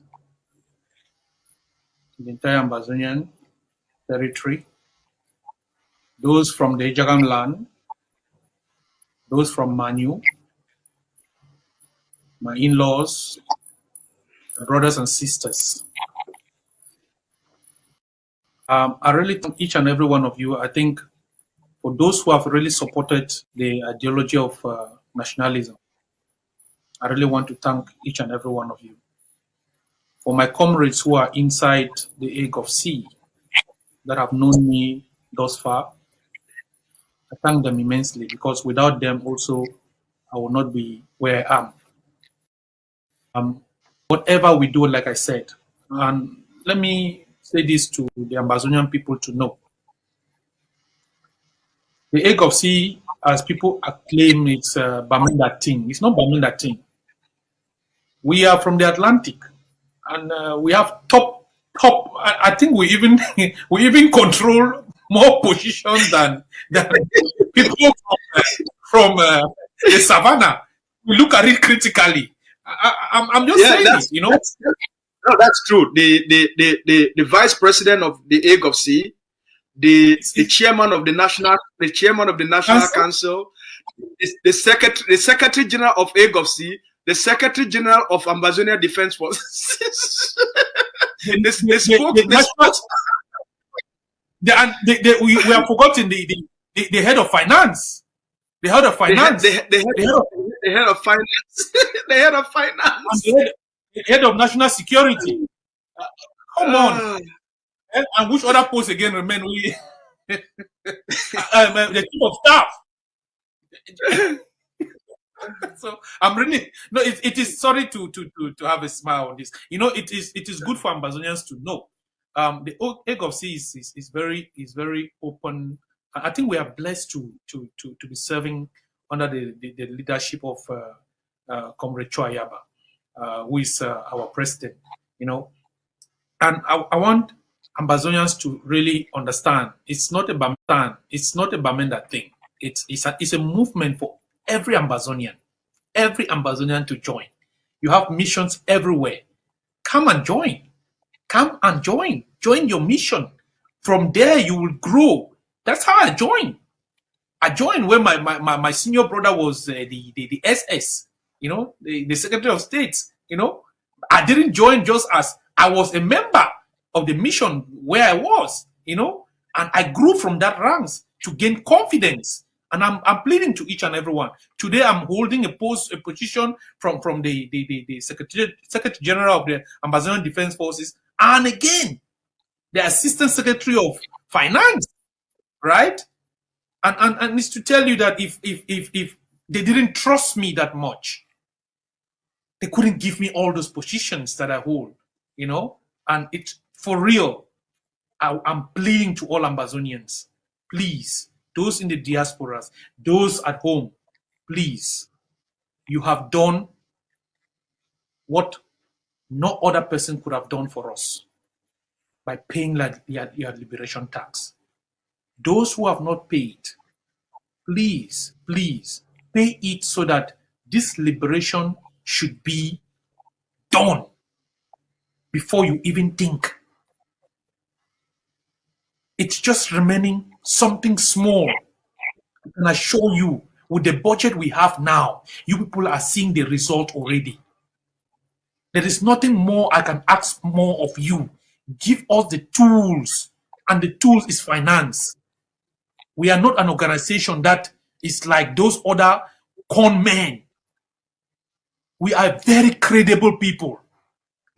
the entire Ambazonian territory, those from the Ijagam land, those from Manu, my in-laws, my brothers and sisters. I really thank each and every one of you. I think for those who have really supported the ideology of nationalism, I really want to thank each and every one of you. For my comrades who are inside the egg of sea that have known me thus far, I thank them immensely, because without them also, I will not be where I am. Whatever we do, like I said, and let me say this to the Ambazonian people to know. The egg of sea, as people claim, it's Bamenda thing. It's not Bamenda thing. We are from the Atlantic, and we have top. I think we even control more positions than people from the savannah. We look at it critically. I'm just saying this, you know. That's true. The vice president of the egg of sea, the chairman of the national council, the secretary general of egg of sea, the secretary general of Ambazonian Defense Force. We have forgotten the head of finance. The head of finance. The head of finance. The head of finance. The head of national security. Come on. And which other post again remain? The chief of staff. So I'm really it is sorry to have a smile on this. You know, it is good for Ambazonians to know. The egg of sea is very open. I think we are blessed to be serving under the leadership of Comrade Chua, who is our president. You know, and I want Ambazonians to really understand it's not a Bamenda thing. It's a movement for every Ambazonian to join. You have missions everywhere. Come and join. Join your mission. From there you will grow. That's how I joined. I joined when my senior brother was the SS, you know, the Secretary of State. You know, I didn't join just as I was a member of the mission where I was, you know, and I grew from that ranks to gain confidence. And I'm pleading to each and every one. Today, I'm holding a position from the Secretary General of the Ambazonian Defense Forces, and again, the Assistant Secretary of Finance, right? And it's to tell you that if they didn't trust me that much, they couldn't give me all those positions that I hold, you know? And it's for real. I'm pleading to all Ambazonians, please, those in the diasporas, those at home, please, you have done what no other person could have done for us by paying your liberation tax. Those who have not paid, please, please pay it so that this liberation should be done before you even think. It's just remaining something small. And I assure you, with the budget we have now, you people are seeing the result already. There is nothing more I can ask more of you. Give us the tools, and the tools is finance. We are not an organization that is like those other con men. We are very credible people.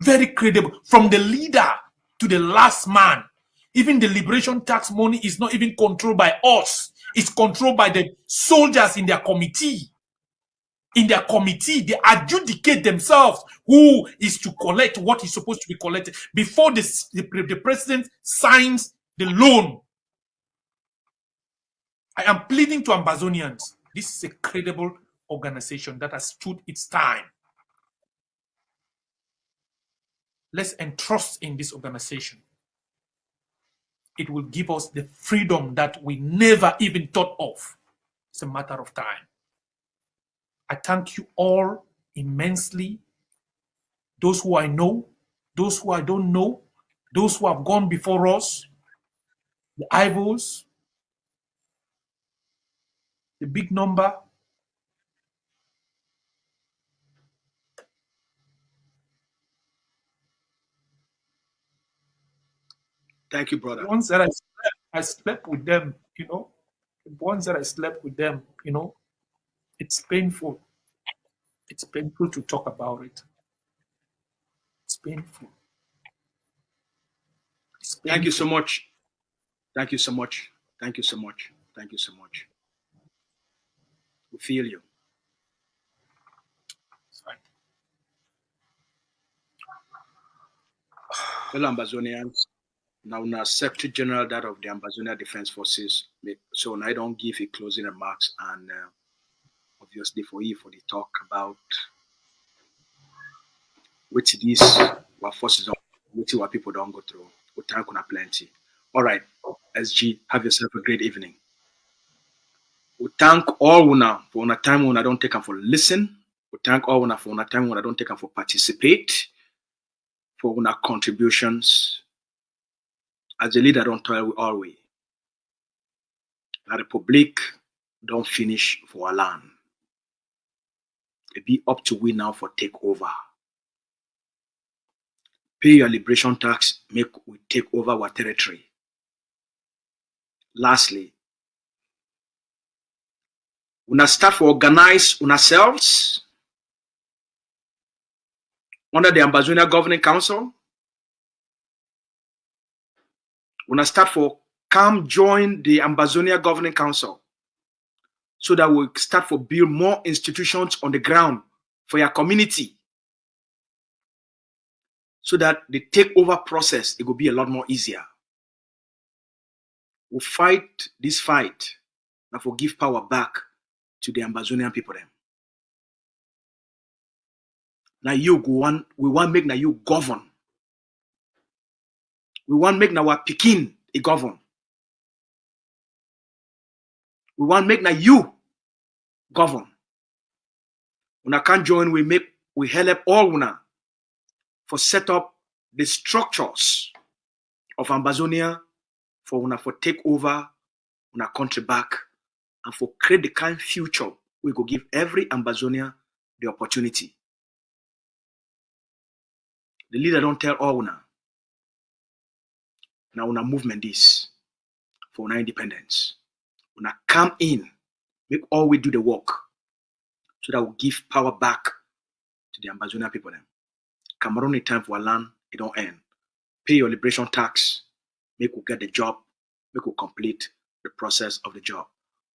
Very credible. From the leader to the last man. Even the liberation tax money is not even controlled by us. It's controlled by the soldiers in their committee. In their committee, they adjudicate themselves who is to collect what is supposed to be collected before the president signs the loan. I am pleading to Ambazonians. This is a credible organization that has stood its time. Let's entrust in this organization. It will give us the freedom that we never even thought of. It's a matter of time. I thank you all immensely. Those who I know, those who I don't know, those who have gone before us, the Ivos, the big number. Thank you, brother. The ones that I slept with them, you know. The ones that I slept with them, you know. It's painful. It's painful to talk about it. It's painful. It's painful. Thank you so much. Thank you so much. Thank you so much. Thank you so much. We feel you. It's fine. Fellow Ambazonians, now Secretary General that of the Ambazonian Defense Forces. So now I don't give a closing remarks, and obviously for you for the talk about which these what forces which what people don't go through. We thank you plenty. All right, SG, have yourself a great evening. We thank all una for una time when I don't take them for listen. We thank all una for una time when I don't take them for participate, for una contributions. As a leader, don't tell we always. The Republic don't finish for our land. It be up to we now for take over. Pay your liberation tax, make we take over our territory. Lastly, we start to organize ourselves under the Ambazonian Governing Council. We start for come join the Ambazonian Governing Council so that we start for build more institutions on the ground for your community. So that the takeover process, it will be a lot more easier. We fight this fight and for give power back to the Ambazonian people then. Now you go on, we want make now you govern. We want make now our Pekin a govern. We want make now you govern. Una can't join, we help all una for set up the structures of Ambazonia for una for take over una country back and for create the kind of future we go give every Ambazonia the opportunity. The leader don't tell all una. Now una movement this for una independence. Una come in Make all we do the work so that we give power back to the Ambazonian people. Then. Cameroon in time for our land, it don't end. Pay your liberation tax, make we get the job, make we complete the process of the job.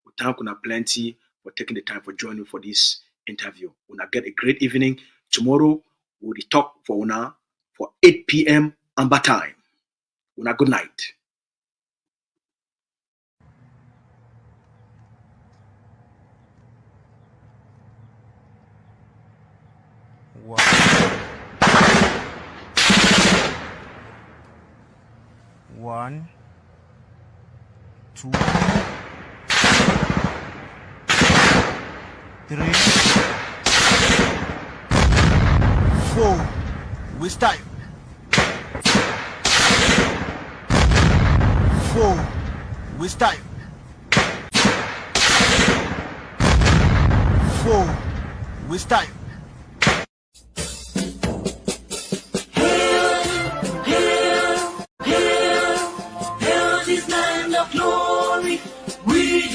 We thank you plenty for taking the time for joining for this interview. Una get a great evening. Tomorrow we'll talk for una for 8 p.m. Amba time. Una good night. Wow. 1, 2, 3, 4. We start. 4. We start. 4. We start.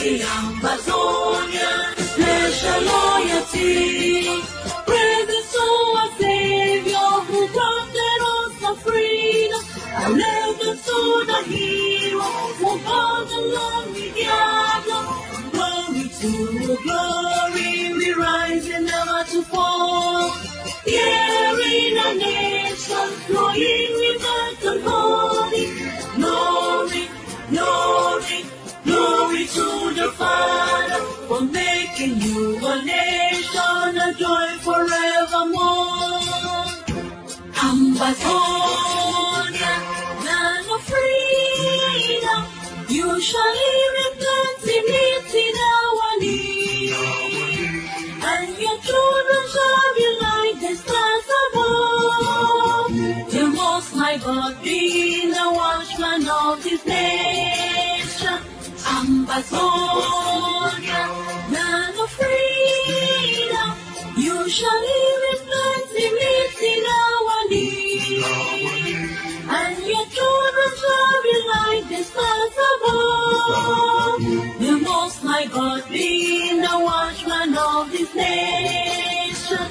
The Ambazonian, special loyalty. Praise to our Savior who granted us the freedom. Allegiance to the hero who fought along we gather. Glory to glory, we rise and never to fall. Here in a nation, flowing with the holy. Glory, glory. Glory to the Father for making you a nation, a joy forevermore. Ambazonia, land of freedom, you shall live in plenty in our need, and your children shall be like the stars above. The Most High God be the watchman of this nation. Ambazonia, land of freedom, you shall live in plenty in our need, and your children shall be like the stars above. The Most High God be the watchman of this nation.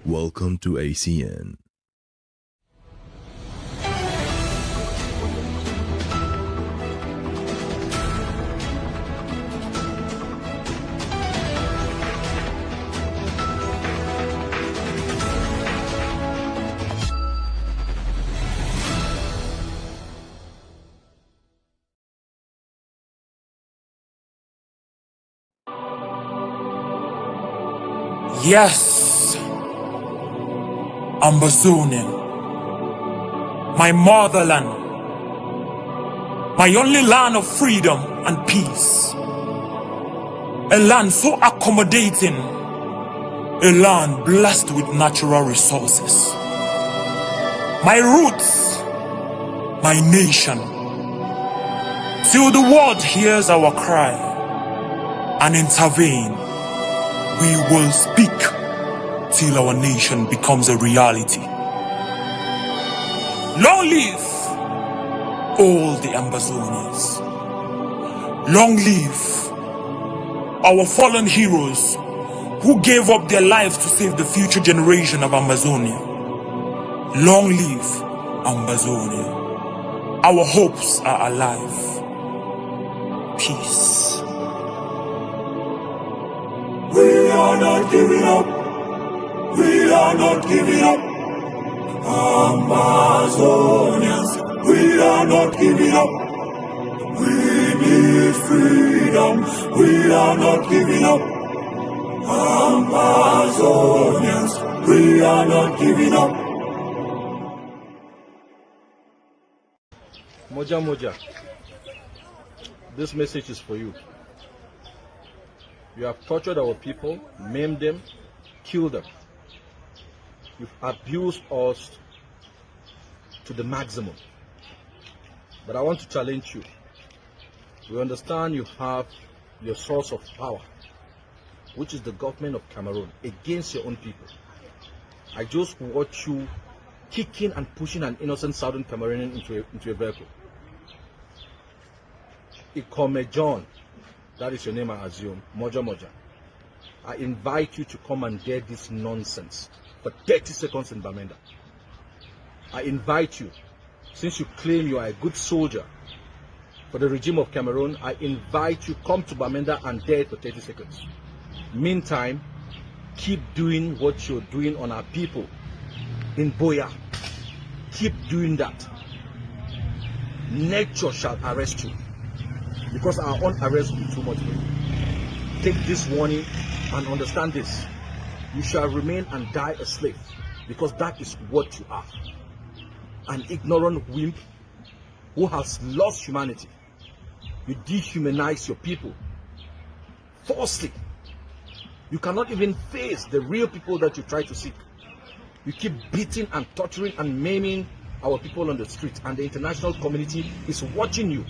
Welcome to ACN. Yes, Ambazonian, my motherland, my only land of freedom and peace, a land so accommodating, a land blessed with natural resources. My roots, my nation, till the world hears our cry and intervene, we will speak till our nation becomes a reality. Long live all the Ambazonians. Long live our fallen heroes who gave up their lives to save the future generation of Amazonia. Long live Ambazonia. Our hopes are alive. Peace. We are not giving up. We are not giving up. Amazonians, we are not giving up. We need freedom. We are not giving up. Amazonians, we are not giving up. Moja Moja, this message is for you. You have tortured our people, maimed them, killed them. You've abused us to the maximum. But I want to challenge you. We understand you have your source of power, which is the government of Cameroon, against your own people. I just watch you kicking and pushing an innocent southern Cameroonian into a vehicle. Ikome John, that is your name, I assume, Moja Moja. I invite you to come and get this nonsense for 30 seconds in Bamenda. I invite you, since you claim you are a good soldier for the regime of Cameroon, I invite you come to Bamenda and dare it for 30 seconds. Meantime, keep doing what you're doing on our people in Boya. Keep doing that. Nature shall arrest you, because our own arrest will be too much for you. Take this warning and understand this. You shall remain and die a slave, because that is what you are. An ignorant wimp who has lost humanity. You dehumanize your people falsely. You cannot even face the real people that you try to seek. You keep beating and torturing and maiming our people on the street, and the international community is watching you.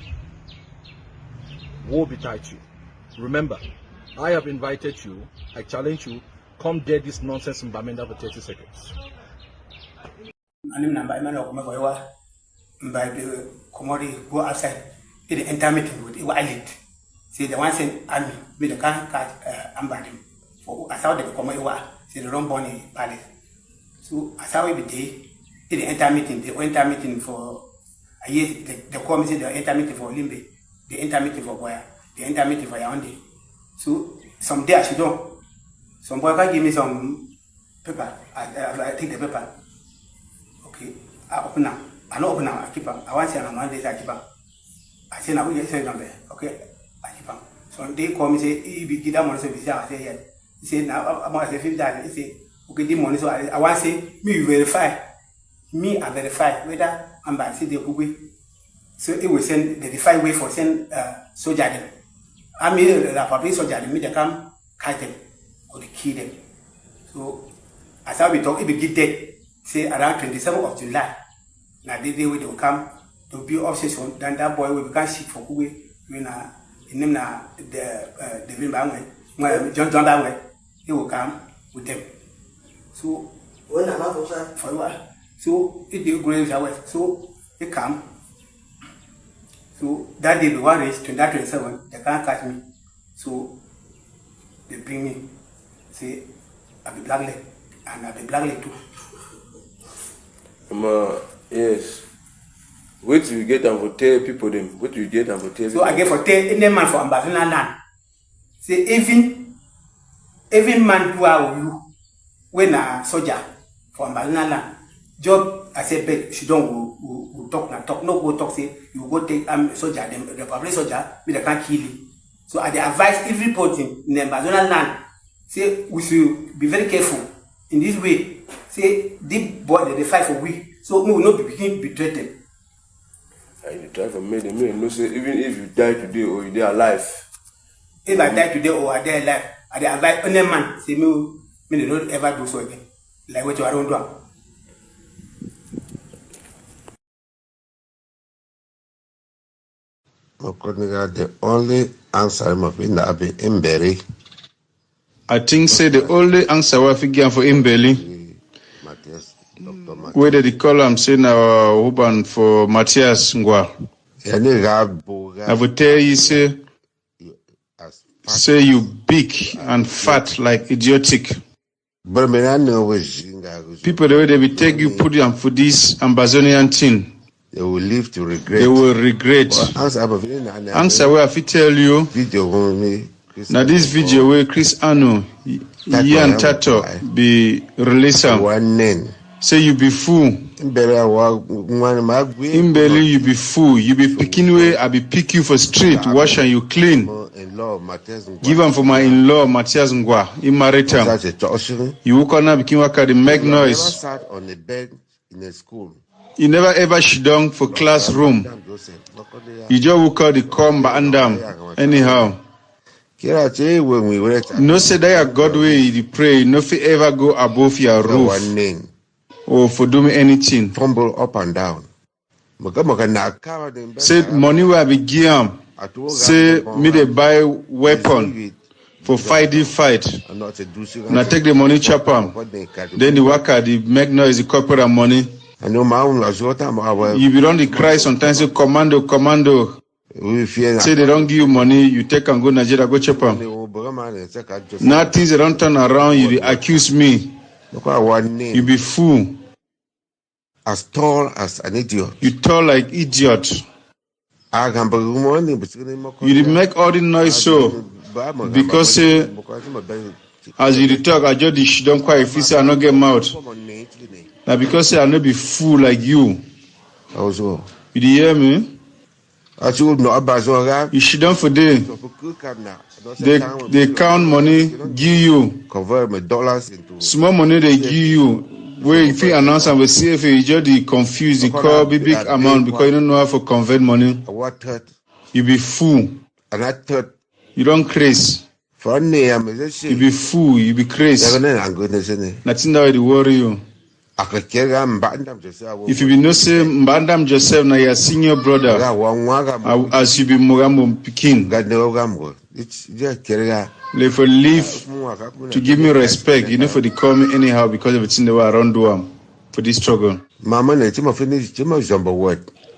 Woe betide you. Remember, I have invited you, I challenge you, come dare this nonsense in Bamenda for 30 seconds. Go outside, the intermittent with the elite. See the one saying, and with the can't catch Ambadim. For I saw the Comoiwa, see the Romboni Palace. So I saw every day, the intermittent, for a year, the committee, the intermittent for Limbe, the intermittent for Boya, the intermittent for Yaoundé. So some day I should know. Some boy can give me some paper. I take the paper. Okay, I open now. I don't open now. I keep on. I want to say on Mondays I keep on. I say now we just send them there. Okay, I keep on. So they call me say, "If you give that money, so I say yes." He say now I'm going to say 50,000. He say, "Okay, the money." So I want to say me verify. Me I verify whether I'm by say the Google. So it will send verify way for send soldier them. I mean the public soldier them. Me they come catch them or they kill them. So as I we talk, if we get dead, say around 27th of July. Now the day we will come to be obsession. Then that boy will become sick for Google. When in name na the Bangway, John Bangway, he will come with them. So when I'm out for a while, so it will go away. So they come. So that day the one is 27, they can't catch me. So they bring me. Say I'll be black leg and I'll be black leg too. Yes. What do you get and for tell people them? What do you get and for tell? So I get for tell any man for Ambazonian land. Say even man who are you when a soldier for Ambazonian land. Job I said bet she don't go talk na talk no go talk say you go take soldier them the public soldier but they can't kill you. So I advise everybody in the Ambazonian land say we should be very careful in this way. Say the boy they fight for we, so we will not be threatened. And you try for me, the man, no say even if you die today or you are alive. If I die today or I die alive, I dey advise any man say me don't ever do so again. Like what you are doing. The only answer I'm in that be Imberi. I think say the only answer we give for Imbeli, whether the call am say na woman for Matthias Ngwa. I would tell you say you big and fat like idiotic. People the way they will take you, put you for this Ambazonian thing. They will live to regret. They will regret. Answer where I fit tell you. Now this video where Chris Ano, Ian Tato be released. Say you be fool. Imbeli you be fool. You be picking way. I be pick you for street. Wash and you clean. Give them for my in-law Matthias Ngwa. He married him. You walk on became waka the make noise. Sat on the bed in a school. You never ever sit down for classroom. You just walk out the comb and down. Anyhow. No say that God way you pray. No fit ever go above your roof. Or for doing anything. Fumble up and down. Say money will be given. Say me they buy weapon for fight. Now take the money chop am. Then the worker the make noise the corporate money. You be on the cry sometimes say commando. Say they don't give you money, you take and go Nigeria go chop am. Now things they don't turn around, you accuse me. You be fool. As tall as an idiot. You tall like idiot. You did make all the noise so because as you talk, I just don't quite if you say I not get mouth. Now because I not be fool like you. You did hear me? You should don't for them. They count money, give you. Convert my dollars into small money they give you. Where if you announce and we see if you just confused, you call big amount because you don't know how to convert money. You be fool. And I thought you don't craze. You be fool, you be crazy. Nothing that will worry you. If you be no say Mbandam Joseph na your senior brother, as you be Mogamo Pikin, if you live to give me respect, you know for the call me anyhow because of the thing they were around do for this struggle.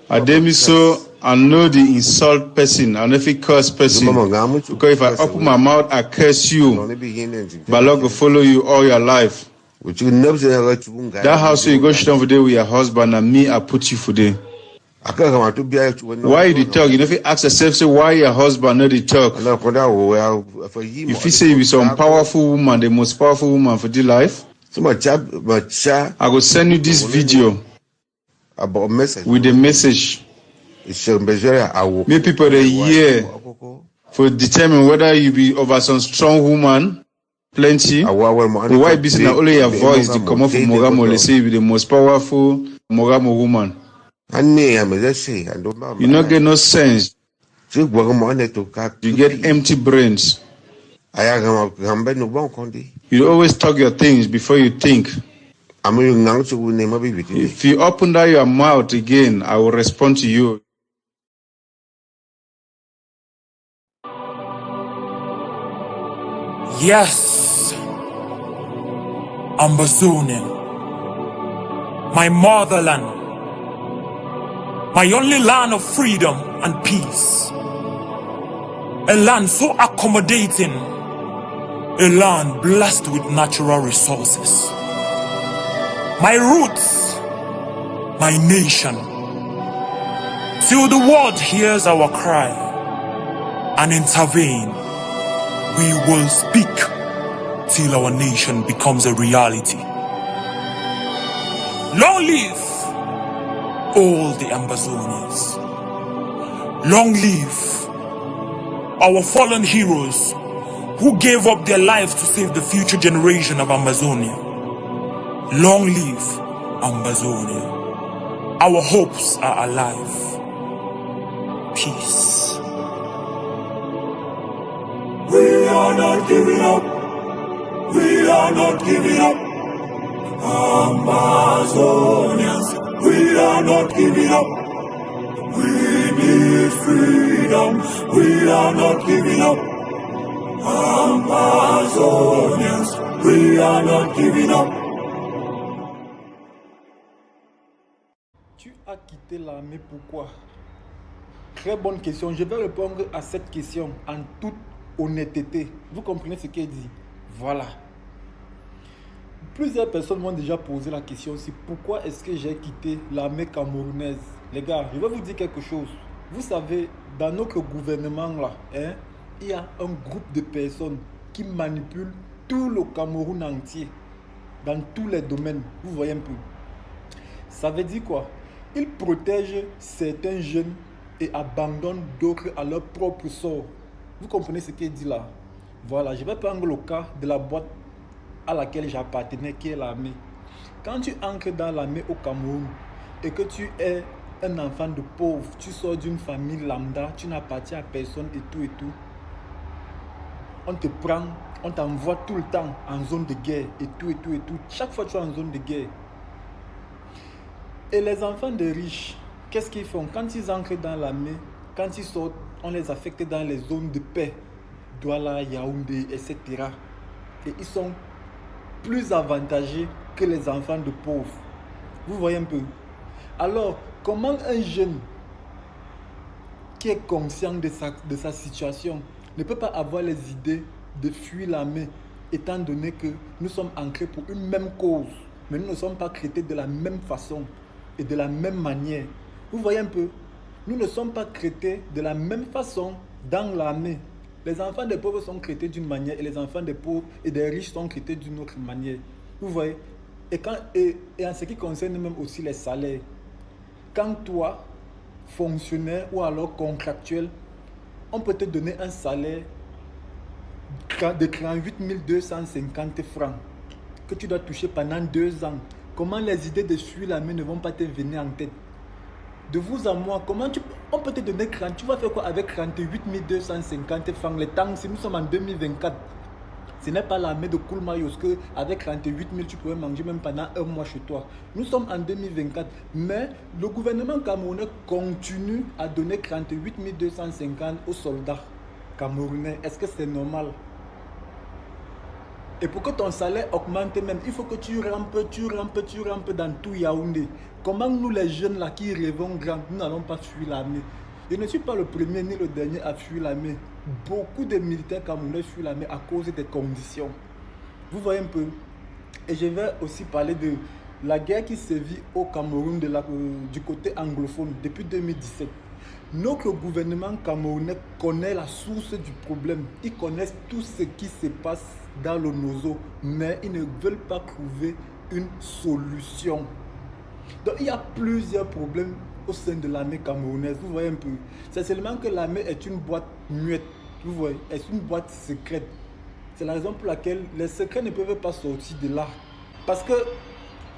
I demi so I know the insult person, I know if it curse person. Because if I open my mouth, I curse you. But Lord will follow you all your life. That house where you go sit down for day with your husband and me, I put you for day. Why you talk? You know if you ask yourself, say why your husband not the talk? If you say you be some powerful woman, the most powerful woman for the life, I will send you this video with the message. Make people they hear for determine whether you be over some strong woman. Plenty. Why be saying only your voice to come up from Mogamo? Let's say you be the most powerful Mogamo woman. You not get no sense. You get empty brains. You always talk your things before you think. If you open down your mouth again, I will respond to you. Yes, Ambazonian, my motherland, my only land of freedom and peace, a land so accommodating, a land blessed with natural resources. My roots, my nation, till the world hears our cry and intervene. We will speak till our nation becomes a reality. Long live all the Ambazonians. Long live our fallen heroes who gave up their lives to save the future generation of Amazonia. Long live Ambazonia. Our hopes are alive. peace. We are not giving up. We are not giving up. Ambazonians, we are not giving up. We need freedom. We are not giving up. Ambazonians, we are not giving up. Tu as quitté l'armée, pourquoi? Très bonne question. Je vais répondre à cette question en toute honnêteté. Vous comprenez ce qu'elle dit? Voilà. Plusieurs personnes m'ont déjà posé la question aussi. Pourquoi est-ce que j'ai quitté l'armée camerounaise? Les gars, je vais vous dire quelque chose. Vous savez, dans notre gouvernement là, il y a un groupe de personnes qui manipulent tout le Cameroun entier. Dans tous les domaines. Vous voyez un peu. Ça veut dire quoi? Ils protègent certains jeunes et abandonnent d'autres à leur propre sort. Vous comprenez ce qu'il dit là? Voilà, je vais prendre le cas de la boîte à laquelle j'appartenais, qui est l'armée. Quand tu entres dans l'armée au Cameroun et que tu es un enfant de pauvre, tu sors d'une famille lambda, tu n'appartiens à personne et tout, on te prend, on t'envoie tout le temps en zone de guerre et tout. Chaque fois tu es en zone de guerre. Et les enfants de riches, qu'est-ce qu'ils font? Quand ils entrent dans l'armée, quand ils sortent, on les affecte dans les zones de paix, Douala, Yaoundé, etc. Et ils sont plus avantagés que les enfants de pauvres. Vous voyez un peu? Alors, comment un jeune qui est conscient de sa situation ne peut pas avoir les idées de fuir l'armée, étant donné que nous sommes ancrés pour une même cause, mais nous ne sommes pas traités de la même façon et de la même manière. Vous voyez un peu? Nous ne sommes pas traités de la même façon dans l'armée. Les enfants des pauvres sont traités d'une manière et les enfants des pauvres et des riches sont traités d'une autre manière. Vous voyez? Et en ce qui concerne même aussi les salaires, quand toi, fonctionnaire ou alors contractuel, on peut te donner un salaire de 38 250 francs que tu dois toucher pendant 2 ans. Comment les idées de fuir l'armée ne vont pas te venir en tête? De vous à moi, on peut te donner 30, tu vas faire quoi avec 38 250 francs? Les temps, si nous sommes en 2024, ce n'est pas l'armée de Koulmaïos que avec 38 000 tu pourrais manger même pendant 1 mois chez toi. Nous sommes en 2024, mais le gouvernement camerounais continue à donner 38 250 aux soldats camerounais. Est-ce que c'est normal? Et pour que ton salaire augmente même, il faut que tu rampes dans tout Yaoundé. Comment nous les jeunes là qui rêvons grand, nous n'allons pas fuir l'armée? Je ne suis pas le premier ni le dernier à fuir l'armée. Beaucoup de militaires camerounais fuient l'armée à cause des conditions. Vous voyez un peu? Et je vais aussi parler de la guerre qui sévit au Cameroun du côté anglophone depuis 2017. Notre gouvernement camerounais connaît la source du problème. Ils connaissent tout ce qui se passe dans le nozo, mais ils ne veulent pas trouver une solution. Donc il y a plusieurs problèmes au sein de l'armée camerounaise. Vous voyez un peu? C'est seulement que l'armée est une boîte muette. Vous voyez? C'est une boîte secrète. C'est la raison pour laquelle les secrets ne peuvent pas sortir de là. Parce que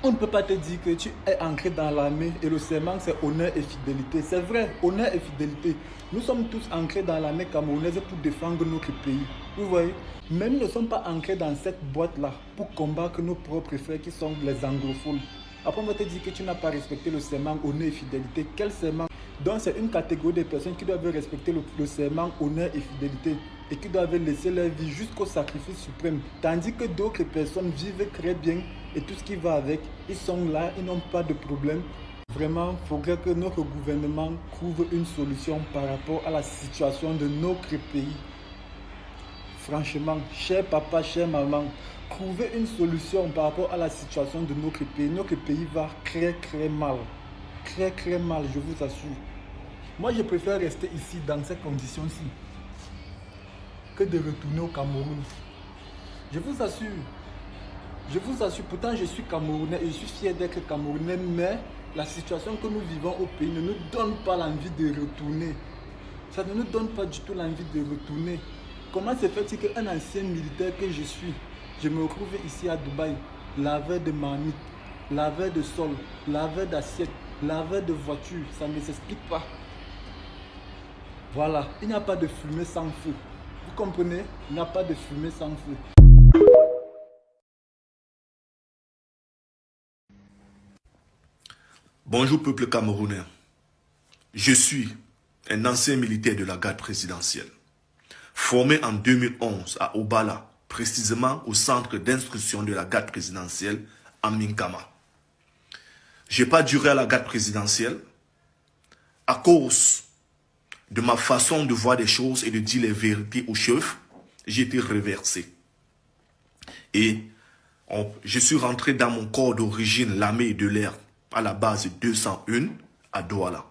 on ne peut pas te dire que tu es ancré dans l'armée et le serment c'est honneur et fidélité. C'est vrai, honneur et fidélité. Nous sommes tous ancrés dans l'armée camerounaise pour défendre notre pays. Vous voyez? Mais nous ne sommes pas ancrés dans cette boîte-là pour combattre nos propres frères qui sont les anglophones. Après, on va te dire que tu n'as pas respecté le serment honneur et fidélité. Quel serment? Donc, c'est une catégorie de personnes qui doivent respecter le serment honneur et fidélité et qui doivent laisser leur vie jusqu'au sacrifice suprême. Tandis que d'autres personnes vivent très bien et tout ce qui va avec, ils sont là, ils n'ont pas de problème. Vraiment, il faudrait que notre gouvernement trouve une solution par rapport à la situation de notre pays. Franchement, cher papa, chère maman, trouver une solution par rapport à la situation de notre pays. Notre pays va très mal. Très mal, je vous assure. Moi, je préfère rester ici dans ces conditions-ci que de retourner au Cameroun. Je vous assure. Pourtant, je suis Camerounais et je suis fier d'être Camerounais, mais la situation que nous vivons au pays ne nous donne pas l'envie de retourner. Ça ne nous donne pas du tout l'envie de retourner. Comment se fait-il qu'un ancien militaire que je suis, je me retrouve ici à Dubaï, laveur de marmite, laveur de sol, laveur d'assiette, laveur de voiture, ça ne s'explique pas. Voilà, il n'y a pas de fumée sans feu. Vous comprenez? Il n'y a pas de fumée sans feu. Bonjour peuple camerounais. Je suis un ancien militaire de la garde présidentielle, formé en 2011 à Obala, précisément au centre d'instruction de la garde présidentielle à Minkama. Je n'ai pas duré à la garde présidentielle à cause de ma façon de voir des choses et de dire les vérités aux chefs. J'ai été reversé. Et je suis rentré dans mon corps d'origine, l'armée de l'air, à la base 201 à Douala.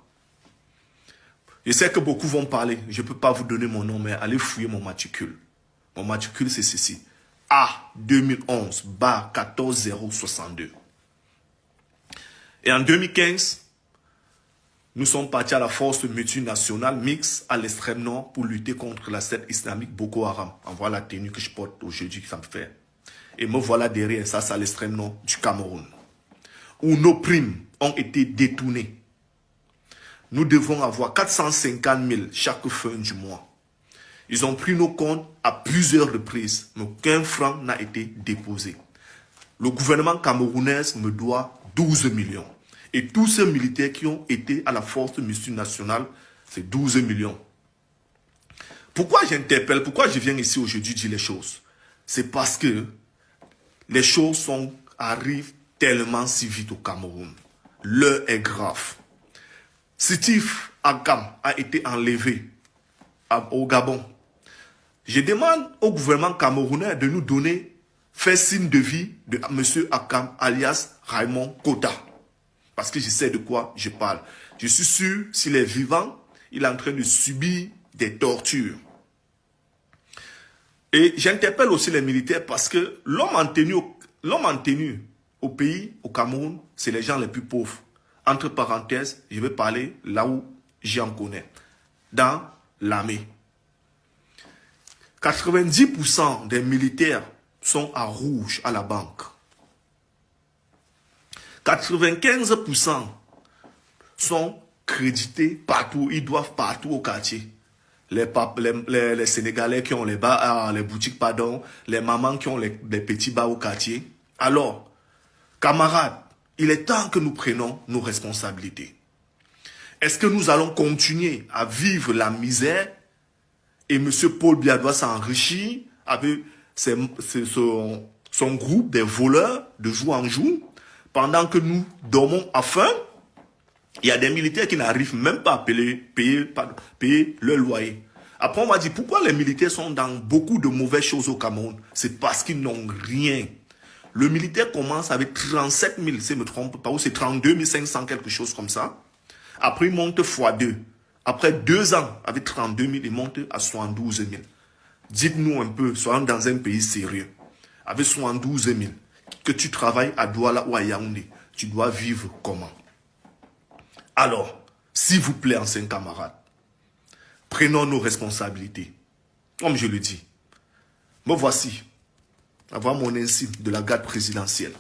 Je sais que beaucoup vont parler, je ne peux pas vous donner mon nom, mais allez fouiller mon matricule. Mon matricule, c'est ceci. A 2011-14062. Et en 2015, nous sommes partis à la force multinationale mixte à l'extrême nord pour lutter contre la secte islamique Boko Haram. En voilà la tenue que je porte aujourd'hui, ça me fait. Et me voilà derrière, ça c'est à l'extrême nord du Cameroun, où nos primes ont été détournées. Nous devons avoir 450 000 chaque fin du mois. Ils ont pris nos comptes à plusieurs reprises, mais aucun franc n'a été déposé. Le gouvernement camerounais me doit 12 millions. Et tous ces militaires qui ont été à la force multinationale, c'est 12 millions. Pourquoi j'interpelle, pourquoi je viens ici aujourd'hui dire les choses? C'est parce que les choses arrivent tellement si vite au Cameroun. L'heure est grave. Steve Agam a été enlevé au Gabon. Je demande au gouvernement camerounais de nous donner fait signe de vie de M. Agam alias Raymond Kota. Parce que je sais de quoi je parle. Je suis sûr, s'il est vivant, il est en train de subir des tortures. Et j'interpelle aussi les militaires parce que l'homme en tenue au pays, au Cameroun, c'est les gens les plus pauvres. Entre parenthèses, je vais parler là où j'en connais. Dans l'armée. 90% des militaires sont à rouge à la banque. 95% sont crédités partout. Ils doivent partout au quartier. Les Sénégalais qui ont les boutiques, les mamans qui ont les petits bars au quartier. Alors, camarades, il est temps que nous prenions nos responsabilités. Est-ce que nous allons continuer à vivre la misère et M. Paul Biya doit s'enrichir avec son groupe des voleurs de jour en jour pendant que nous dormons à faim? Il y a des militaires qui n'arrivent même pas à payer leur loyer. Après, on va dire, pourquoi les militaires sont dans beaucoup de mauvaises choses au Cameroun? C'est parce qu'ils n'ont rien. Le militaire commence avec 37 000, si je ne me trompe pas, ou c'est 32 500, quelque chose comme ça. Après, il monte x2. Après 2 ans, avec 32 000, il monte à 72 000. Dites-nous un peu, soyons dans un pays sérieux. Avec 72 000, que tu travailles à Douala ou à Yaoundé, tu dois vivre comment? Alors, s'il vous plaît, anciens camarades, prenons nos responsabilités. Comme je le dis, me voici, avoir mon insigne de la garde présidentielle.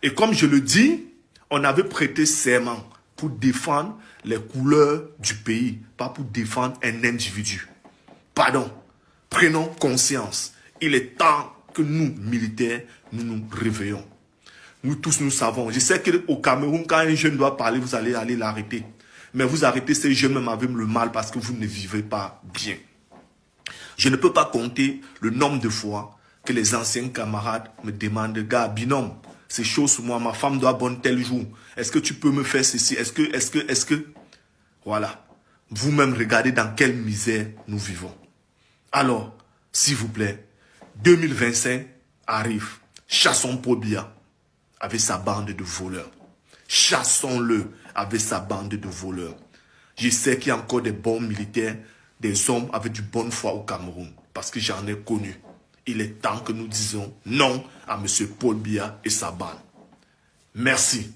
Et comme je le dis, on avait prêté serment pour défendre les couleurs du pays, pas pour défendre un individu. Pardon, prenons conscience. Il est temps que nous, militaires, nous nous réveillons. Nous tous, nous savons. Je sais qu'au Cameroun, quand un jeune doit parler, vous allez aller l'arrêter. Mais vous arrêtez ces jeunes même avec le mal parce que vous ne vivez pas bien. Je ne peux pas compter le nombre de fois que les anciens camarades me demandent, gars, binôme, ces choses sur moi, ma femme doit bonne tel jour. Est-ce que tu peux me faire ceci? Est-ce que... Voilà. Vous-même, regardez dans quelle misère nous vivons. Alors, s'il vous plaît, 2025 arrive. Chassons Paul Biya avec sa bande de voleurs. Chassons-le avec sa bande de voleurs. Je sais qu'il y a encore des bons militaires, des hommes avec du bonne foi au Cameroun, parce que j'en ai connu. Il est temps que nous disions non à M. Paul Biya et sa bande. Merci.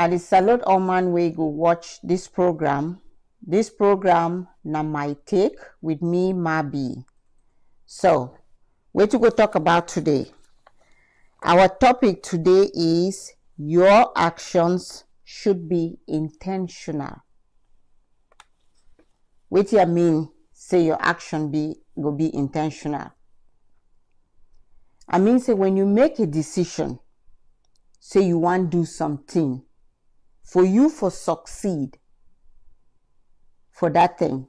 I salute all man we go watch this program. This program na my take with me, Mabi. So, what to go talk about today? Our topic today is your actions should be intentional. What do you mean? Say your action go be intentional. I mean say when you make a decision, say you want to do something, for you for succeed for that thing.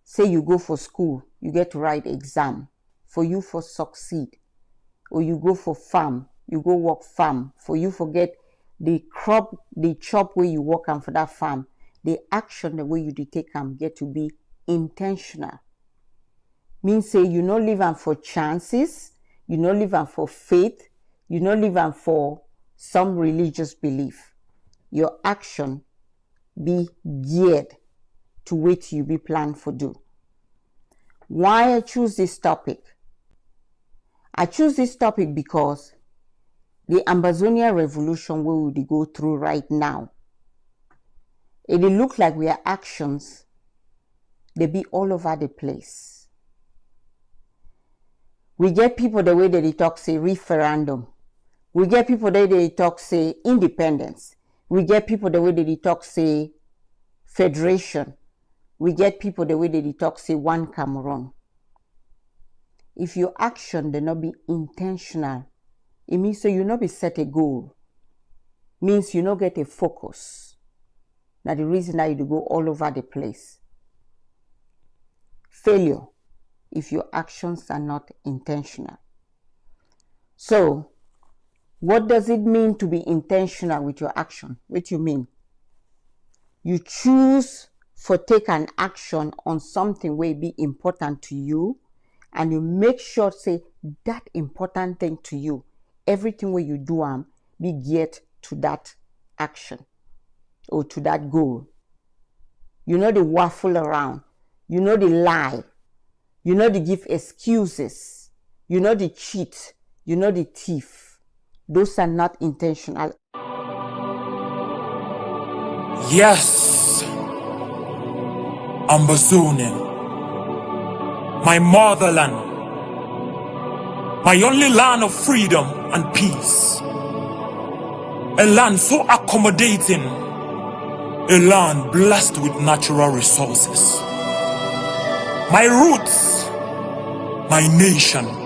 Say you go for school, you get to write exam, for you for succeed. Or you go for farm, you go work farm, for you forget the crop, the chop where you work on for that farm. The action, the way you take them, get to be intentional. Means say you not live on for chances, you not live on for faith, you not live on for some religious belief. Your action be geared to what you be planned for do. Why I choose this topic? I choose this topic because the Ambazonian revolution where we go through right now, it look like our actions, they be all over the place. We get people the way that they talk say referendum. We get people the way they talk say independence. We get people the way that they talk say federation. We get people the way that they talk say one Cameroon. If your action do not be intentional, it means so you not be set a goal. Means you not get a focus. Now the reason that you go all over the place. Failure if your actions are not intentional. So, what does it mean to be intentional with your action? What do you mean? You choose for take an action on something will be important to you, and you make sure say that important thing to you, everything where you do be geared to that action or to that goal. You know the waffle around, you know the lie, you know the give excuses, you know the cheat, you know the thief. Those are not intentional. Yes, Ambazonian, my motherland, my only land of freedom and peace, a land so accommodating, a land blessed with natural resources. My roots, my nation,